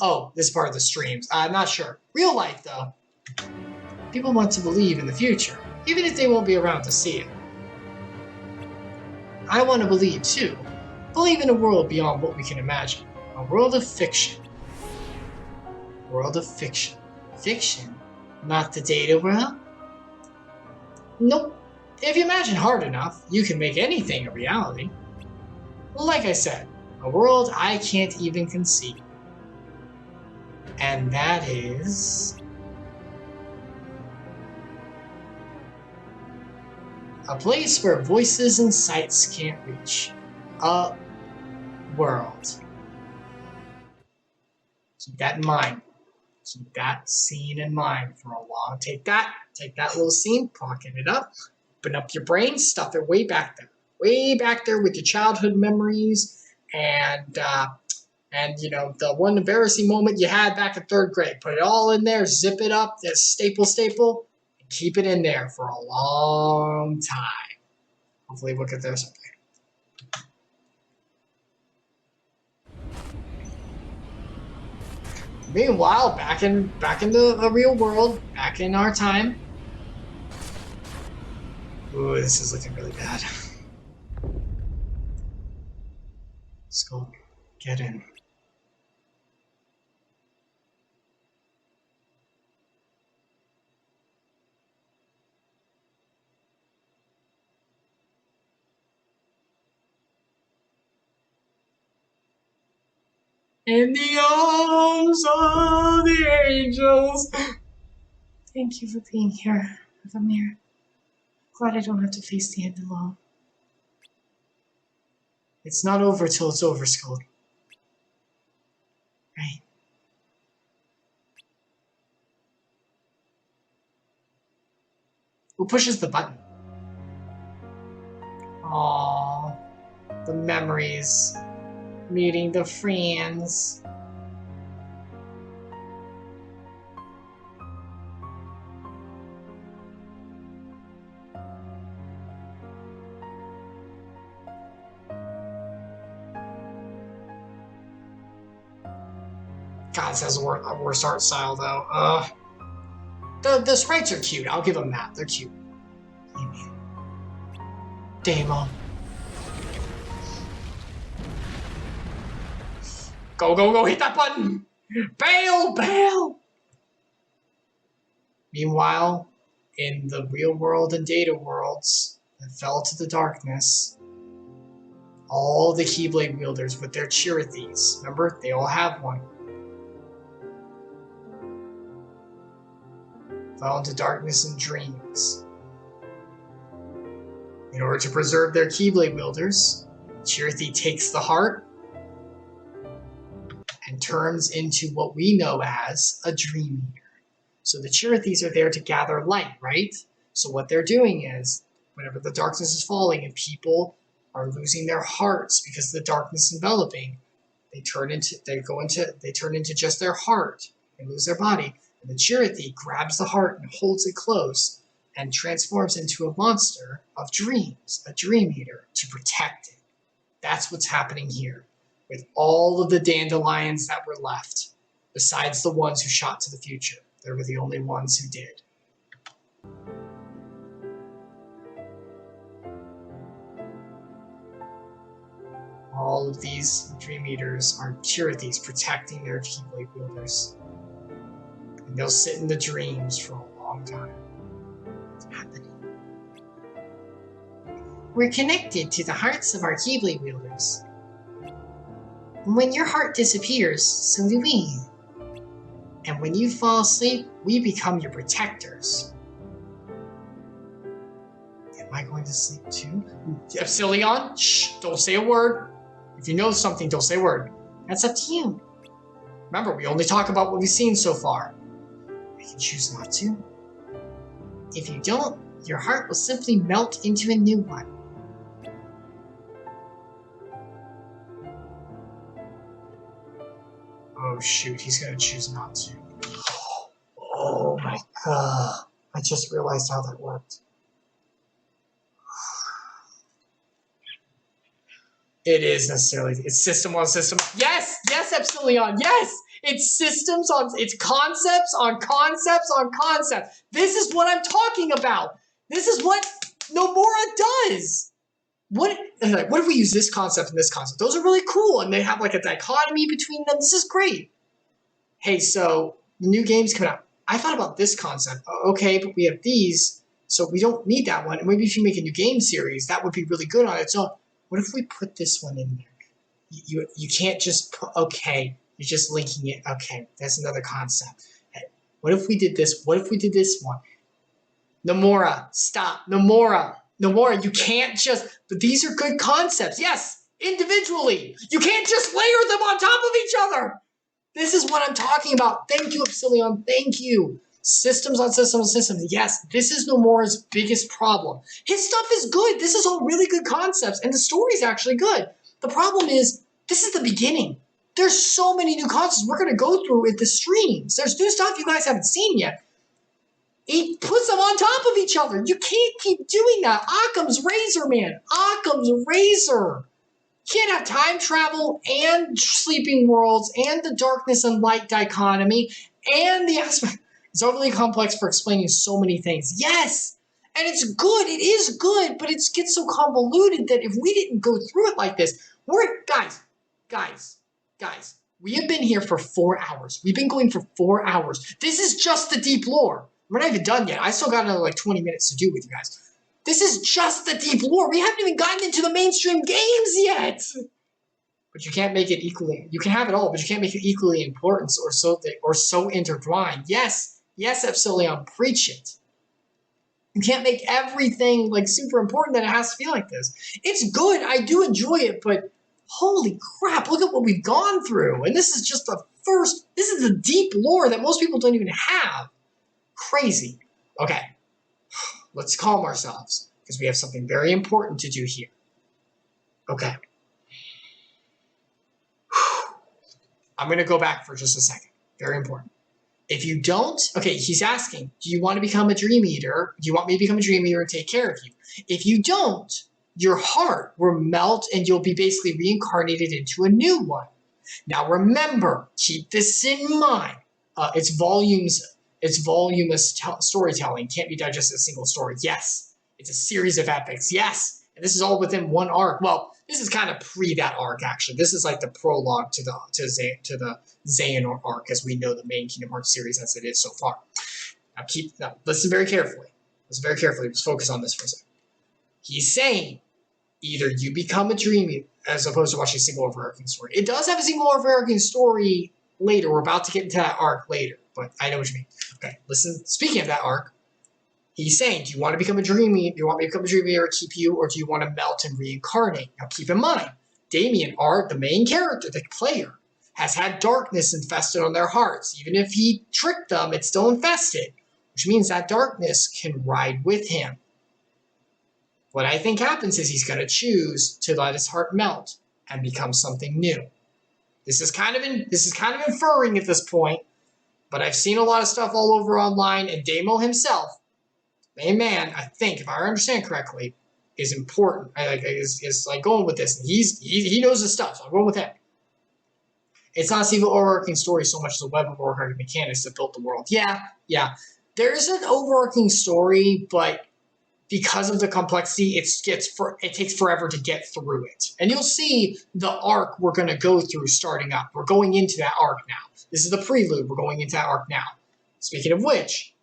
Oh, this is part of the streams. I'm not sure. Real life, though. People want to believe in the future, even if they won't be around to see it. I want to believe, too. Believe in a world beyond what we can imagine. A world of fiction. World of fiction. Fiction? Not the data world? Nope. If you imagine hard enough, you can make anything a reality. Like I said, a world I can't even conceive. And that is... a place where voices and sights can't reach. A world. Keep that in mind. Keep that scene in mind for a long. Take that little scene, pocket it up, open up your brain, stuff it way back there with your childhood memories, and you know, the one embarrassing moment you had back in 3rd grade. Put it all in there, zip it up, staple, and keep it in there for a long time. Hopefully we'll get there someday. Meanwhile, back in the real world, back in our time. Ooh, this is looking really bad. Let's go get in. In the arms of the angels. Thank you for being here, Amir. Glad I don't have to face the end alone. It's not over till it's over, Skull. Right. Who pushes the button? Aww. The memories. Meeting the friends. God, this has a worse art style, though. The sprites are cute. I'll give them that. They're cute. Damon. Go, go, go. Hit that button. Bail, bail. Meanwhile, in the real world and data worlds that fell to the darkness, all the Keyblade wielders with their Chirithes, remember, they all have one, fell into darkness and dreams. In order to preserve their Keyblade wielders, Chirithy takes the heart and turns into what we know as a Dream Eater. So the Chirithys are there to gather light, right? So what they're doing is, whenever the darkness is falling and people are losing their hearts because of the darkness enveloping, they turn into just their heart and lose their body. And the Chirithy grabs the heart and holds it close and transforms into a monster of dreams, a Dream Eater, to protect it. That's what's happening here with all of the dandelions that were left, besides the ones who shot to the future. They were the only ones who did. All of these Dream Eaters are Chirithys protecting their Keyblade wielders. And they'll sit in the dreams for a long time. What's happening? We're connected to the hearts of our Keyblade wielders. When your heart disappears, so do we. And when you fall asleep, we become your protectors. Am I going to sleep too? Epsilon, shh, don't say a word. If you know something, don't say a word. That's up to you. Remember, we only talk about what we've seen so far. I can choose not to. If you don't, your heart will simply melt into a new one. Oh shoot, he's gonna choose not to. Oh my god. I just realized how that worked. It is necessarily, it's system on system. Yes, yes, Epsilon, yes! It's systems on, it's concepts on concepts on concepts. This is what I'm talking about. This is what Nomura does. What if we use this concept and this concept? Those are really cool, and they have like a dichotomy between them. This is great. Hey, so the new game's coming out. I thought about this concept. Okay, but we have these, so we don't need that one. And maybe if you make a new game series, that would be really good on its own. What if we put this one in there? You can't just put, okay, you're just linking it. Okay, that's another concept. Hey, what if we did this? What if we did this one? Nomura, stop. Nomura, you can't just, but these are good concepts. Yes, individually. You can't just layer them on top of each other. This is what I'm talking about. Thank you, Epsilon. Thank you. Systems on systems on systems. Yes, this is Nomura's biggest problem. His stuff is good. This is all really good concepts, and the story's actually good. The problem is, this is the beginning. There's so many new concepts we're going to go through with the streams. There's new stuff you guys haven't seen yet. He puts them on top of each other. You can't keep doing that. Occam's razor, man. Occam's razor. Can't have time travel and sleeping worlds and the darkness and light dichotomy and the aspect. It's overly complex for explaining so many things. Yes, and it's good. It is good, but it gets so convoluted that if we didn't go through it like this, guys. We have been here for 4 hours. We've been going for 4 hours. This is just the deep lore. We're not even done yet. I still got another like 20 minutes to do with you guys. This is just the deep lore. We haven't even gotten into the mainstream games yet. But you can't make it equally. You can have it all, but you can't make it equally important or so intertwined. Yes, Epsilon, preach it. You can't make everything like super important that it has to feel like this. It's good. I do enjoy it, but holy crap, look at what we've gone through. And this is just this is the deep lore that most people don't even have. Crazy. Okay, let's calm ourselves because we have something very important to do here. Okay. I'm going to go back for just a second. Very important. If you don't, okay, he's asking, do you want to become a dream eater? Do you want me to become a dream eater and take care of you? If you don't, your heart will melt and you'll be basically reincarnated into a new one. Now remember, keep this in mind. It's voluminous storytelling. Can't be digested as a single story. Yes. It's a series of epics. Yes. And this is all within one arc. Well, this is kind of pre that arc, actually. This is like the prologue to the Xehanort arc, as we know the main Kingdom Hearts series as it is so far. Now, listen very carefully. Just focus on this for a second. He's saying either you become a dream as opposed to watching a single overarching story. It does have a single overarching story later. We're about to get into that arc later, but I know what you mean. Okay, listen. Speaking of that arc, he's saying, do you want to become a dream eater? Do you want me to become a dream eater or keep you, or do you want to melt and reincarnate? Now, keep in mind, Damien, the main character, the player, has had darkness infested on their hearts. Even if he tricked them, it's still infested, which means that darkness can ride with him. What I think happens is he's going to choose to let his heart melt and become something new. This is kind of inferring at this point, but I've seen a lot of stuff all over online, and Damo himself, main man, I think, if I understand correctly, is important. Is like going with this. He knows his stuff, so I'm going with him. It's not a single overarching story so much as a web of overarching mechanics that built the world. Yeah. There is an overarching story, but because of the complexity, it takes forever to get through it. And you'll see the arc we're going to go through starting up. We're going into that arc now. This is the prelude. We're going into that arc now. Speaking of which,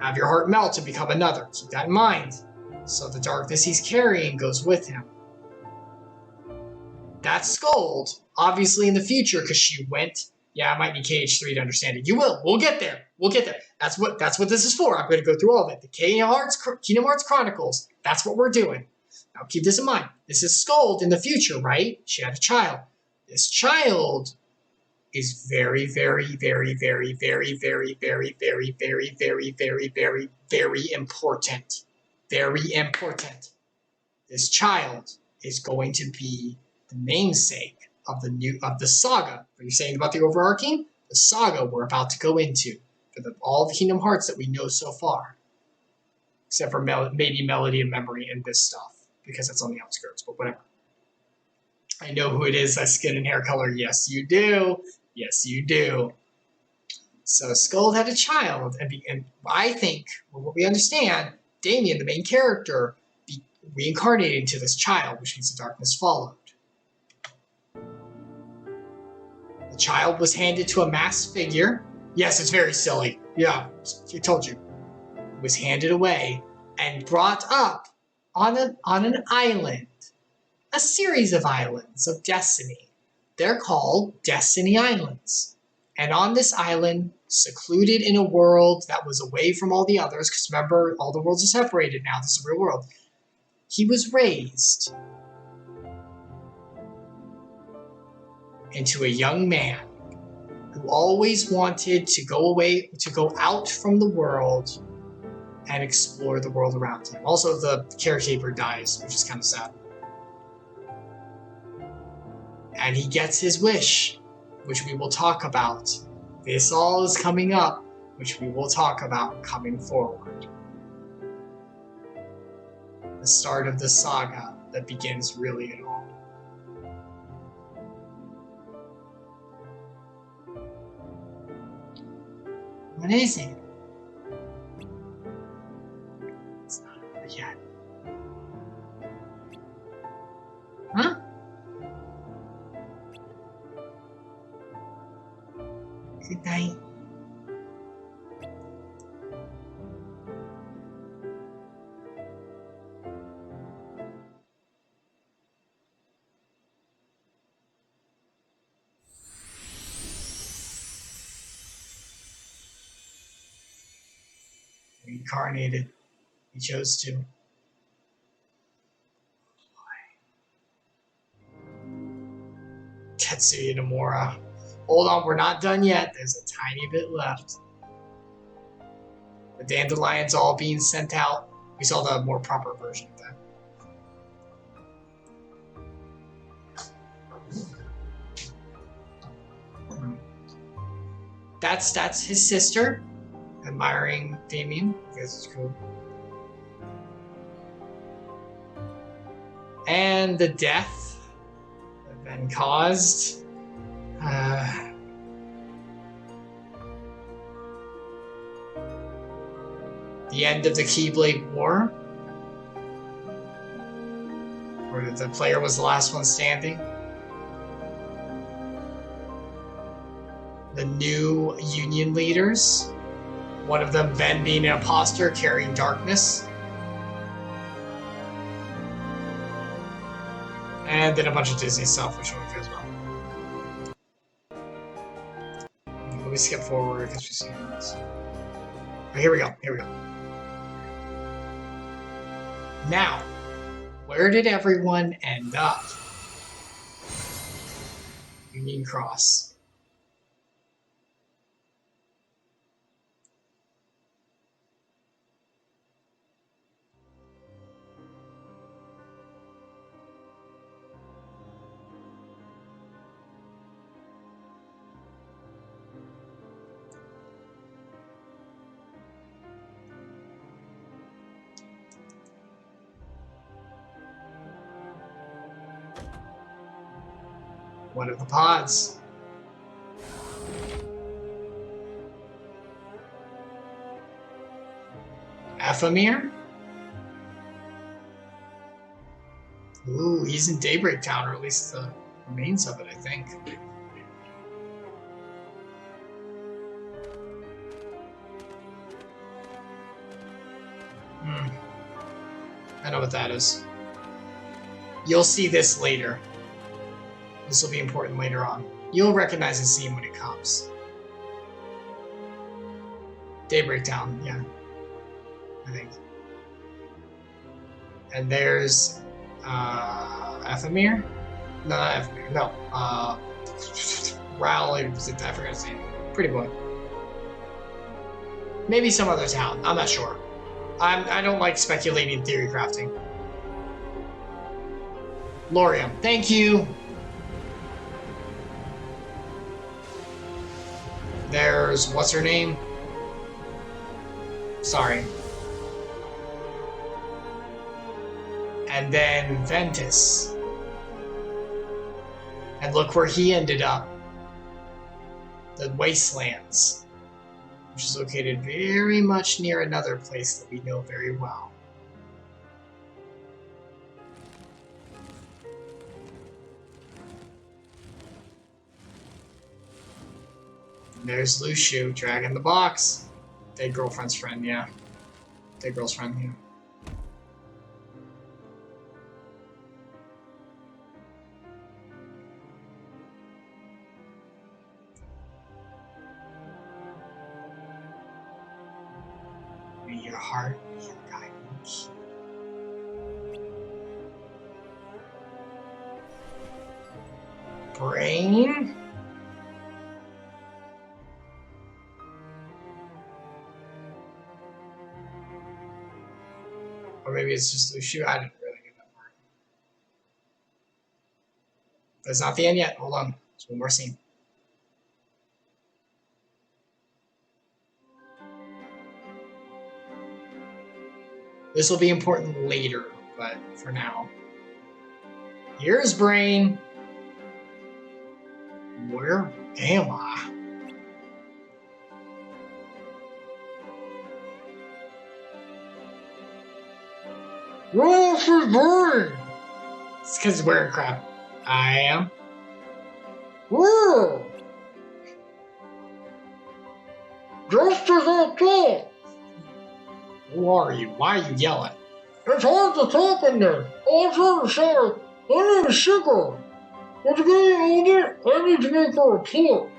have your heart melt and become another. Keep that in mind. So the darkness he's carrying goes with him. That's Scold, obviously in the future, because she went. Yeah, I might need KH3 to understand it. You will. We'll get there. That's what this is for. I'm going to go through all of it. The Kingdom Hearts Chronicles. That's what we're doing. Now keep this in mind. This is Scold in the future, right? She had a child. This child is very, very, very, very, very, very, very, very, very, very, very, very, very important. Very important. This child is going to be the namesake of the saga. What you're saying about the overarching? The saga we're about to go into for all the Kingdom Hearts that we know so far. Except for maybe Melody and Memory and this stuff, because it's on the outskirts, but whatever. I know who it is, that skin and hair color. Yes, you do. So Scold had a child, and I think, from what we understand, Damien, the main character, reincarnated into this child, which means the darkness followed. The child was handed to a masked figure. Yes, it's very silly. Yeah, I told you. It was handed away and brought up on an island. A series of islands of destiny. They're called Destiny Islands. And on this island, secluded in a world that was away from all the others, because remember, all the worlds are separated now, this is a real world, he was raised into a young man who always wanted to go out from the world and explore the world around him. Also, the caretaker dies, which is kind of sad. And he gets his wish, which we will talk about. This all is coming up, which we will talk about coming forward. The start of the saga, that begins really at all. What is it? It's not over yet. Huh? Good night. Reincarnated. He chose to. Tetsuya Nomura. Hold on, we're not done yet. There's a tiny bit left. The dandelions all being sent out. We saw the more proper version of that. That's his sister, admiring Damien. I guess it's cool. And the death that been caused. The end of the Keyblade War, where the player was the last one standing. The new Union leaders, one of them Ben being an imposter carrying darkness. And then a bunch of Disney stuff, which one feels well. Let me skip forward because we've seen this. Here we go. Now, where did everyone end up? Union Cross. One of the pods. Ephemere? Ooh, he's in Daybreak Town, or at least the remains of it, I think. I know what that is. You'll see this later. This will be important later on. You'll recognize the scene when it comes. Daybreak Town, yeah. I think. And there's Ephemere? No, not Ephemere. No. Rowley, I forgot his name. Pretty boy. Maybe some other town. I'm not sure. I don't like speculating theory crafting. Lorium. Thank you. There's, what's her name? Sorry. And then Ventus. And look where he ended up. The Wastelands. Which is located very much near another place that we know very well. There's Lucio dragging the box. Dead girlfriend's friend, yeah. Dead girl's friend, yeah. May your heart be your guidance. Brain. Or maybe it's just Lucio. I didn't really get that part. That's not the end yet. Hold on. There's one more scene. This will be important later, but for now. Here's Brain. Where am I? Where's Brain? It's because he's wearing crap. I am. Whoa! Just as I thought. Who are you? Why are you yelling? It's hard to talk in there. I'm trying to say, my name is Sugar. As getting older, I need to make a report.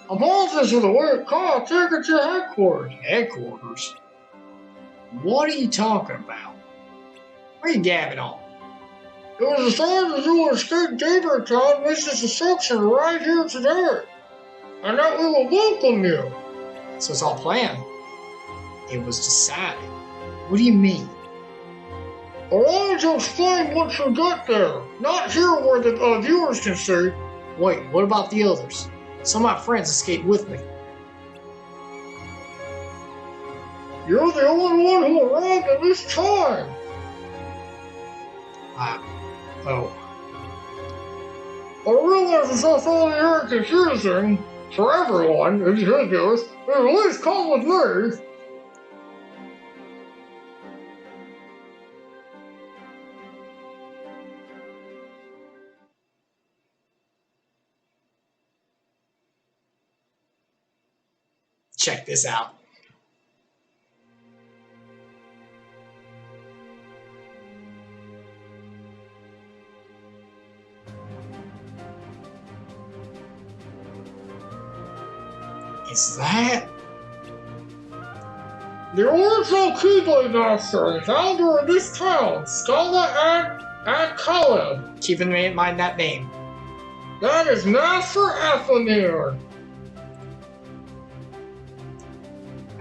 Apologies for the wait. Call, take it to headquarters. Headquarters? What are you talking about? What are you gabbing on? It was decided to do an escape Daybreak Town missions reception right here today. And that we will welcome you. So it's all planned. It was decided. What do you mean? Allow me to explain once you get there. Not here where the viewers can see. Wait, what about the others? Some of my friends escaped with me. You're the only one who arrived at this time. Oh. I realize it's not only here confusing for everyone, if you goes, but at least come with me. Check this out. Is that the original Keyblade Master and founder of this town, Scarlet and Colin? Keeping in mind that name. That is Master Athenir.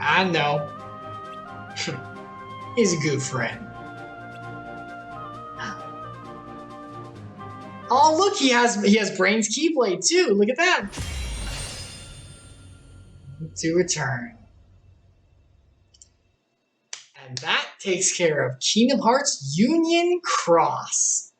I know. He's a good friend. Oh, look, he has Brain's Keyblade too. Look at that. To return. And that takes care of Kingdom Hearts Union Cross.